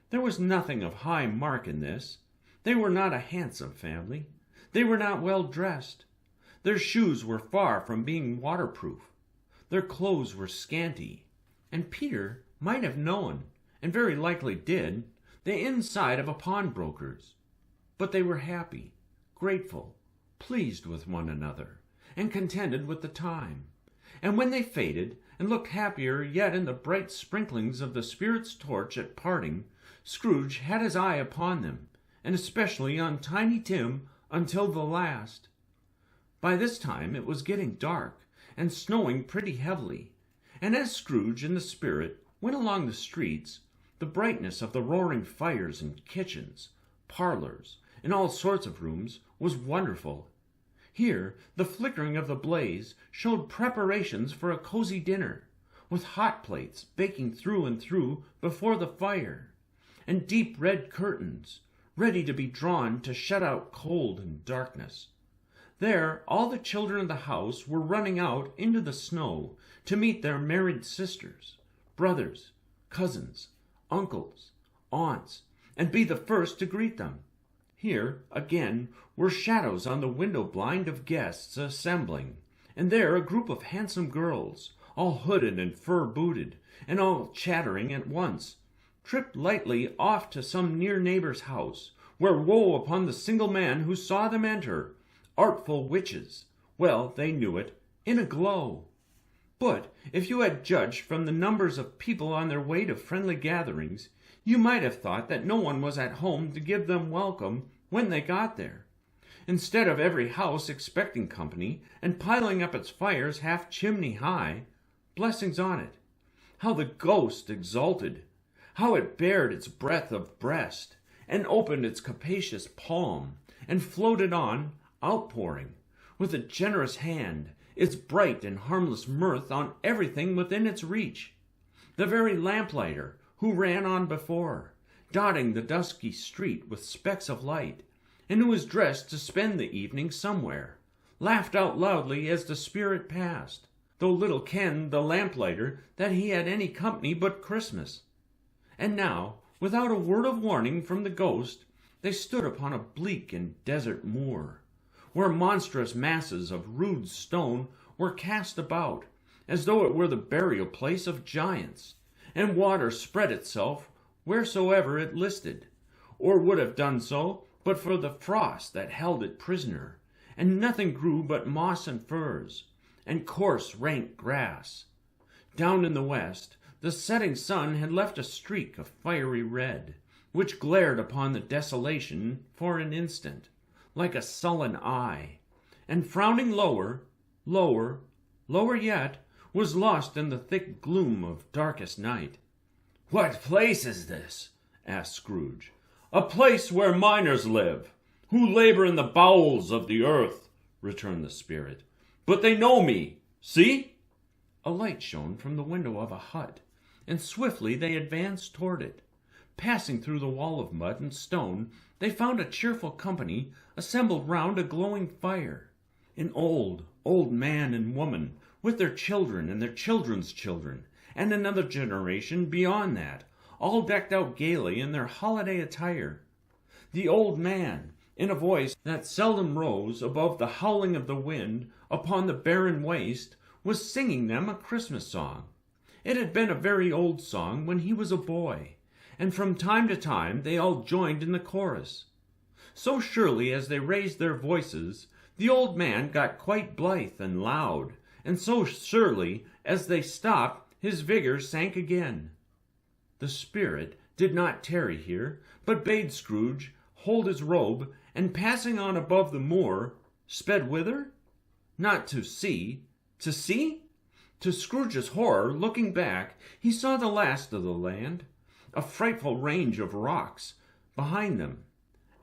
There was nothing of high mark in this. They were not a handsome family. They were not well dressed. Their shoes were far from being waterproof. Their clothes were scanty, and Peter might have known, and very likely did, the inside of a pawnbroker's. But they were happy, grateful, pleased with one another, and contented with the time. And when they faded, and looked happier yet in the bright sprinklings of the spirit's torch at parting, Scrooge had his eye upon them, and especially on Tiny Tim, until the last. By this time it was getting dark, and snowing pretty heavily, and as Scrooge and the spirit went along the streets, the brightness of the roaring fires in kitchens, parlors, and all sorts of rooms was wonderful. Here the flickering of the blaze showed preparations for a cozy dinner, with hot plates baking through and through before the fire, and deep red curtains, ready to be drawn to shut out cold and darkness. There all the children of the house were running out into the snow to meet their married sisters, brothers, cousins, uncles, aunts, and be the first to greet them. Here, again, were shadows on the window blind of guests assembling, and there a group of handsome girls, all hooded and fur-booted, and all chattering at once, tripped lightly off to some near neighbor's house, where woe upon the single man who saw them enter, artful witches, well they knew it, in a glow. But if you had judged from the numbers of people on their way to friendly gatherings, you might have thought that no one was at home to give them welcome when they got there. Instead of every house expecting company, and piling up its fires half chimney high, blessings on it. How the ghost exulted! How it bared its breadth of breast, and opened its capacious palm, and floated on, outpouring, with a generous hand, its bright and harmless mirth on everything within its reach. The very lamplighter, who ran on before, dotting the dusky street with specks of light, and who was dressed to spend the evening somewhere, laughed out loudly as the spirit passed, though little kenned the lamplighter that he had any company but Christmas. And now, without a word of warning from the ghost, they stood upon a bleak and desert moor, where monstrous masses of rude stone were cast about, as though it were the burial place of giants, and water spread itself wheresoever it listed, or would have done so but for the frost that held it prisoner, and nothing grew but moss and furze, and coarse rank grass. Down in the west, the setting sun had left a streak of fiery red, which glared upon the desolation for an instant, like a sullen eye, and frowning lower yet, was lost in the thick gloom of darkest night. "What place is this?" asked Scrooge. "A place where miners live, who labor in the bowels of the earth," returned the spirit. "But they know me. See!" A light shone from the window of a hut, and swiftly they advanced toward it. Passing through the wall of mud and stone, they found a cheerful company assembled round a glowing fire. An old man and woman, with their children and their children's children, and another generation beyond that, all decked out gaily in their holiday attire. The old man, in a voice that seldom rose above the howling of the wind upon the barren waste, was singing them a Christmas song. It had been a very old song when he was a boy, and from time to time they all joined in the chorus. So surely as they raised their voices, the old man got quite blithe and loud, and so surely as they stopped, his vigor sank again. The spirit did not tarry here, but bade Scrooge hold his robe, and passing on above the moor, sped whither? Not to see. To see? To Scrooge's horror, looking back, he saw the last of the land, a frightful range of rocks behind them,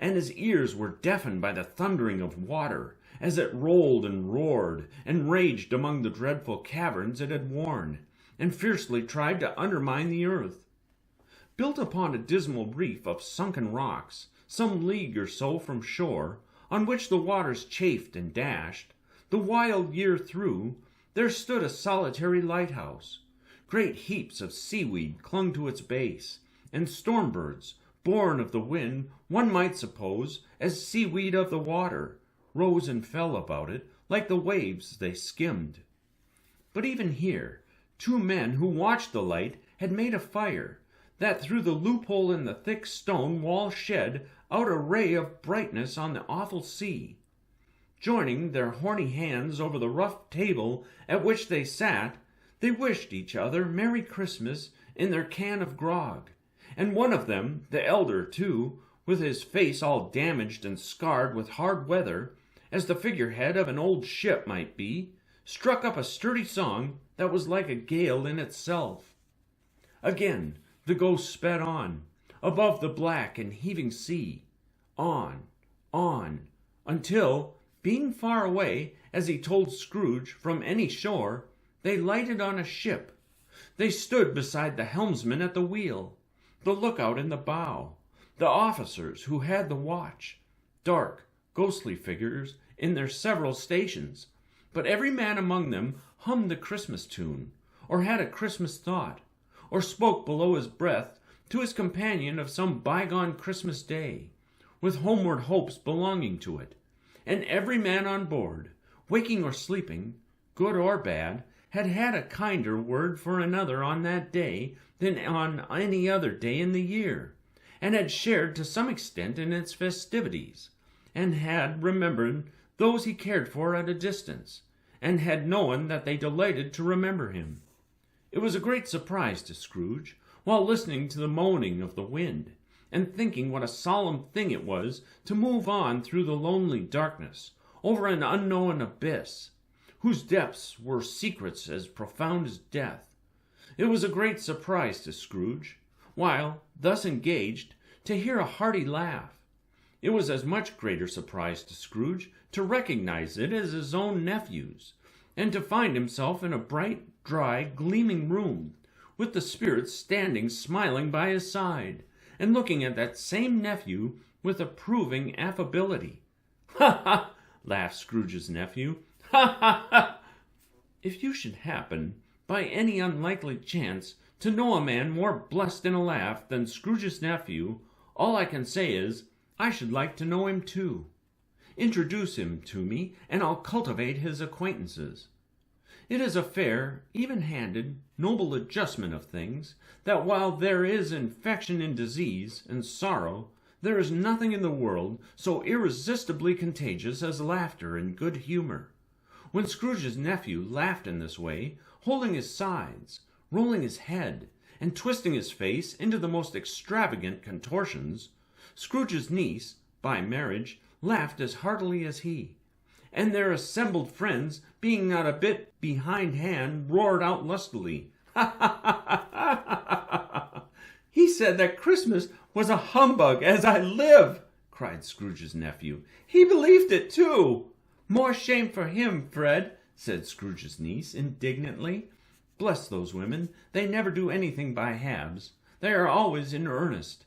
and his ears were deafened by the thundering of water as it rolled and roared and raged among the dreadful caverns it had worn, and fiercely tried to undermine the earth. Built upon a dismal reef of sunken rocks, some league or so from shore, on which the waters chafed and dashed, the wild year through, there stood a solitary lighthouse. Great heaps of seaweed clung to its base, and storm-birds, born of the wind, one might suppose, as seaweed of the water, rose and fell about it like the waves they skimmed. But even here, two men who watched the light had made a fire, that through the loophole in the thick stone wall shed out a ray of brightness on the awful sea. Joining their horny hands over the rough table at which they sat, they wished each other Merry Christmas in their can of grog, and one of them, the elder too, with his face all damaged and scarred with hard weather, as the figurehead of an old ship might be, struck up a sturdy song that was like a gale in itself. Again the ghost sped on, above the black and heaving sea, on, until, being far away, as he told Scrooge, from any shore, they lighted on a ship. They stood beside the helmsman at the wheel, the lookout in the bow, the officers who had the watch, dark, ghostly figures in their several stations, but every man among them hummed a Christmas tune, or had a Christmas thought, or spoke below his breath to his companion of some bygone Christmas day, with homeward hopes belonging to it, and every man on board, waking or sleeping, good or bad, had had a kinder word for another on that day than on any other day in the year, and had shared to some extent in its festivities, and had remembered those he cared for at a distance, and had known that they delighted to remember him. It was a great surprise to Scrooge, while listening to the moaning of the wind, and thinking what a solemn thing it was to move on through the lonely darkness, over an unknown abyss, whose depths were secrets as profound as death. It was a great surprise to Scrooge, while thus engaged, to hear a hearty laugh. It was as much greater surprise to Scrooge to recognize it as his own nephew's, and to find himself in a bright, dry, gleaming room, with the spirit standing smiling by his side, and looking at that same nephew with approving affability. "Ha, ha!" laughed Scrooge's nephew. "Ha, ha, ha!" If you should happen, by any unlikely chance, to know a man more blessed in a laugh than Scrooge's nephew, all I can say is, I should like to know him too. Introduce him to me, and I'll cultivate his acquaintances. It is a fair, even-handed, noble adjustment of things, that while there is infection and disease and sorrow, there is nothing in the world so irresistibly contagious as laughter and good humor. When Scrooge's nephew laughed in this way, holding his sides, rolling his head, and twisting his face into the most extravagant contortions, Scrooge's niece, by marriage, laughed as heartily as he, and their assembled friends, being not a bit behindhand, roared out lustily, "Ha, ha, ha, ha, ha, ha, ha! He said that Christmas was a humbug, as I live!" cried Scrooge's nephew. "He believed it, too!" "More shame for him, Fred," said Scrooge's niece, indignantly. "Bless those women, they never do anything by halves. They are always in earnest."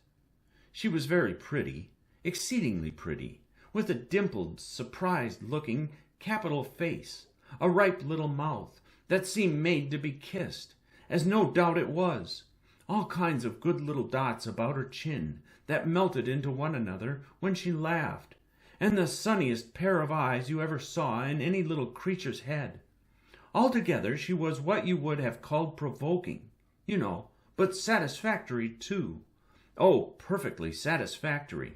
She was very pretty, exceedingly pretty, with a dimpled, surprised-looking, capital face, a ripe little mouth that seemed made to be kissed, as no doubt it was, all kinds of good little dots about her chin that melted into one another when she laughed, and the sunniest pair of eyes you ever saw in any little creature's head. Altogether she was what you would have called provoking, you know, but satisfactory, too. Oh, perfectly satisfactory.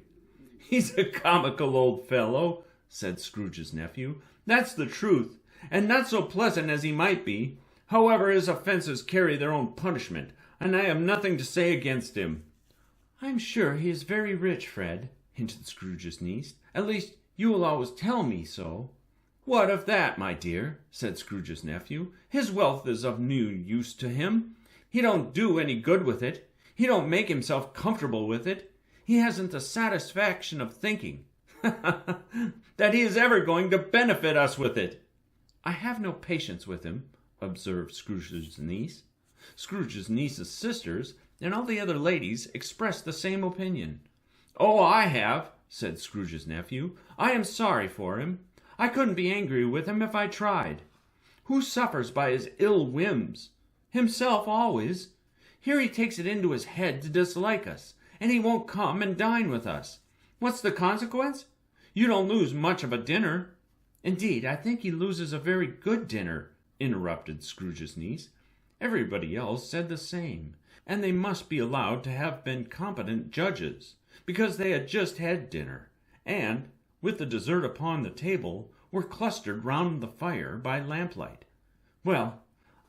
"He's a comical old fellow," said Scrooge's nephew. "That's the truth, and not so pleasant as he might be. However, his offences carry their own punishment, and I have nothing to say against him." "I'm sure he is very rich, Fred," hinted Scrooge's niece. "At least, you will always tell me so." "What of that, my dear?" said Scrooge's nephew. "His wealth is of no use to him. He don't do any good with it. He don't make himself comfortable with it. He hasn't the satisfaction of thinking that he is ever going to benefit us with it." "I have no patience with him," observed Scrooge's niece. Scrooge's niece's sisters and all the other ladies expressed the same opinion. "Oh, I have," said Scrooge's nephew. "I am sorry for him. I couldn't be angry with him if I tried. Who suffers by his ill whims? Himself always. Here he takes it into his head to dislike us, and he won't come and dine with us. What's the consequence? You don't lose much of a dinner." "Indeed, I think he loses a very good dinner," interrupted Scrooge's niece. Everybody else said the same, and they must be allowed to have been competent judges, because they had just had dinner, and, with the dessert upon the table, were clustered round the fire by lamplight. "Well,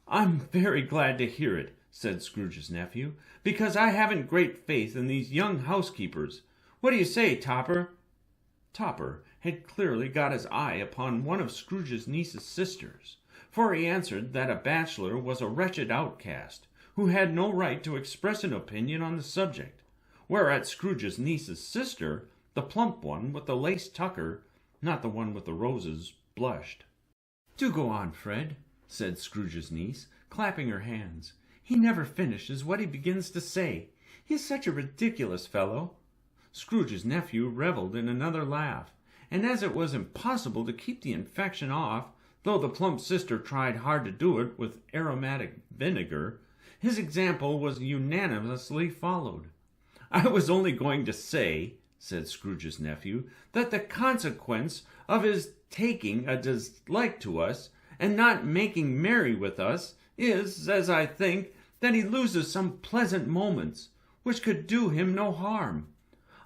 I'm very glad to hear it," said Scrooge's nephew, "because I haven't great faith in these young housekeepers. What do you say, Topper?" Topper had clearly got his eye upon one of Scrooge's niece's sisters, for he answered that a bachelor was a wretched outcast, who had no right to express an opinion on the subject, whereat Scrooge's niece's sister, the plump one with the lace tucker, not the one with the roses, blushed. "Do go on, Fred," said Scrooge's niece, clapping her hands. "He never finishes what he begins to say. He is such a ridiculous fellow." Scrooge's nephew revelled in another laugh, and as it was impossible to keep the infection off, though the plump sister tried hard to do it with aromatic vinegar, his example was unanimously followed. "I was only going to say," said Scrooge's nephew, "that the consequence of his taking a dislike to us, and not making merry with us, is, as I think, that he loses some pleasant moments, which could do him no harm.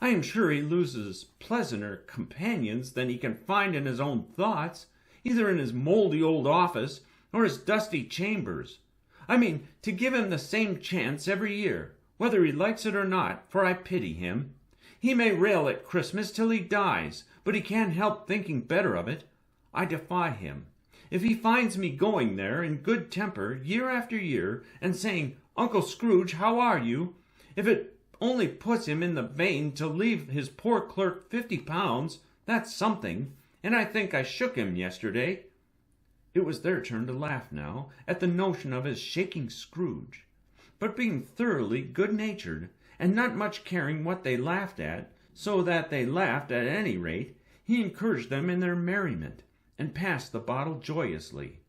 I am sure he loses pleasanter companions than he can find in his own thoughts, either in his mouldy old office or his dusty chambers. I mean, to give him the same chance every year, whether he likes it or not, for I pity him. He may rail at Christmas till he dies, but he can't help thinking better of it. I defy him. If he finds me going there in good temper year after year, and saying, 'Uncle Scrooge, how are you?' if it only puts him in the vein to leave his poor clerk £50, that's something, and I think I shook him yesterday." It was their turn to laugh now at the notion of his shaking Scrooge. But being thoroughly good-natured, and not much caring what they laughed at, so that they laughed at any rate, he encouraged them in their merriment, and passed the bottle joyously.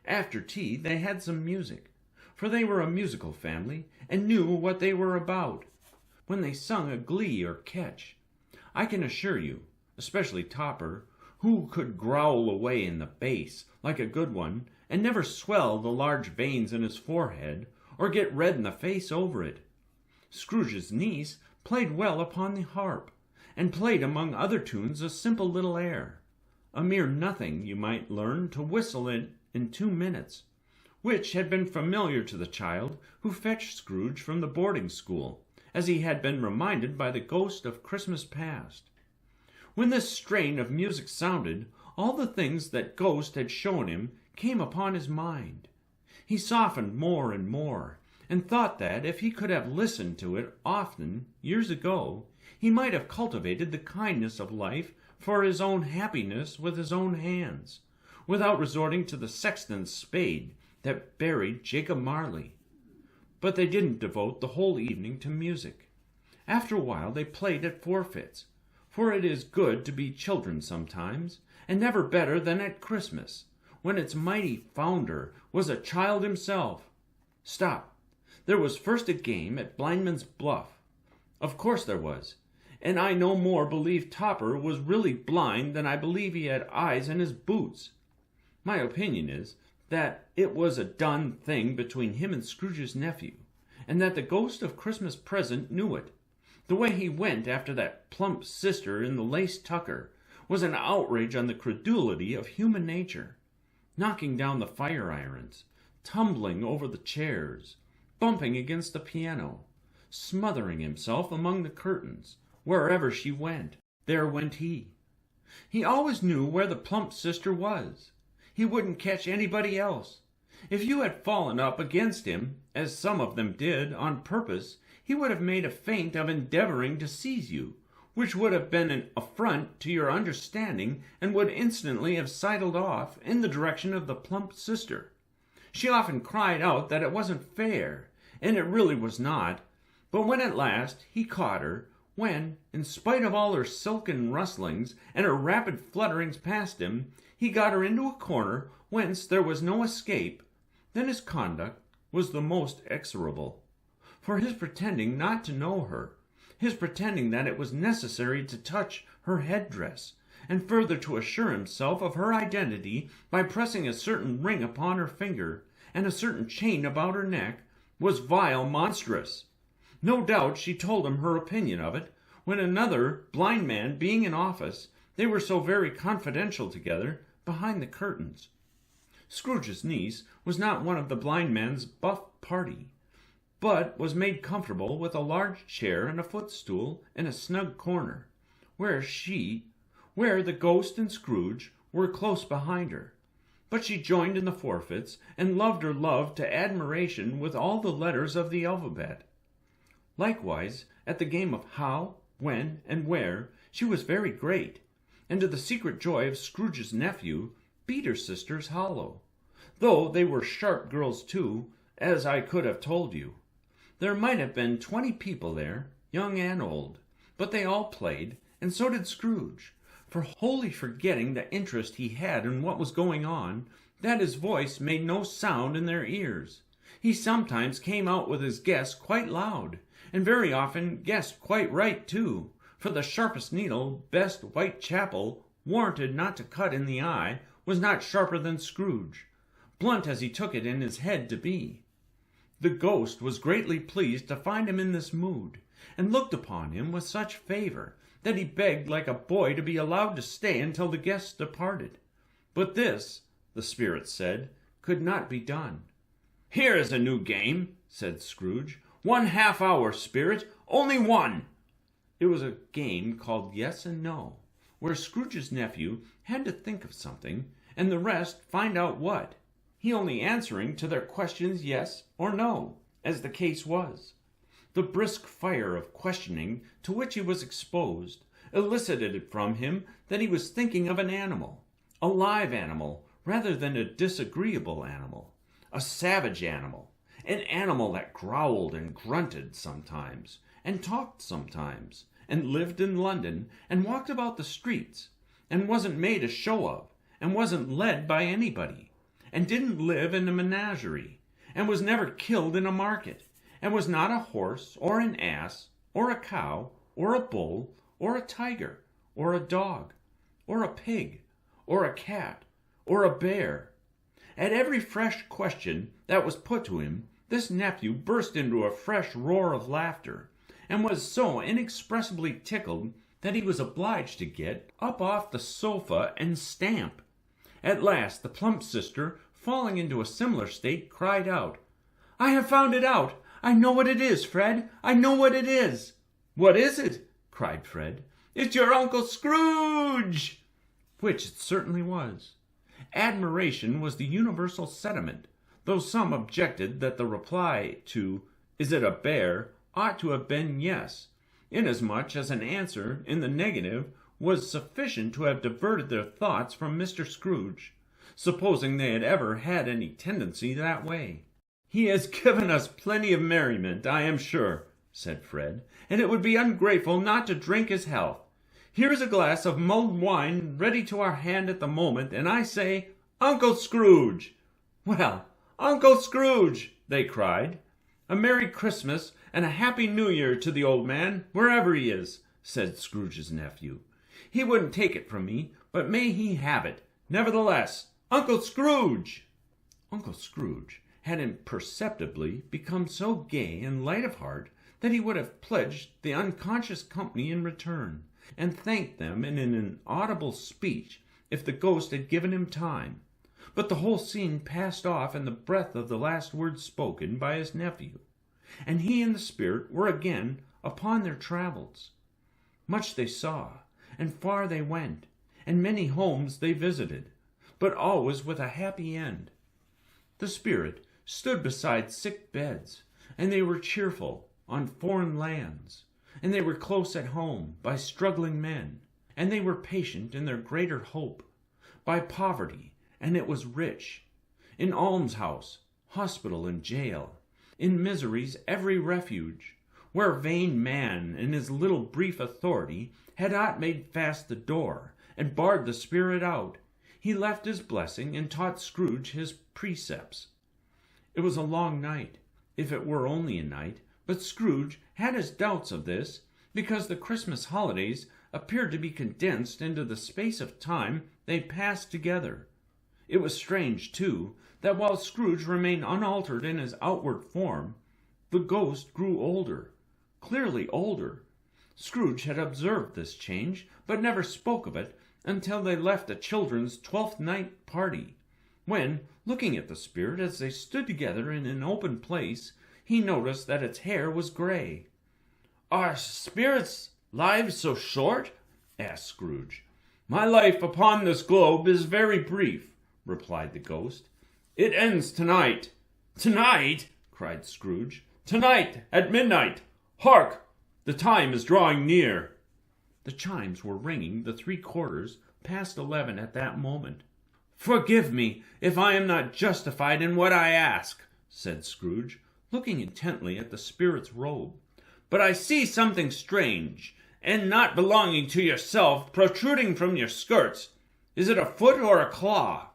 After tea they had some music, for they were a musical family, and knew what they were about, when they sung a glee or catch. I can assure you, especially Topper, who could growl away in the bass like a good one, and never swell the large veins in his forehead, or get red in the face over it. Scrooge's niece played well upon the harp, and played among other tunes a simple little air, a mere nothing you might learn to whistle it in 2 minutes, which had been familiar to the child who fetched Scrooge from the boarding-school, as he had been reminded by the ghost of Christmas past. When this strain of music sounded, all the things that Ghost had shown him came upon his mind. He softened more and more, and thought that if he could have listened to it often, years ago, he might have cultivated the kindness of life for his own happiness with his own hands, without resorting to the sexton's spade that buried Jacob Marley. But they didn't devote the whole evening to music. After a while they played at forfeits, for it is good to be children sometimes, and never better than at Christmas, when its mighty founder was a child himself. Stop! There was first a game at Blindman's Bluff. Of course there was, and I no more believe Topper was really blind than I believe he had eyes in his boots. My opinion is that it was a done thing between him and Scrooge's nephew, and that the Ghost of Christmas Present knew it. The way he went after that plump sister in the lace tucker was an outrage on the credulity of human nature, knocking down the fire irons, tumbling over the chairs, bumping against the piano, smothering himself among the curtains. Wherever she went, there went he. He always knew where the plump sister was. He wouldn't catch anybody else. If you had fallen up against him, as some of them did, on purpose, he would have made a feint of endeavoring to seize you, which would have been an affront to your understanding, and would instantly have sidled off in the direction of the plump sister. She often cried out that it wasn't fair, and it really was not, but when at last he caught her, when, in spite of all her silken rustlings and her rapid flutterings past him, he got her into a corner whence there was no escape, then his conduct was the most execrable. For his pretending not to know her, his pretending that it was necessary to touch her headdress, and further to assure himself of her identity by pressing a certain ring upon her finger and a certain chain about her neck, was vile, monstrous. No doubt she told him her opinion of it, when another blind man being in office, they were so very confidential together behind the curtains. Scrooge's niece was not one of the blind man's buff party, but was made comfortable with a large chair and a footstool in a snug corner, where the Ghost and Scrooge were close behind her. But she joined in the forfeits, and loved her love to admiration with all the letters of the alphabet. Likewise, at the game of how, when, and where, she was very great, and to the secret joy of Scrooge's nephew, beat her sisters hollow, though they were sharp girls too, as I could have told you. There might have been 20 people there, young and old, but they all played, and so did Scrooge, for wholly forgetting the interest he had in what was going on, that his voice made no sound in their ears. He sometimes came out with his guess quite loud, and very often guessed quite right too, for the sharpest needle best Whitechapel warranted not to cut in the eye was not sharper than Scrooge, blunt as he took it in his head to be. The Ghost was greatly pleased to find him in this mood, and looked upon him with such favor that he begged like a boy to be allowed to stay until the guests departed. But this, the spirit said, could not be done. "Here is a new game," said Scrooge. "1 half-hour, spirit, only one." It was a game called Yes and No, where Scrooge's nephew had to think of something, and the rest find out what, he only answering to their questions yes or no, as the case was. The brisk fire of questioning to which he was exposed elicited from him that he was thinking of an animal, a live animal rather than a disagreeable animal, a savage animal, an animal that growled and grunted sometimes, and talked sometimes, and lived in London, and walked about the streets, and wasn't made a show of, and wasn't led by anybody, and didn't live in a menagerie, and was never killed in a market, and was not a horse, or an ass, or a cow, or a bull, or a tiger, or a dog, or a pig, or a cat, or a bear. At every fresh question that was put to him, this nephew burst into a fresh roar of laughter, and was so inexpressibly tickled that he was obliged to get up off the sofa and stamp. At last the plump sister, falling into a similar state, cried out, "I have found it out! I know what it is, Fred! I know what it is!" "What is it?" cried Fred. "It's your Uncle Scrooge!" which it certainly was. Admiration was the universal sentiment, though some objected that the reply to "Is it a bear?" ought to have been yes, inasmuch as an answer in the negative was sufficient to have diverted their thoughts from Mr. Scrooge, supposing they had ever had any tendency that way. "He has given us plenty of merriment, I am sure," said Fred, "and it would be ungrateful not to drink his health. Here is a glass of mulled wine ready to our hand at the moment, and I say, Uncle Scrooge!" "Well, Uncle Scrooge!" they cried. "A Merry Christmas and a Happy New Year to the old man, wherever he is," said Scrooge's nephew. "He wouldn't take it from me, but may he have it, nevertheless. Uncle Scrooge!" Uncle Scrooge had imperceptibly become so gay and light of heart that he would have pledged the unconscious company in return, and thanked them in an inaudible speech if the ghost had given him time. But the whole scene passed off in the breath of the last words spoken by his nephew, and he and the spirit were again upon their travels. Much they saw, and far they went, and many homes they visited, but always with a happy end. The spirit stood beside sick beds, and they were cheerful on foreign lands, and they were close at home by struggling men, and they were patient in their greater hope, by poverty, and it was rich, in almshouse, hospital, and jail, in misery's every refuge, where vain man in his little brief authority had not made fast the door, and barred the spirit out. He left his blessing and taught Scrooge his precepts. It was a long night, if it were only a night, but Scrooge had his doubts of this, because the Christmas holidays appeared to be condensed into the space of time they passed together. It was strange, too, that while Scrooge remained unaltered in his outward form, the ghost grew older, clearly older. Scrooge had observed this change, but never spoke of it until they left a children's 12th night party, when, looking at the spirit as they stood together in an open place, he noticed that its hair was gray. "Are spirits' lives so short?" asked Scrooge. "My life upon this globe is very brief," replied the ghost. "It ends tonight." "Tonight!" cried Scrooge. "Tonight, at midnight! Hark! The time is drawing near." The chimes were ringing the 3/4 past 11 at that moment. "Forgive me if I am not justified in what I ask," said Scrooge, looking intently at the spirit's robe, "but I see something strange, and not belonging to yourself, protruding from your skirts. Is it a foot or a claw?"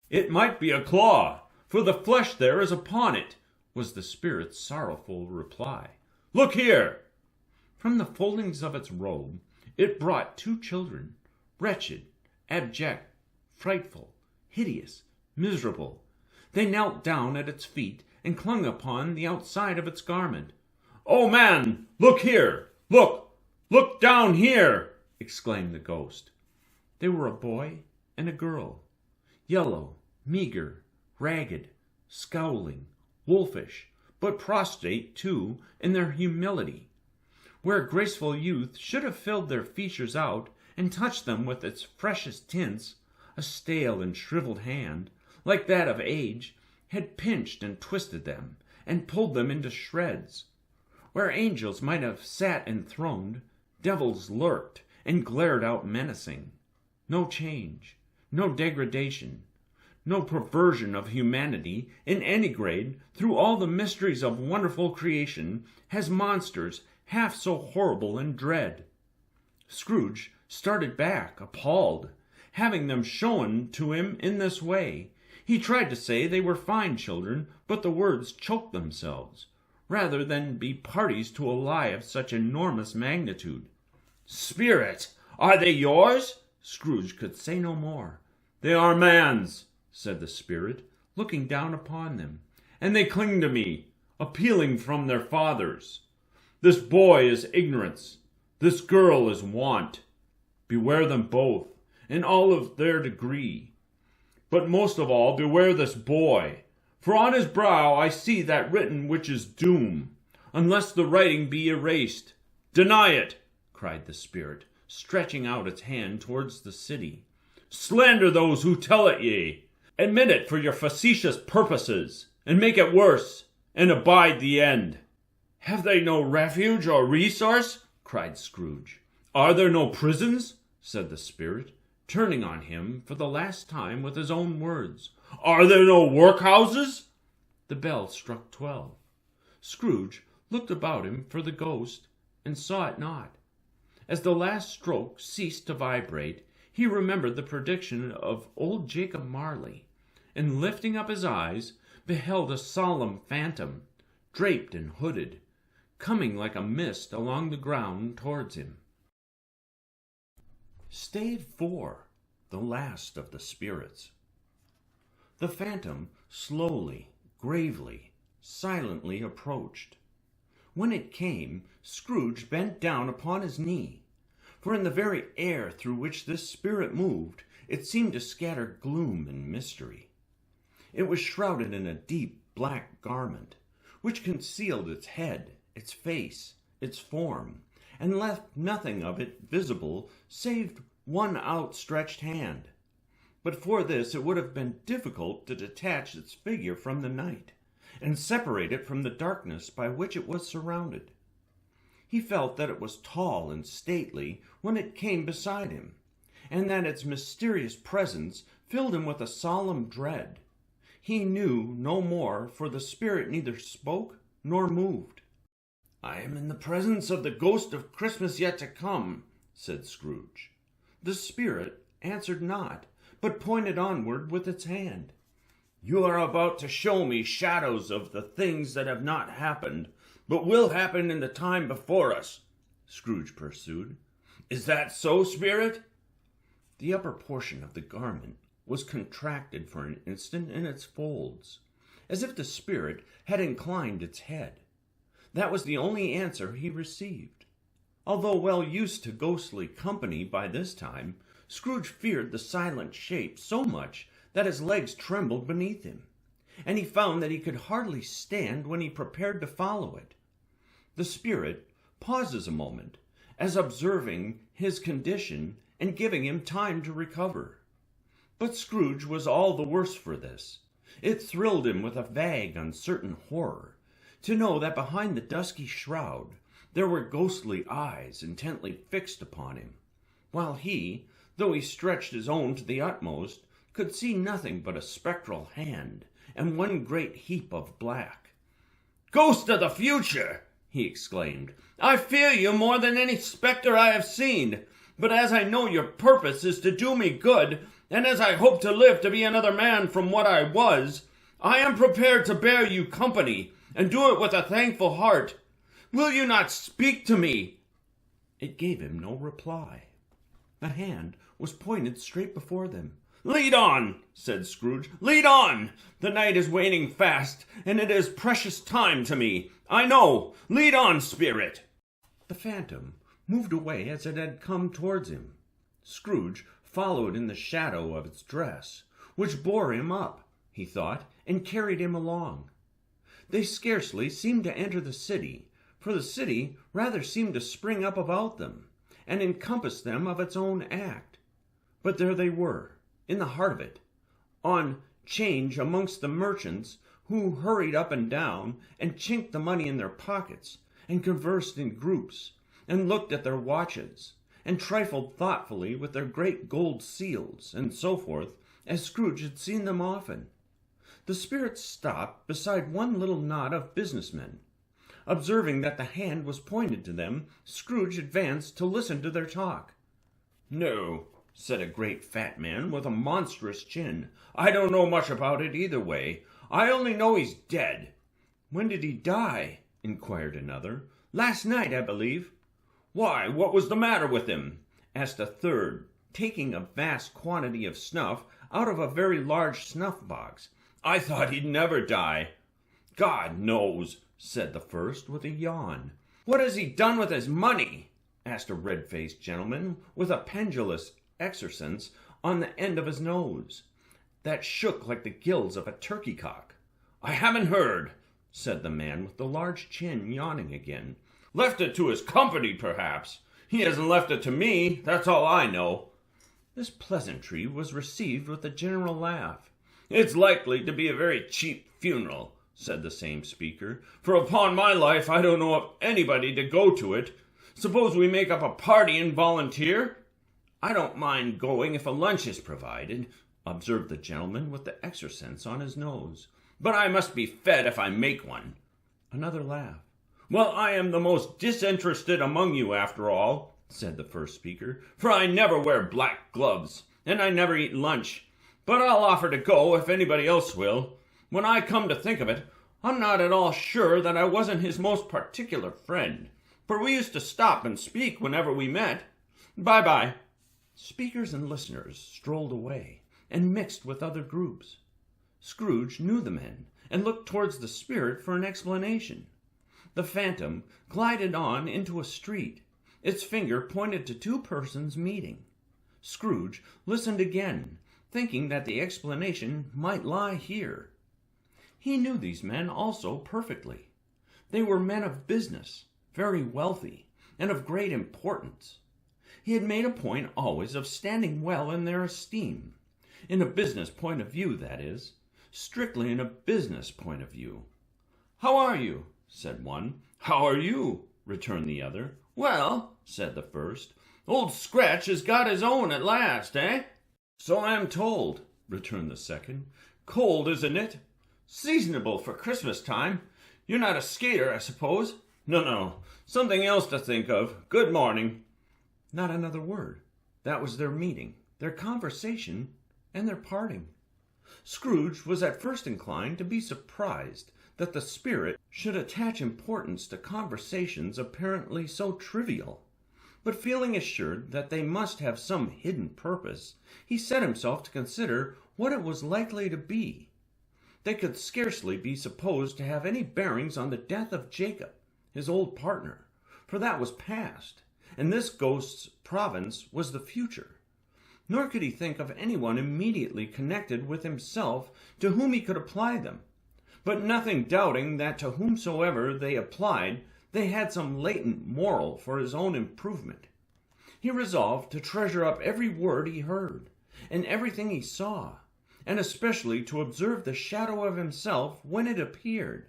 "It might be a claw, for the flesh there is upon it," was the spirit's sorrowful reply. "Look here." From the foldings of its robe it brought 2 children, wretched, abject, frightful, hideous, miserable. They knelt down at its feet and clung upon the outside of its garment. "Oh, man, look here! Look down here!" exclaimed the ghost. They were a boy and a girl, yellow, meager, ragged, scowling, wolfish, but prostrate, too, in their humility. Where graceful youth should have filled their features out and touched them with its freshest tints, a stale and shriveled hand, like that of age, had pinched and twisted them, and pulled them into shreds. Where angels might have sat enthroned, devils lurked and glared out menacing. No change, no degradation, no perversion of humanity in any grade through all the mysteries of wonderful creation has monsters half so horrible and dread. Scrooge started back, appalled, having them shown to him in this way. He tried to say they were fine children, but the words choked themselves, rather than be parties to a lie of such enormous magnitude. "Spirit, are they yours?" Scrooge could say no more. "They are man's," said the spirit, looking down upon them, "and they cling to me, appealing from their fathers. This boy is ignorance, this girl is want. Beware them both, in all of their degree. But most of all, beware this boy, for on his brow I see that written which is doom, unless the writing be erased. Deny it," cried the spirit, stretching out its hand towards the city. Slander those who tell it ye. Admit it for your facetious purposes, and make it worse, and abide the end. Have they no refuge or resource? Cried Scrooge. Are there no prisons? Said the spirit, turning on him for the last time with his own words. Are there no workhouses? The bell struck 12. Scrooge looked about him for the ghost, and saw it not. As the last stroke ceased to vibrate, he remembered the prediction of old Jacob Marley, and lifting up his eyes, beheld a solemn phantom, draped and hooded, coming like a mist along the ground towards him. Stave V, the last of the spirits. The phantom slowly, gravely, silently approached. When it came, Scrooge bent down upon his knee, for in the very air through which this spirit moved, it seemed to scatter gloom and mystery. It was shrouded in a deep black garment, which concealed its head, its face, its form, and left nothing of it visible save one outstretched hand. But for this it would have been difficult to detach its figure from the night, and separate it from the darkness by which it was surrounded. He felt that it was tall and stately when it came beside him, and that its mysterious presence filled him with a solemn dread. He knew no more, for the spirit neither spoke nor moved. I am in the presence of the ghost of Christmas yet to come, said Scrooge. The spirit answered not, but pointed onward with its hand. You are about to show me shadows of the things that have not happened, but will happen in the time before us, Scrooge pursued. Is that so, spirit? The upper portion of the garment was contracted for an instant in its folds, as if the spirit had inclined its head. That was the only answer he received. Although well used to ghostly company by this time, Scrooge feared the silent shape so much that his legs trembled beneath him, and he found that he could hardly stand when he prepared to follow it. The spirit pauses a moment, as observing his condition and giving him time to recover. But Scrooge was all the worse for this. It thrilled him with a vague, uncertain horror to know that behind the dusky shroud there were ghostly eyes intently fixed upon him, while he, though he stretched his own to the utmost, could see nothing but a spectral hand and one great heap of black. Ghost of the future, he exclaimed, I fear you more than any spectre I have seen, but as I know your purpose is to do me good, and as I hope to live to be another man from what I was, I am prepared to bear you company, and do it with a thankful heart. Will you not speak to me? It gave him no reply. The hand was pointed straight before them. Lead on, said Scrooge. Lead on. The night is waning fast, and it is precious time to me. I know. Lead on, spirit. The phantom moved away as it had come towards him. Scrooge followed in the shadow of its dress, which bore him up, he thought, and carried him along. They scarcely seemed to enter the city, for the city rather seemed to spring up about them, and encompass them of its own act. But there they were, in the heart of it, on 'change amongst the merchants, who hurried up and down, and chinked the money in their pockets, and conversed in groups, and looked at their watches, and trifled thoughtfully with their great gold seals, and so forth, as Scrooge had seen them often. The spirit stopped beside one little knot of businessmen. Observing that the hand was pointed to them, Scrooge advanced to listen to their talk. No, said a great fat man with a monstrous chin. I don't know much about it either way. I only know he's dead. When did he die? Inquired another. Last night, I believe. Why, what was the matter with him? Asked a third, taking a vast quantity of snuff out of a very large snuff-box. I thought he'd never die. God knows, said the first with a yawn. What has he done with his money? Asked a red-faced gentleman with a pendulous excrescence on the end of his nose that shook like the gills of a turkey-cock. I haven't heard, said the man with the large chin, yawning again. Left it to his company, perhaps. He hasn't left it to me, that's all I know. This pleasantry was received with a general laugh. "It's likely to be a very cheap funeral," said the same speaker, "for upon my life I don't know of anybody to go to it. Suppose we make up a party and volunteer?" "I don't mind going if a lunch is provided," observed the gentleman with the excrescence on his nose. "But I must be fed if I make one." Another laugh. "Well, I am the most disinterested among you, after all," said the first speaker, "for I never wear black gloves, and I never eat lunch. But I'll offer to go if anybody else will. When I come to think of it, I'm not at all sure that I wasn't his most particular friend, for we used to stop and speak whenever we met. Bye-bye." Speakers and listeners strolled away and mixed with other groups. Scrooge knew the men and looked towards the spirit for an explanation. The phantom glided on into a street. Its finger pointed to two persons meeting. Scrooge listened again, thinking that the explanation might lie here. He knew these men also perfectly. They were men of business, very wealthy, and of great importance. He had made a point always of standing well in their esteem. In a business point of view, that is. Strictly in a business point of view. "How are you?" said one. "How are you?" returned the other. "Well," said the first, "Old Scratch has got his own at last, eh?" "So I am told," returned the second. "Cold, isn't it? Seasonable for Christmas time. You're not a skater, I suppose?" No, something else to think of. Good morning." Not another word. That was their meeting, their conversation, and their parting. Scrooge was at first inclined to be surprised that the spirit should attach importance to conversations apparently so trivial. But feeling assured that they must have some hidden purpose, he set himself to consider what it was likely to be. They could scarcely be supposed to have any bearings on the death of Jacob, his old partner, for that was past, and this ghost's province was the future. Nor could he think of anyone immediately connected with himself to whom he could apply them, but nothing doubting that to whomsoever they applied they had some latent moral for his own improvement. He resolved to treasure up every word he heard, and everything he saw, and especially to observe the shadow of himself when it appeared,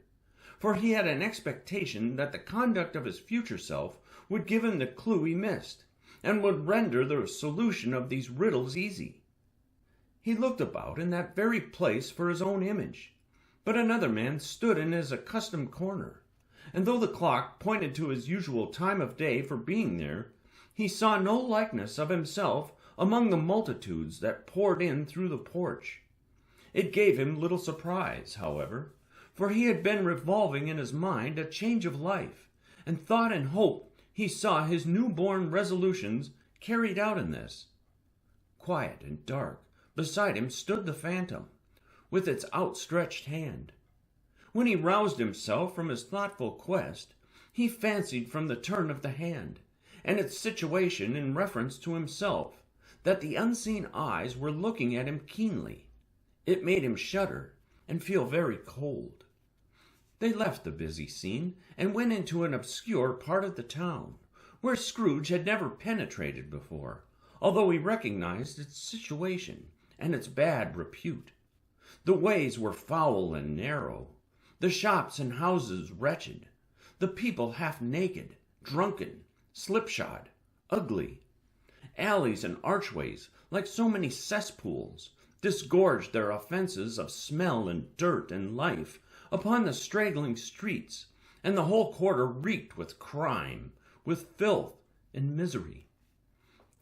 for he had an expectation that the conduct of his future self would give him the clue he missed, and would render the solution of these riddles easy. He looked about in that very place for his own image, but another man stood in his accustomed corner, and though the clock pointed to his usual time of day for being there, he saw no likeness of himself among the multitudes that poured in through the porch. It gave him little surprise, however, for he had been revolving in his mind a change of life, and thought and hoped he saw his new-born resolutions carried out in this. Quiet and dark, beside him stood the phantom, with its outstretched hand. When he roused himself from his thoughtful quest, he fancied from the turn of the hand, and its situation in reference to himself, that the unseen eyes were looking at him keenly. It made him shudder and feel very cold. They left the busy scene and went into an obscure part of the town, where Scrooge had never penetrated before, although he recognized its situation and its bad repute. The ways were foul and narrow, the shops and houses wretched, the people half naked, drunken, slipshod, ugly. Alleys and archways, like so many cesspools, disgorged their offenses of smell and dirt and life upon the straggling streets, and the whole quarter reeked with crime, with filth and misery.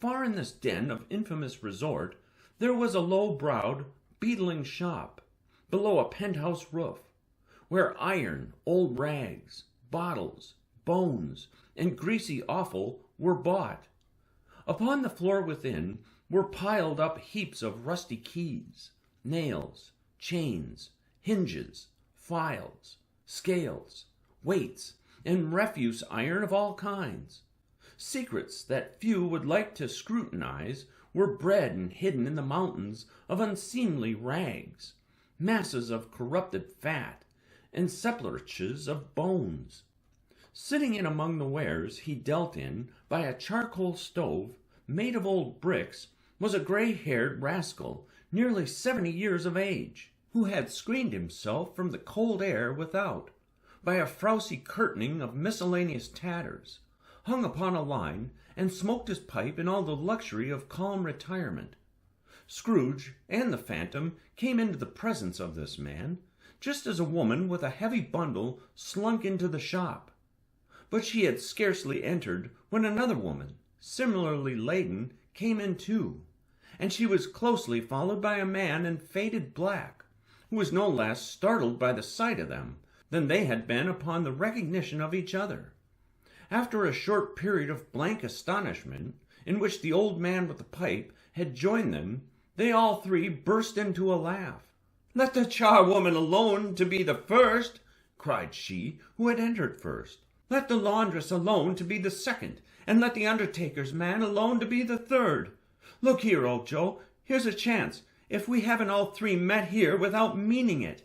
Far in this den of infamous resort there was a low-browed, beetling shop, below a penthouse roof, where iron, old rags, bottles, bones, and greasy offal were bought. Upon the floor within were piled up heaps of rusty keys, nails, chains, hinges, files, scales, weights, and refuse iron of all kinds. Secrets that few would like to scrutinize were bred and hidden in the mountains of unseemly rags, masses of corrupted fat, and sepulchres of bones. Sitting in among the wares he dealt in by a charcoal stove made of old bricks, was a gray-haired rascal, nearly 70 years of age, who had screened himself from the cold air without by a frowsy curtaining of miscellaneous tatters, hung upon a line, and smoked his pipe in all the luxury of calm retirement. Scrooge and the Phantom came into the presence of this man, just as a woman with a heavy bundle slunk into the shop. But she had scarcely entered when another woman, similarly laden, came in too, and she was closely followed by a man in faded black, who was no less startled by the sight of them than they had been upon the recognition of each other. After a short period of blank astonishment, in which the old man with the pipe had joined them, they all three burst into a laugh. "Let the charwoman alone to be the first," cried she who had entered first. "Let the laundress alone to be the second, and let the undertaker's man alone to be the third. Look here, old Joe, here's a chance, if we haven't all three met here without meaning it."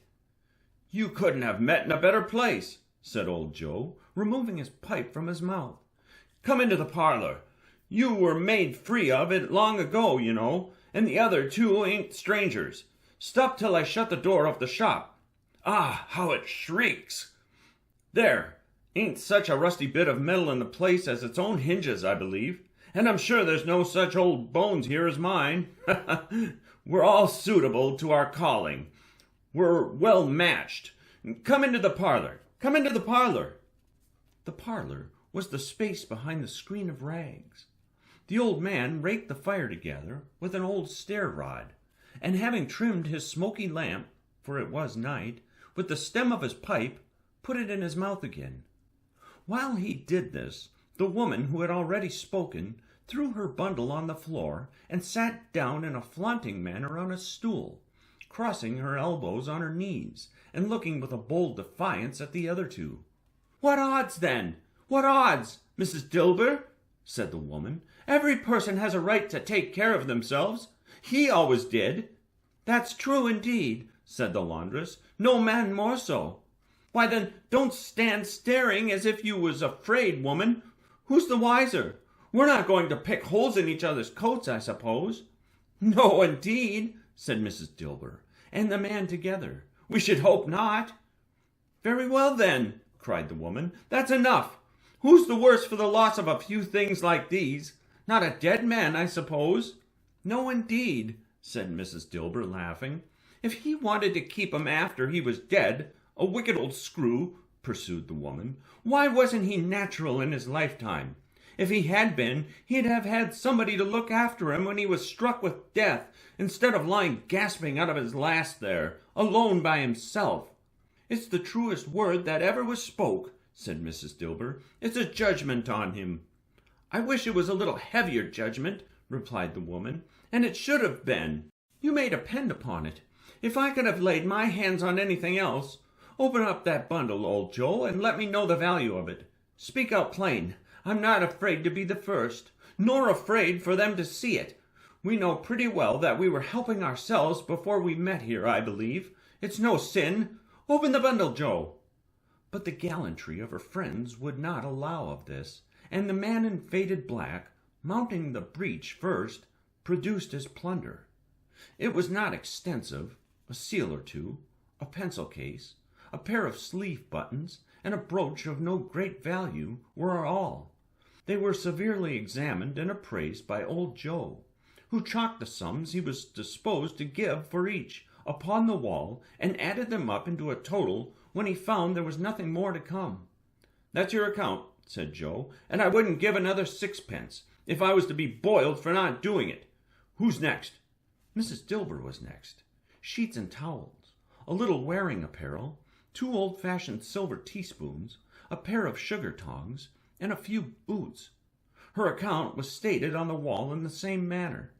"You couldn't have met in a better place," said old Joe, removing his pipe from his mouth. "Come into the parlor. You were made free of it long ago, you know, and the other two ain't strangers. Stop till I shut the door of the shop. Ah, how it shrieks! There, ain't such a rusty bit of metal in the place as its own hinges, I believe, and I'm sure there's no such old bones here as mine. We're all suitable to our calling. We're well matched. Come into the parlor. Come into the parlor." The parlor was the space behind the screen of rags. The old man raked the fire together with an old stair-rod, and having trimmed his smoky lamp, for it was night, with the stem of his pipe, put it in his mouth again. While he did this, the woman who had already spoken threw her bundle on the floor and sat down in a flaunting manner on a stool, crossing her elbows on her knees, and looking with a bold defiance at the other two. "What odds, then? What odds, Mrs. Dilber?" said the woman. "Every person has a right to take care of themselves. He always did." "That's true indeed," said the laundress. "No man more so." "Why, then, don't stand staring as if you was afraid, woman. Who's the wiser? We're not going to pick holes in each other's coats, I suppose." "No, indeed," said Mrs. Dilber and the man together. "We should hope not." "Very well, then," cried the woman. "That's enough. Who's the worse for the loss of a few things like these? Not a dead man, I suppose?" "No, indeed," said Mrs. Dilber, laughing. "If he wanted to keep 'em after he was dead, a wicked old screw," pursued the woman, "why wasn't he natural in his lifetime? If he had been, he'd have had somebody to look after him when he was struck with death, instead of lying gasping out of his last there, alone by himself." "It's the truest word that ever was spoke," said Mrs. Dilber. "It's a judgment on him." "I wish it was a little heavier judgment," replied the woman, "and it should have been. You may depend upon it. If I could have laid my hands on anything else, open up that bundle, old Joe, and let me know the value of it. Speak out plain. I'm not afraid to be the first, nor afraid for them to see it. We know pretty well that we were helping ourselves before we met here, I believe. It's no sin. Open the bundle, Joe." But the gallantry of her friends would not allow of this, and the man in faded black, mounting the breech first, produced his plunder. It was not extensive. A seal or two, a pencil case, a pair of sleeve buttons, and a brooch of no great value were all. They were severely examined and appraised by old Joe, who chalked the sums he was disposed to give for each upon the wall, and added them up into a total when he found there was nothing more to come. "That's your account," said Joe, "and I wouldn't give another sixpence if I was to be boiled for not doing it. Who's next?" Mrs. Dilber was next. Sheets and towels, a little wearing apparel, 2 old-fashioned silver teaspoons, a pair of sugar tongs, and a few boots. Her account was stated on the wall in the same manner.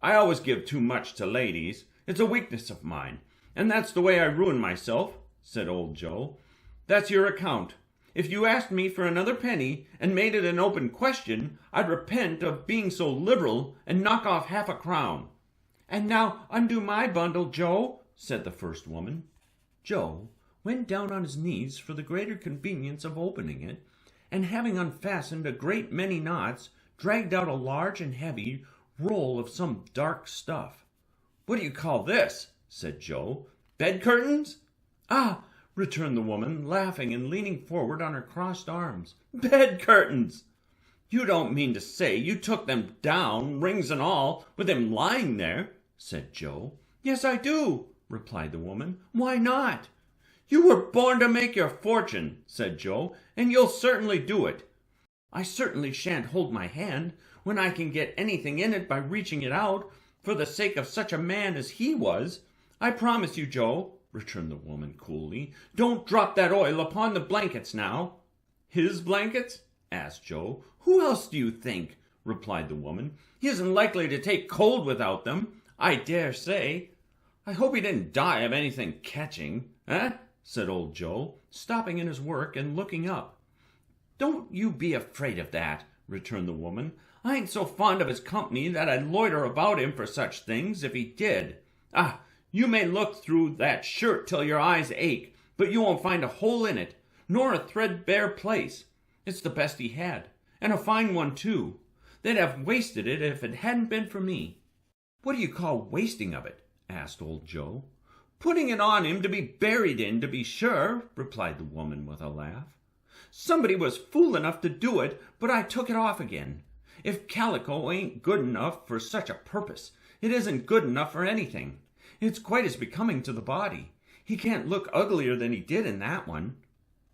"I always give too much to ladies. It's a weakness of mine, and that's the way I ruin myself," said old Joe. "That's your account. If you asked me for another penny and made it an open question, I'd repent of being so liberal and knock off half a crown." "And now undo my bundle, Joe," said the first woman. Joe went down on his knees for the greater convenience of opening it, and having unfastened a great many knots, dragged out a large and heavy roll of some dark stuff. "What do you call this?" said Joe. "Bed curtains?" "Ah," returned the woman, laughing and leaning forward on her crossed arms. "Bed curtains! You don't mean to say you took them down, rings and all, with him lying there?" said Joe. "Yes, I do," replied the woman. "Why not?" "You were born to make your fortune," said Joe, "and you'll certainly do it." "I certainly shan't hold my hand when I can get anything in it by reaching it out, for the sake of such a man as he was. I promise you, Joe," returned the woman coolly. "Don't drop that oil upon the blankets now." "His blankets?" asked Joe. "Who else do you think?" replied the woman. "He isn't likely to take cold without them, I dare say. I hope he didn't die of anything catching, eh?" said old Joe, stopping in his work and looking up. "Don't you be afraid of that," returned the woman. "I ain't so fond of his company that I'd loiter about him for such things, if he did. Ah, you may look through that shirt till your eyes ache, but you won't find a hole in it, nor a threadbare place. It's the best he had, and a fine one, too. They'd have wasted it if it hadn't been for me." "What do you call wasting of it?" asked old Joe. "Putting it on him to be buried in, to be sure," replied the woman with a laugh. "Somebody was fool enough to do it, but I took it off again. If calico ain't good enough for such a purpose, it isn't good enough for anything. It's quite as becoming to the body. He can't look uglier than he did in that one."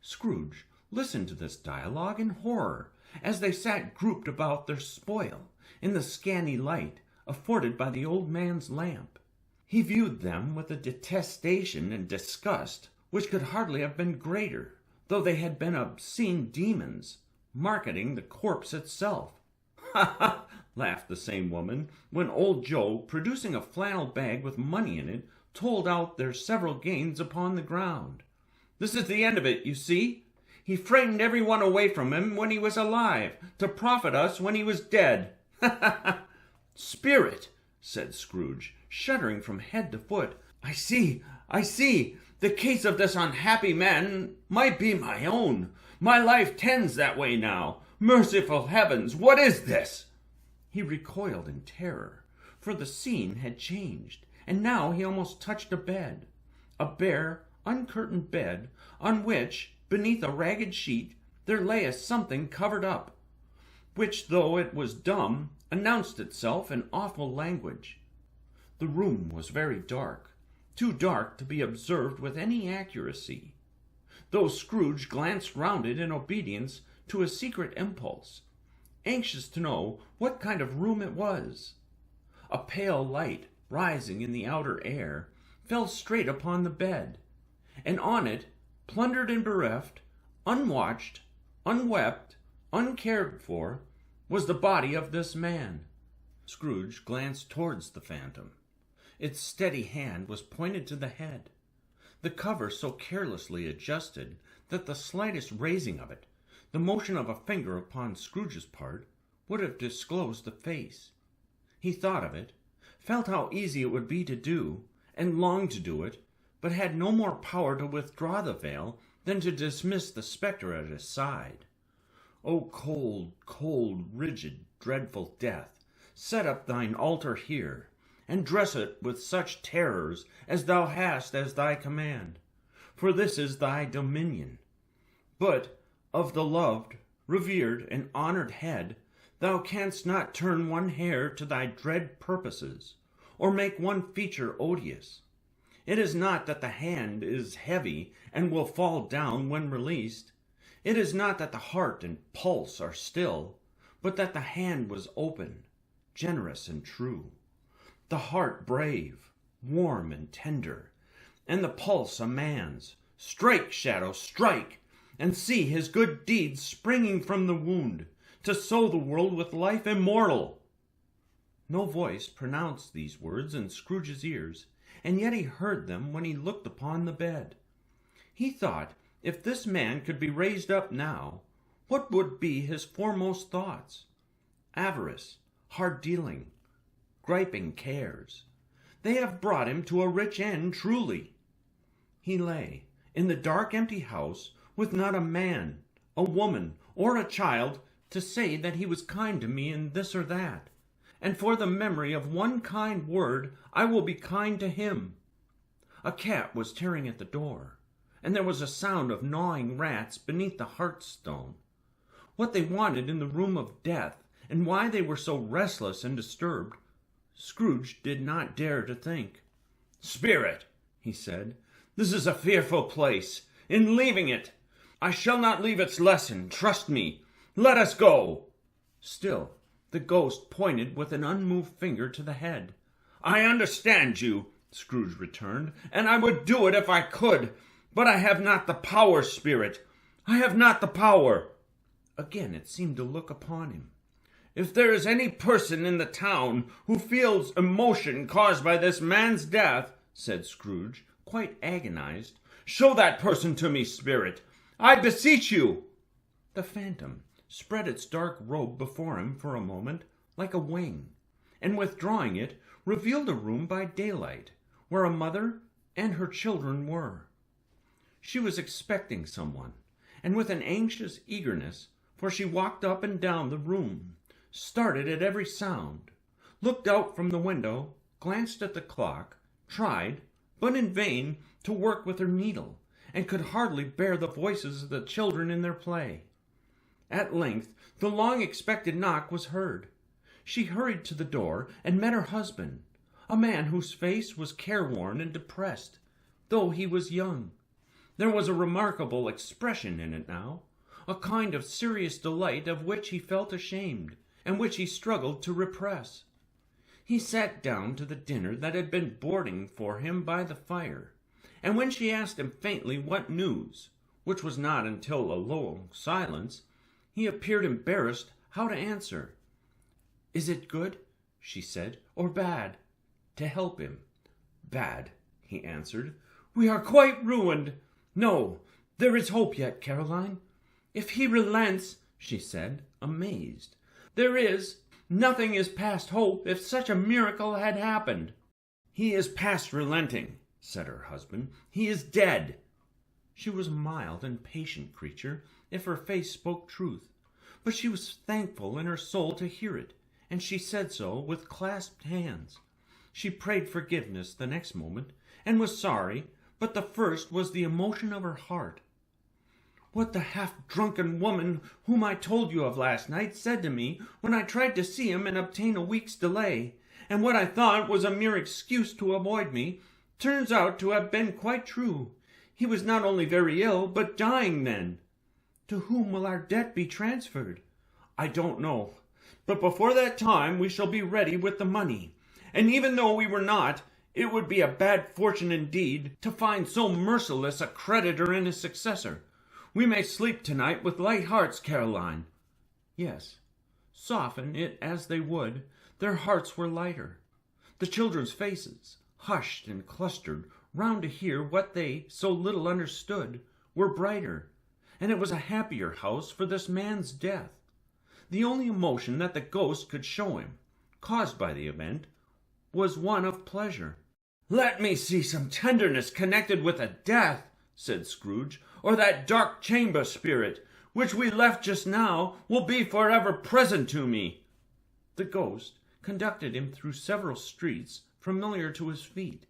Scrooge listened to this dialogue in horror, as they sat grouped about their spoil, in the scanty light afforded by the old man's lamp. He viewed them with a detestation and disgust which could hardly have been greater, though they had been obscene demons, marketing the corpse itself. "Ha, ha!" laughed the same woman, when old Joe, producing a flannel bag with money in it, told out their several gains upon the ground. "This is the end of it, you see. He frightened every one away from him when he was alive, to profit us when he was dead. Ha, ha, ha!" "Spirit!" said Scrooge, shuddering from head to foot. I see. The case of this unhappy man might be my own. My life tends that way now. Merciful heavens, what is this?" He recoiled in terror, for the scene had changed, and now he almost touched a bed. A bare, uncurtained bed, on which, beneath a ragged sheet, there lay a something covered up, which, though it was dumb, announced itself in awful language. The room was very dark, too dark to be observed with any accuracy, though Scrooge glanced round it in obedience to a secret impulse, anxious to know what kind of room it was. A pale light, rising in the outer air, fell straight upon the bed, and on it, plundered and bereft, unwatched, unwept, uncared for, was the body of this man. Scrooge glanced towards the phantom. Its steady hand was pointed to the head, the cover so carelessly adjusted that the slightest raising of it, the motion of a finger upon Scrooge's part, would have disclosed the face. He thought of it, felt how easy it would be to do, and longed to do it, but had no more power to withdraw the veil than to dismiss the spectre at his side. "O cold, cold, rigid, dreadful death, set up thine altar here, and dress it with such terrors as thou hast as thy command, for this is thy dominion. But of the loved, revered, and honored head, thou canst not turn one hair to thy dread purposes, or make one feature odious. It is not that the hand is heavy and will fall down when released. It is not that the heart and pulse are still, but that the hand was open, generous and true, the heart brave, warm and tender, and the pulse a man's. Strike, shadow, strike, and see his good deeds springing from the wound, to sow the world with life immortal." No voice pronounced these words in Scrooge's ears, and yet he heard them when he looked upon the bed. He thought, if this man could be raised up now, what would be his foremost thoughts? Avarice, hard dealing, griping cares. They have brought him to a rich end, truly. He lay in the dark, empty house, with not a man, a woman, or a child to say that he was kind to me in this or that, and for the memory of one kind word I will be kind to him." A cat was tearing at the door, and there was a sound of gnawing rats beneath the hearthstone. What they wanted in the room of death, and why they were so restless and disturbed, Scrooge did not dare to think. "Spirit," he said, "this is a fearful place. In leaving it, I shall not leave its lesson. Trust me. Let us go." Still, the ghost pointed with an unmoved finger to the head. "I understand you," Scrooge returned, "and I would do it if I could. But I have not the power, Spirit. I have not the power." Again it seemed to look upon him. "If there is any person in the town who feels emotion caused by this man's death," said Scrooge, quite agonized, "show that person to me, Spirit. I beseech you." The phantom spread its dark robe before him for a moment, like a wing, and withdrawing it, revealed a room by daylight, where a mother and her children were. She was expecting someone, and with an anxious eagerness, for she walked up and down the room, started at every sound, looked out from the window, glanced at the clock, tried, but in vain, to work with her needle, and could hardly bear the voices of the children in their play. At length the long-expected knock was heard. She hurried to the door and met her husband, a man whose face was careworn and depressed, though he was young. There was a remarkable expression in it now, a kind of serious delight of which he felt ashamed, and which he struggled to repress. He sat down to the dinner that had been boarding for him by the fire, and when she asked him faintly what news, which was not until a long silence, he appeared embarrassed how to answer. "Is it good," she said, "or bad?" To help him. "Bad," he answered. "We are quite ruined. No, there is hope yet, Caroline. If he relents," she said, amazed. "There is. Nothing is past hope if such a miracle had happened." "He is past relenting," said her husband. "He is dead." She was a mild and patient creature, if her face spoke truth, but she was thankful in her soul to hear it, and she said so with clasped hands. She prayed forgiveness the next moment, and was sorry, but the first was the emotion of her heart. "What the half-drunken woman whom I told you of last night said to me when I tried to see him and obtain a week's delay, and what I thought was a mere excuse to avoid me, turns out to have been quite true. He was not only very ill, but dying then. To whom will our debt be transferred? I don't know, but before that time we shall be ready with the money, and even though we were not, it would be a bad fortune indeed to find so merciless a creditor and his successor. We may sleep tonight with light hearts, Caroline." Yes, soften it as they would, their hearts were lighter. The children's faces, hushed and clustered round to hear what they so little understood, were brighter, and it was a happier house for this man's death. The only emotion that the ghost could show him, caused by the event, was one of pleasure. "Let me see some tenderness connected with a death," said Scrooge, "or that dark chamber spirit, which we left just now, will be forever present to me." The ghost conducted him through several streets familiar to his feet,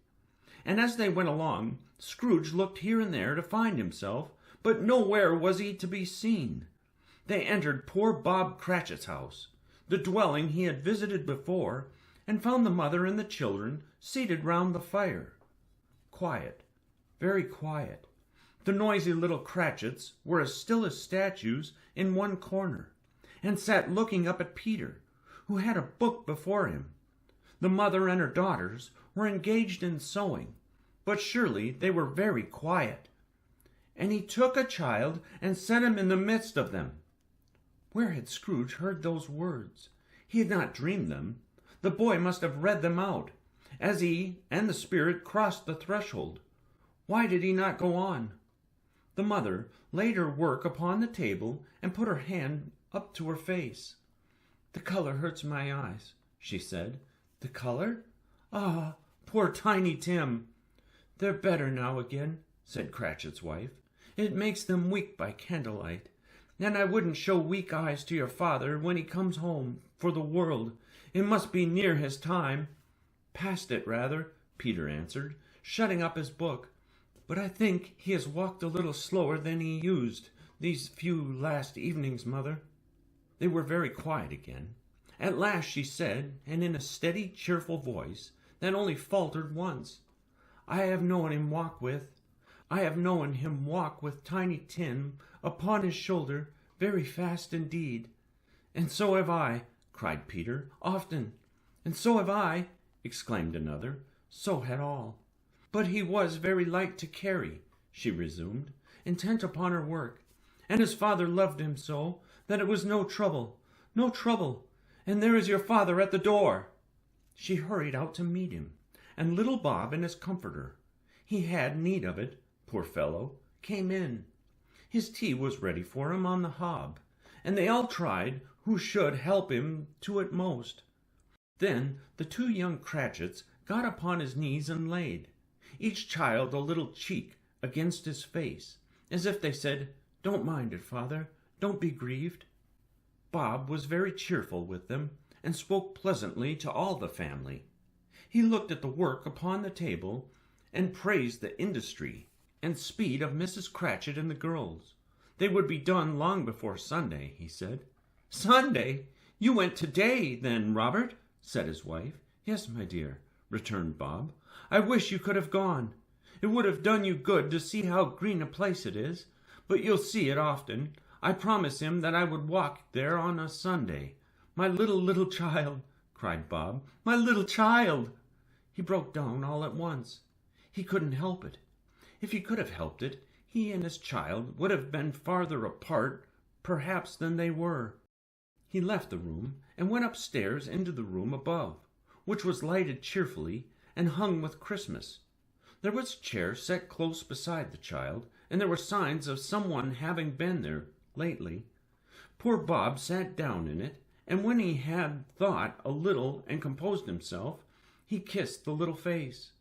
and as they went along, Scrooge looked here and there to find himself, but nowhere was he to be seen. They entered poor Bob Cratchit's house, the dwelling he had visited before, and found the mother and the children seated round the fire. Quiet, very quiet. The noisy little Cratchits were as still as statues in one corner, and sat looking up at Peter, who had a book before him. The mother and her daughters were engaged in sewing, but surely they were very quiet. And he took a child and set him in the midst of them. Where had Scrooge heard those words? He had not dreamed them. The boy must have read them out, as he and the spirit crossed the threshold. Why did he not go on? The mother laid her work upon the table and put her hand up to her face. "The color hurts my eyes," she said. "The color? Ah, poor Tiny Tim." "They're better now again," said Cratchit's wife. "It makes them weak by candlelight. And I wouldn't show weak eyes to your father when he comes home for the world. It must be near his time." "Past it, rather," Peter answered, shutting up his book. "But I think he has walked a little slower than he used these few last evenings, Mother." They were very quiet again. At last she said, and in a steady, cheerful voice that only faltered once, "I have known him walk with Tiny Tim upon his shoulder very fast indeed." "And so have I," cried Peter, "often." "And so have I," exclaimed another. So had all. "But he was very light to carry," she resumed, intent upon her work, "and his father loved him so that it was no trouble. And there is your father at the door." She hurried out to meet him, and little Bob and his comforter, he had need of it, poor fellow, came in. His tea was ready for him on the hob, and they all tried who should help him to it most. Then the two young Cratchits got upon his knees and laid, each child a little cheek against his face, as if they said, "Don't mind it, father, don't be grieved." Bob was very cheerful with them, and spoke pleasantly to all the family. He looked at the work upon the table, and praised the industry and speed of Mrs. Cratchit and the girls. They would be done long before Sunday, he said. "Sunday? You went today, then, Robert?" said his wife. "Yes, my dear," returned Bob. "I wish you could have gone. It would have done you good to see how green a place it is, but you'll see it often. I promised him that I would walk there on a Sunday. My little child," cried Bob, "my little child!" He broke down all at once. He couldn't help it. If he could have helped it, he and his child would have been farther apart, perhaps, than they were. He left the room and went upstairs into the room above, which was lighted cheerfully and hung with Christmas. There was a chair set close beside the child, and there were signs of someone having been there lately. Poor Bob sat down in it, and when he had thought a little and composed himself, he kissed the little face.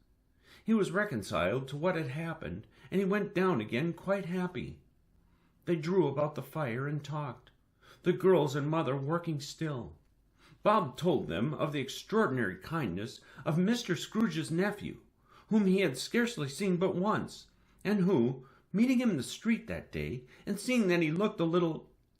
He was reconciled to what had happened, and he went down again quite happy. They drew about the fire and talked, the girls and mother working still. Bob told them of the extraordinary kindness of Mr. Scrooge's nephew, whom he had scarcely seen but once, and who, meeting him in the street that day, and seeing that he looked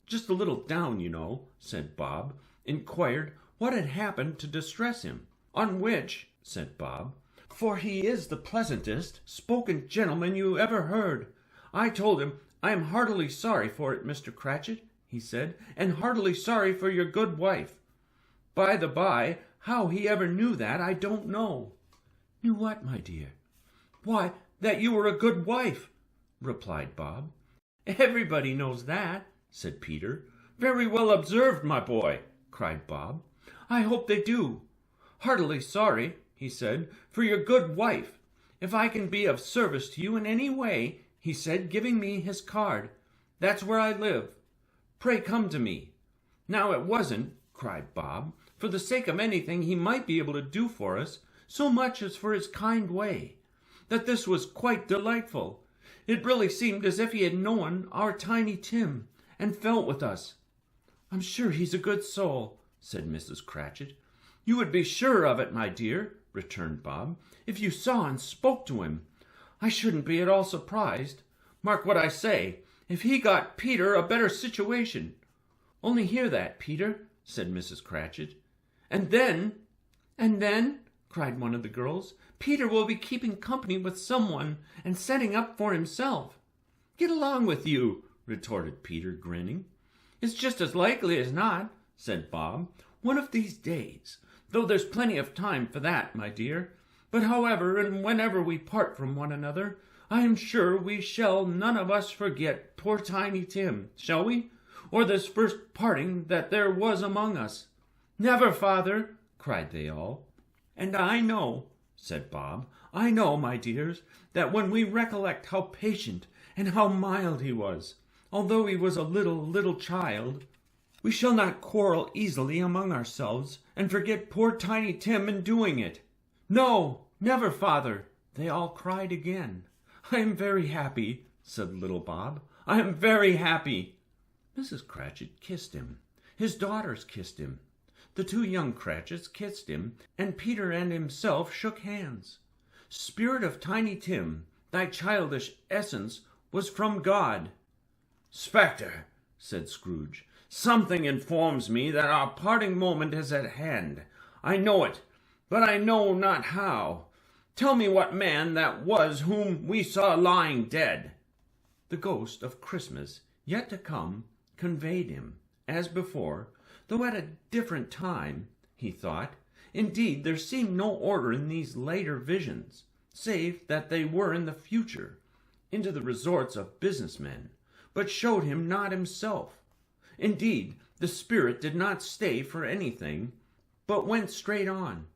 just a little down, you know, said Bob, inquired what had happened to distress him. "On which," said Bob, "for he is the pleasantest spoken gentleman you ever heard, I told him, 'I am heartily sorry for it, Mr. Cratchit,' he said, 'and heartily sorry for your good wife.' By the by, how he ever knew that, I don't know." "Knew what, my dear?" "Why, that you were a good wife," replied Bob. "Everybody knows that," said Peter. "Very well observed, my boy," cried Bob. "I hope they do. Heartily sorry," he said, "for your good wife. If I can be of service to you in any way," he said, giving me his card, "that's where I live. Pray come to me." Now it wasn't, cried Bob, for the sake of anything he might be able to do for us, so much as for his kind way, that this was quite delightful. It really seemed as if he had known our Tiny Tim, and felt with us. "I'm sure he's a good soul," said Mrs. Cratchit. "You would be sure of it, my dear," returned Bob, "if you saw and spoke to him. I shouldn't be at all surprised. Mark what I say, if he got Peter a better situation. Only hear that, Peter," said Mrs. Cratchit. "And then," cried one of the girls, "Peter will be keeping company with someone and setting up for himself." "Get along with you," retorted Peter, grinning. "It's just as likely as not," said Bob, "one of these days, though there's plenty of time for that, my dear. But however and whenever we part from one another, I am sure we shall none of us forget poor Tiny Tim, shall we? Or this first parting that there was among us." "Never, father," cried they all. "And I know," said Bob, "I know, my dears, that when we recollect how patient and how mild he was, although he was a little child, we shall not quarrel easily among ourselves and forget poor Tiny Tim in doing it." "No, never, father," they all cried again. "I am very happy," said little Bob. "I am very happy." Mrs. Cratchit kissed him. His daughters kissed him. The two young Cratchits kissed him, and Peter and himself shook hands. Spirit of Tiny Tim, thy childish essence was from God. Spectre, said Scrooge, something informs me that our parting moment is at hand. I know it, but I know not how. Tell me what man that was whom we saw lying dead. The ghost of Christmas yet to come conveyed him, as before, though at a different time, he thought. Indeed, there seemed no order in these later visions, save that they were in the future, into the resorts of business men, but showed him not himself. Indeed, the spirit did not stay for anything, but went straight on,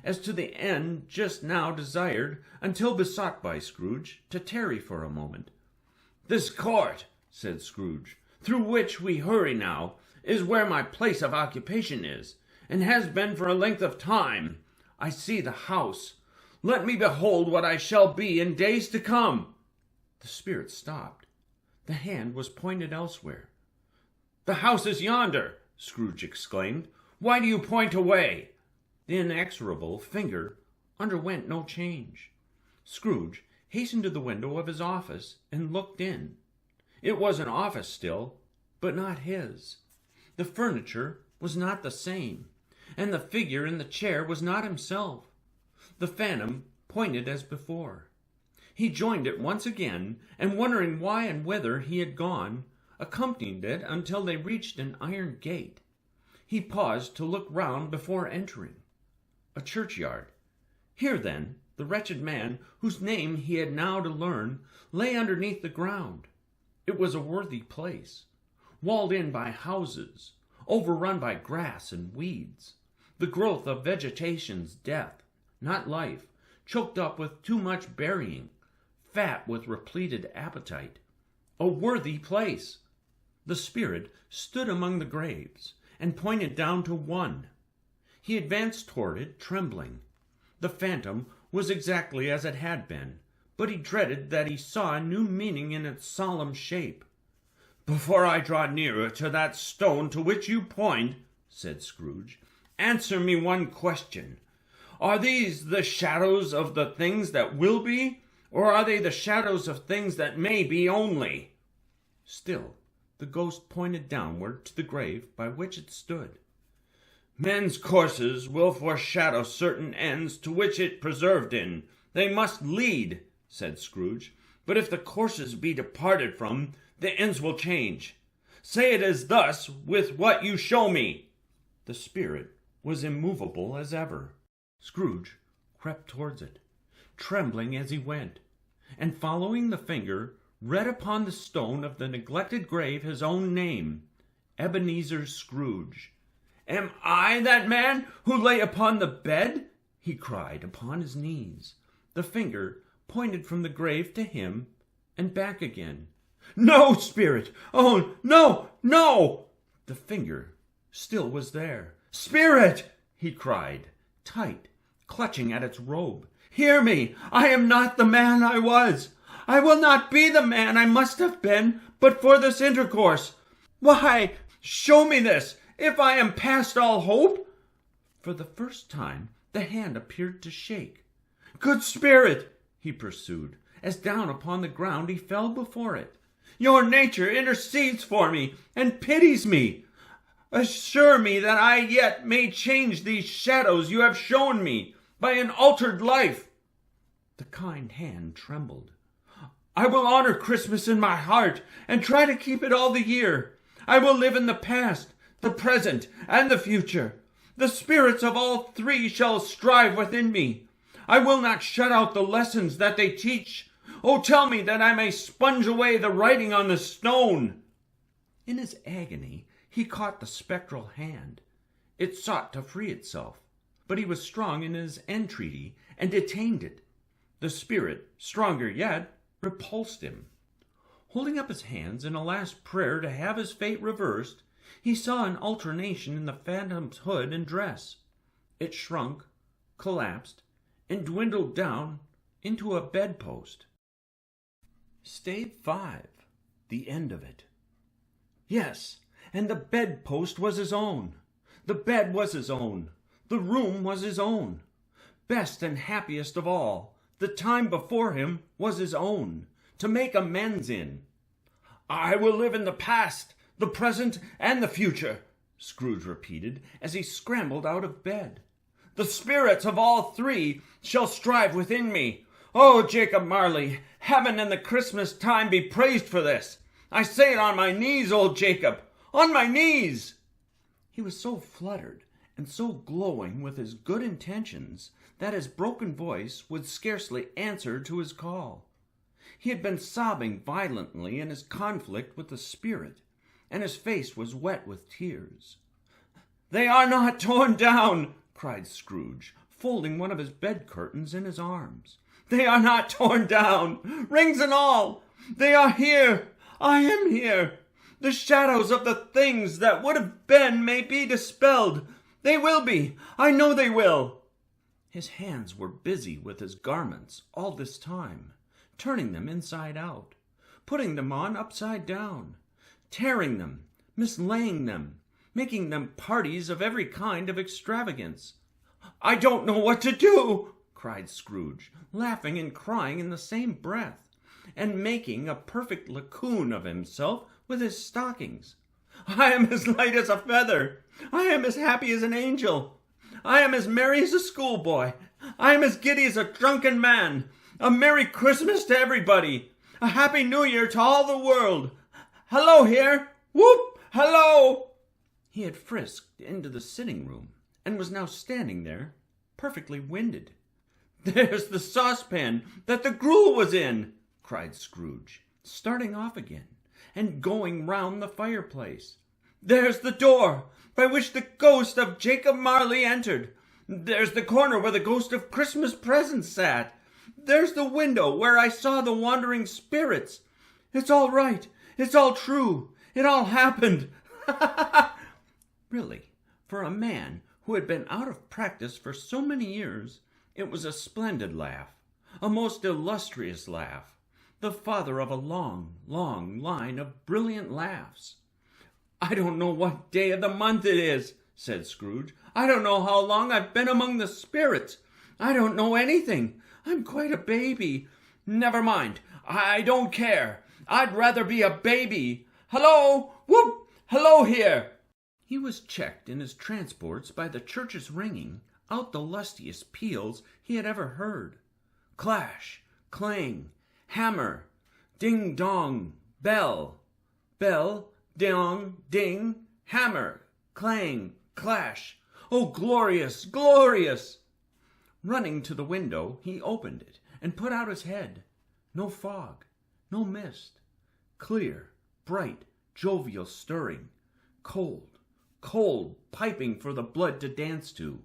as to the end just now desired, until besought by Scrooge to tarry for a moment. This court, said Scrooge, through which we hurry now, is where my place of occupation is, and has been for a length of time. I see the house. Let me behold what I shall be in days to come. The spirit stopped. The hand was pointed elsewhere. The house is yonder, Scrooge exclaimed. Why do you point away? The inexorable finger underwent no change. Scrooge hastened to the window of his office and looked in. It was an office still, but not his. The furniture was not the same, and the figure in the chair was not himself. The phantom pointed as before. He joined it once again, and wondering why and whither he had gone, accompanied it until they reached an iron gate. He paused to look round before entering. A churchyard. Here, then, the wretched man, whose name he had now to learn, lay underneath the ground. It was a worthy place, walled in by houses, overrun by grass and weeds, the growth of vegetation's death, not life, choked up with too much burying, fat with repleted appetite. A worthy place. The spirit stood among the graves, and pointed down to one. He advanced toward it, trembling. The phantom was exactly as it had been, but he dreaded that he saw a new meaning in its solemn shape. Before I draw nearer to that stone to which you point, said Scrooge, answer me one question. Are these the shadows of the things that will be, or are they the shadows of things that may be only? Still, the ghost pointed downward to the grave by which it stood. Men's courses will foreshadow certain ends to which it preserved in. They must lead, said Scrooge. But if the courses be departed from, the ends will change. Say it is thus with what you show me. The spirit was immovable as ever. Scrooge crept towards it, trembling as he went, and following the finger, read upon the stone of the neglected grave his own name, Ebenezer Scrooge. Am I that man who lay upon the bed? He cried, upon his knees. The finger pointed from the grave to him and back again. No, spirit! Oh, no, no! The finger still was there. Spirit! He cried, tight, clutching at its robe. Hear me! I am not the man I was. I will not be the man I must have been but for this intercourse. Why, show me this, if I am past all hope. For the first time the hand appeared to shake. Good spirit, he pursued, as down upon the ground he fell before it. Your nature intercedes for me and pities me. Assure me that I yet may change these shadows you have shown me by an altered life. The kind hand trembled. I will honor Christmas in my heart and try to keep it all the year. I will live in the past, the present, and the future. The spirits of all three shall strive within me. I will not shut out the lessons that they teach. Oh, tell me that I may sponge away the writing on the stone. In his agony, he caught the spectral hand. It sought to free itself, but he was strong in his entreaty and detained it. The spirit, stronger yet, repulsed him. Holding up his hands in a last prayer to have his fate reversed, he saw an alternation in the phantom's hood and dress. It shrunk, collapsed, and dwindled down into a bedpost. Stave V, the end of it. Yes, and the bedpost was his own. The bed was his own. The room was his own. Best and happiest of all, the time before him was his own, to make amends in. "I will live in the past, the present, and the future," Scrooge repeated, as he scrambled out of bed. "The spirits of all three shall strive within me. Oh, Jacob Marley, heaven and the Christmas time be praised for this. I say it on my knees, old Jacob, on my knees." He was so fluttered and so glowing with his good intentions that his broken voice would scarcely answer to his call. He had been sobbing violently in his conflict with the spirit, and his face was wet with tears. "They are not torn down," cried Scrooge, folding one of his bed curtains in his arms. "They are not torn down, rings and all. They are here. I am here. The shadows of the things that would have been may be dispelled. They will be. I know they will." His hands were busy with his garments all this time, turning them inside out, putting them on upside down, tearing them, mislaying them, making them parties of every kind of extravagance. "I don't know what to do," cried Scrooge, laughing and crying in the same breath, and making a perfect lacoon of himself with his stockings. "I am as light as a feather. I am as happy as an angel. I am as merry as a schoolboy. I am as giddy as a drunken man. A Merry Christmas to everybody. A Happy New Year to all the world. Hello here. Whoop! Hello!" He had frisked into the sitting room, and was now standing there, perfectly winded. "There's the saucepan that the gruel was in," cried Scrooge, starting off again, and going round the fireplace. "There's the door by which the ghost of Jacob Marley entered. There's the corner where the ghost of Christmas presents sat. There's the window where I saw the wandering spirits. It's all right. It's all true. It all happened. Really, for a man who had been out of practice for so many years, it was a splendid laugh, a most illustrious laugh, the father of a long, long line of brilliant laughs. "I don't know what day of the month it is," said Scrooge. "I don't know how long I've been among the spirits. I don't know anything. I'm quite a baby. Never mind. I don't care. I'd rather be a baby. Hello! Whoop! Hello here!" He was checked in his transports by the church's ringing out the lustiest peals he had ever heard. Clash, clang, hammer, ding dong, bell, bell, dong, ding, hammer, clang, clash. Oh, glorious, glorious! Running to the window, he opened it and put out his head. No fog, no mist. Clear, bright, jovial stirring. Cold, cold, piping for the blood to dance to.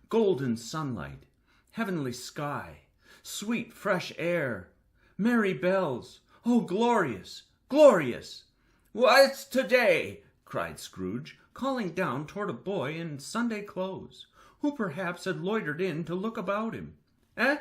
Golden sunlight, heavenly sky, sweet fresh air, merry bells. Oh, glorious, glorious! "What's today?" cried Scrooge, calling down toward a boy in Sunday clothes, who perhaps had loitered in to look about him. "Eh?"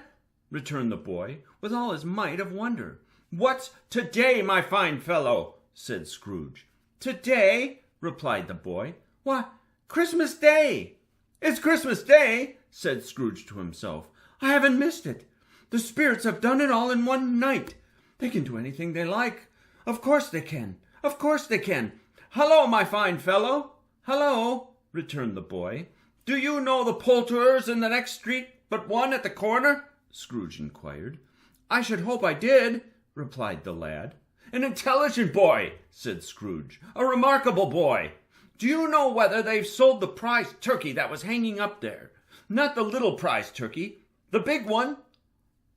returned the boy, with all his might of wonder. "What's today, my fine fellow?" said Scrooge. "Today?" replied the boy. "Why, Christmas Day." "It's Christmas Day," said Scrooge to himself. "I haven't missed it. The spirits have done it all in one night. They can do anything they like. Of course they can. Of course they can. Hello, my fine fellow." "Hello," returned the boy. "Do you know the poulterers in the next street but one at the corner?" Scrooge inquired. "I should hope I did," replied the lad. "An intelligent boy," said Scrooge. "A remarkable boy. Do you know whether they've sold the prize turkey that was hanging up there? Not the little prize turkey, the big one."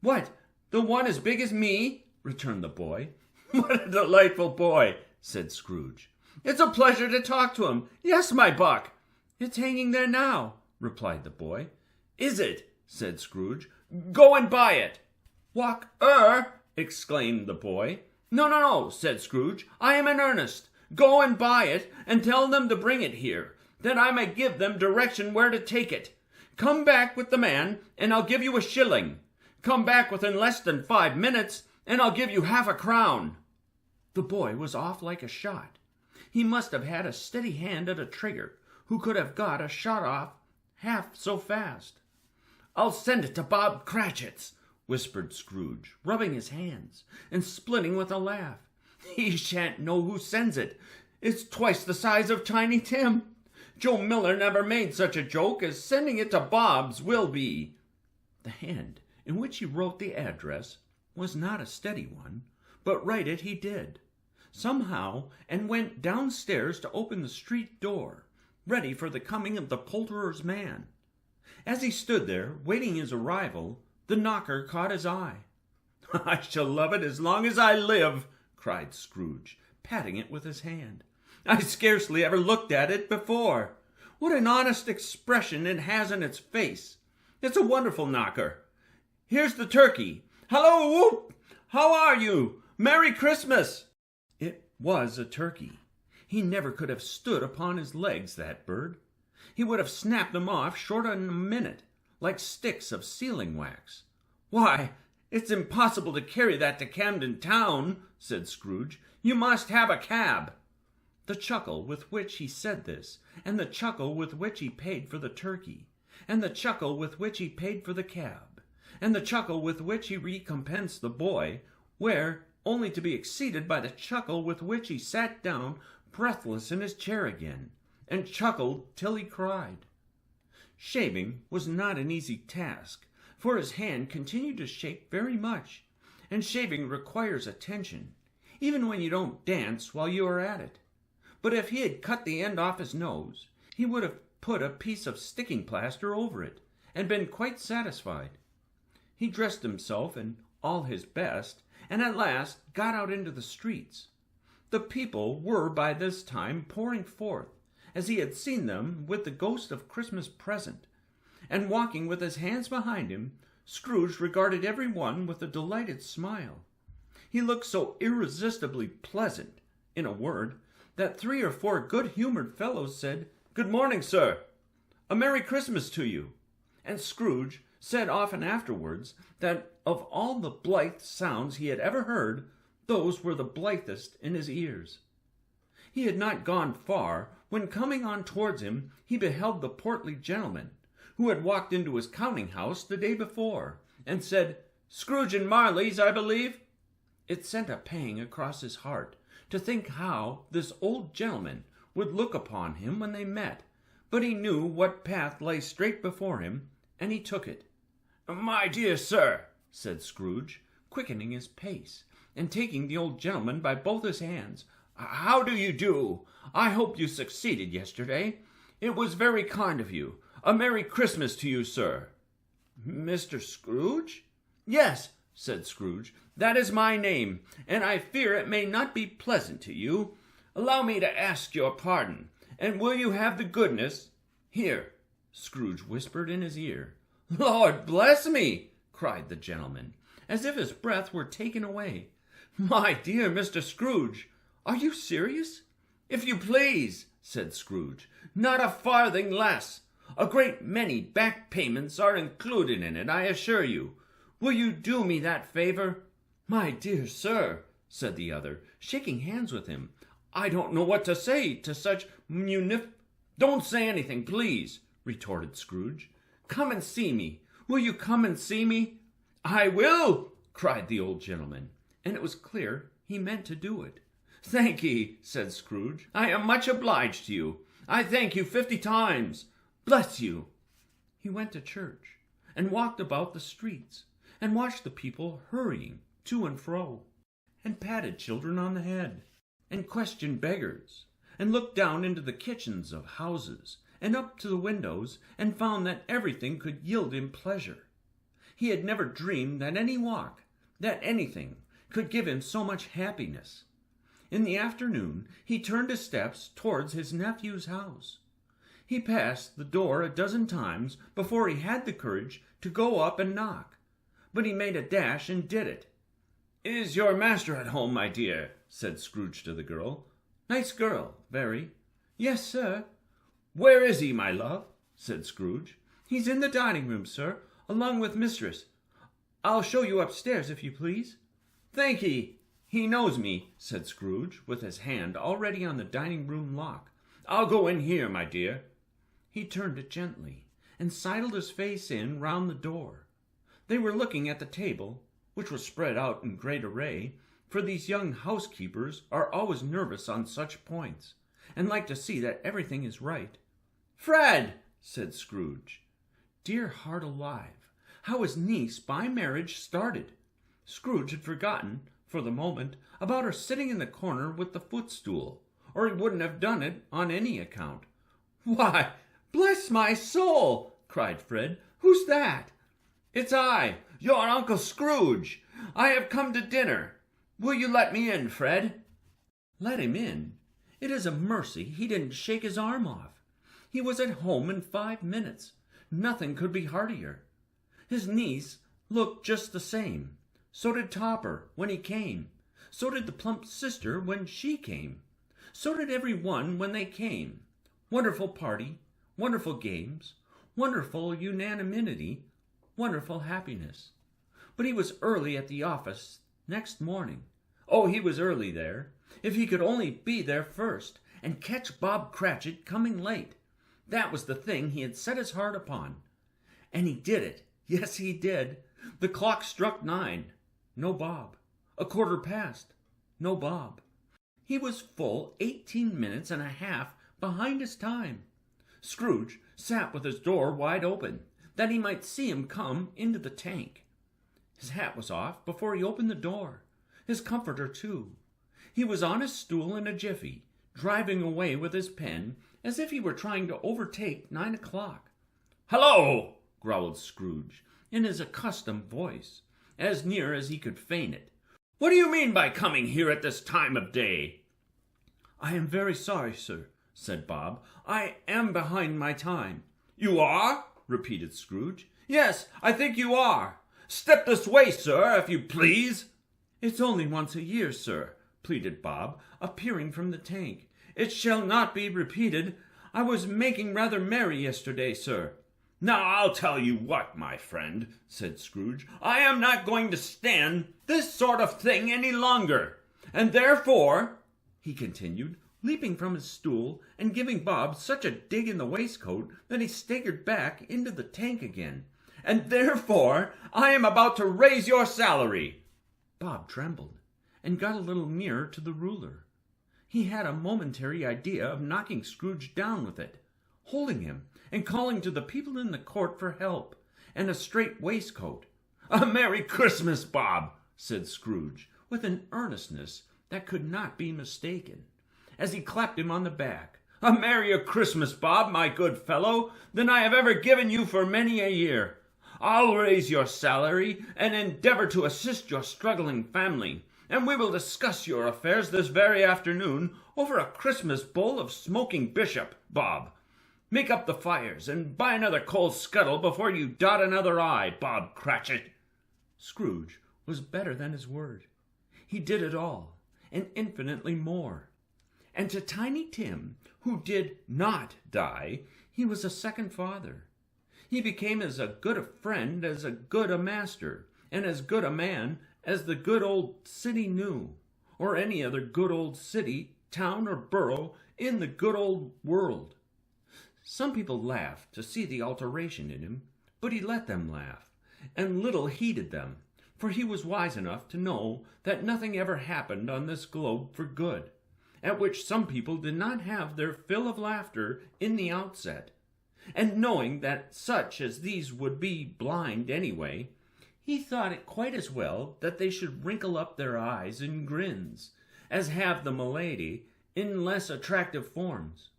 "What, the one as big as me?" returned the boy. "What a delightful boy," said Scrooge. "It's a pleasure to talk to him. Yes, my buck." "It's hanging there now," replied the boy. "Is it?" said Scrooge. "Go and buy it." Exclaimed the boy. No, said Scrooge. "I am in earnest. Go and buy it, and tell them to bring it here, that I may give them direction where to take it. Come back with the man, and I'll give you a shilling. Come back within less than 5 minutes, and I'll give you half a crown." The boy was off like a shot. He must have had a steady hand at a trigger, who could have got a shot off half so fast. "I'll send it to Bob Cratchit's," whispered Scrooge, rubbing his hands and splitting with a laugh. "He shan't know who sends it. It's twice the size of Tiny Tim. Joe Miller never made such a joke as sending it to Bob's will be." The hand in which he wrote the address was not a steady one, but write it he did, somehow, and went downstairs to open the street door, ready for the coming of the poulterer's man. As he stood there, waiting his arrival, the knocker caught his eye. "I shall love it as long as I live," cried Scrooge, patting it with his hand. "I scarcely ever looked at it before. What an honest expression it has in its face! It's a wonderful knocker. Here's the turkey. Hallo, whoop! How are you? Merry Christmas!" It was a turkey. He never could have stood upon his legs, that bird. He would have snapped them off short on a minute, like sticks of sealing wax. "Why, it's impossible to carry that to Camden Town," said Scrooge. "You must have a cab." The chuckle with which he said this, and the chuckle with which he paid for the turkey, and the chuckle with which he paid for the cab, and the chuckle with which he recompensed the boy, were only to be exceeded by the chuckle with which he sat down breathless in his chair again, and chuckled till he cried. Shaving was not an easy task, for his hand continued to shake very much, and shaving requires attention, even when you don't dance while you are at it. But if he had cut the end off his nose, he would have put a piece of sticking plaster over it, and been quite satisfied. He dressed himself in all his best, and at last got out into the streets. The people were by this time pouring forth, as he had seen them with the ghost of Christmas present, and walking with his hands behind him, Scrooge regarded every one with a delighted smile. He looked so irresistibly pleasant, in a word, that 3 or 4 good-humored fellows said, "Good morning, sir. A Merry Christmas to you." And Scrooge said often afterwards that of all the blithe sounds he had ever heard, those were the blithest in his ears. He had not gone far, when coming on towards him, he beheld the portly gentleman, who had walked into his counting-house the day before, and said, "Scrooge and Marley's, I believe?" It sent a pang across his heart to think how this old gentleman would look upon him when they met, but he knew what path lay straight before him, and he took it. "My dear sir," said Scrooge, quickening his pace, and taking the old gentleman by both his hands, "how do you do? I hope you succeeded yesterday. It was very kind of you. A Merry Christmas to you, sir." "Mr. Scrooge?" "Yes," said Scrooge, "that is my name, and I fear it may not be pleasant to you. Allow me to ask your pardon, and will you have the goodness—" "Here," Scrooge whispered in his ear. "Lord bless me!" cried the gentleman, as if his breath were taken away. "My dear Mr. Scrooge, are you serious?" "If you please," said Scrooge, "not a farthing less. A great many back payments are included in it, I assure you. Will you do me that favor?" "My dear sir," said the other, shaking hands with him, "I don't know what to say to such "Don't say anything, please," retorted Scrooge. "Come and see me. Will you come and see me?" "I will," cried the old gentleman, and it was clear he meant to do it. "Thank ye," said Scrooge. "I am much obliged to you. I thank you 50 times. Bless you." He went to church, and walked about the streets, and watched the people hurrying to and fro, and patted children on the head, and questioned beggars, and looked down into the kitchens of houses, and up to the windows, and found that everything could yield him pleasure. He had never dreamed that any walk, that anything, could give him so much happiness. In the afternoon he turned his steps towards his nephew's house. He passed the door a dozen times before he had the courage to go up and knock, but he made a dash and did it. "Is your master at home, my dear?" said Scrooge to the girl. "Nice girl, very." "Yes, sir." "Where is he, my love?" said Scrooge. "He's in the dining-room, sir, along with mistress. I'll show you upstairs, if you please." "Thank ye. He knows me," said Scrooge, with his hand already on the dining-room lock. "I'll go in here, my dear." He turned it gently, and sidled his face in round the door. They were looking at the table, which was spread out in great array, for these young housekeepers are always nervous on such points, and like to see that everything is right. "Fred!" said Scrooge. Dear heart alive, how his niece by marriage started! Scrooge had forgotten, for the moment, about her sitting in the corner with the footstool, or he wouldn't have done it on any account. "Why, bless my soul!" cried Fred. "Who's that?" "It's I, your Uncle Scrooge. I have come to dinner. Will you let me in, Fred?" Let him in? It is a mercy he didn't shake his arm off. He was at home in 5 minutes. Nothing could be heartier. His niece looked just the same. So did Topper when he came. So did the plump sister when she came. So did every one when they came. Wonderful party, wonderful games, wonderful unanimity, wonderful happiness. But he was early at the office next morning. Oh, he was early there. If he could only be there first, and catch Bob Cratchit coming late. That was the thing he had set his heart upon. And he did it. Yes, he did. The clock struck 9. No Bob. 1/4 past. No Bob. He was full 18 minutes and a half behind his time. Scrooge sat with his door wide open, that he might see him come into the tank. His hat was off before he opened the door. His comforter, too. He was on his stool in a jiffy, driving away with his pen as if he were trying to overtake 9 o'clock. "Hello!" growled Scrooge, in his accustomed voice, as near as he could feign it. "What do you mean by coming here at this time of day?" "I am very sorry, sir," said Bob. "I am behind my time." "You are?" repeated Scrooge. "Yes, I think you are. Step this way, sir, if you please." "It's only once a year, sir," pleaded Bob, appearing from the tank. "It shall not be repeated. I was making rather merry yesterday, sir." "Now, I'll tell you what, my friend," said Scrooge. "I am not going to stand this sort of thing any longer. And therefore," he continued, leaping from his stool and giving Bob such a dig in the waistcoat that he staggered back into the tank again, "and therefore I am about to raise your salary." Bob trembled, and got a little nearer to the ruler. He had a momentary idea of knocking Scrooge down with it, holding him, and calling to the people in the court for help, and a straight waistcoat. "A Merry Christmas, Bob," said Scrooge, with an earnestness that could not be mistaken, as he clapped him on the back. "A merrier Christmas, Bob, my good fellow, than I have ever given you for many a year. I'll raise your salary, and endeavor to assist your struggling family, and we will discuss your affairs this very afternoon over a Christmas bowl of smoking bishop, Bob. Make up the fires, and buy another coal scuttle before you dot another I, Bob Cratchit." Scrooge was better than his word. He did it all, and infinitely more. And to Tiny Tim, who did not die, he was a second father. He became as good a friend as good a master, and as good a man as the good old city knew, or any other good old city, town, or borough in the good old world. Some people laughed to see the alteration in him, but he let them laugh, and little heeded them, for he was wise enough to know that nothing ever happened on this globe for good, at which some people did not have their fill of laughter in the outset. And knowing that such as these would be blind anyway, he thought it quite as well that they should wrinkle up their eyes in grins, as have the milady in less attractive forms.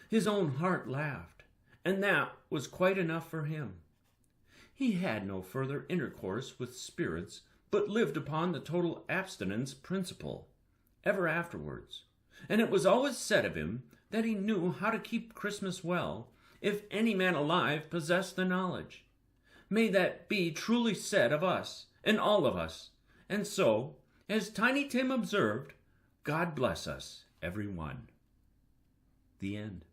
His own heart laughed, and that was quite enough for him. He had no further intercourse with spirits, but lived upon the total abstinence principle, ever afterwards, and it was always said of him that he knew how to keep Christmas well, if any man alive possessed the knowledge. May that be truly said of us, and all of us, and so, as Tiny Tim observed, God bless us, every one. The end.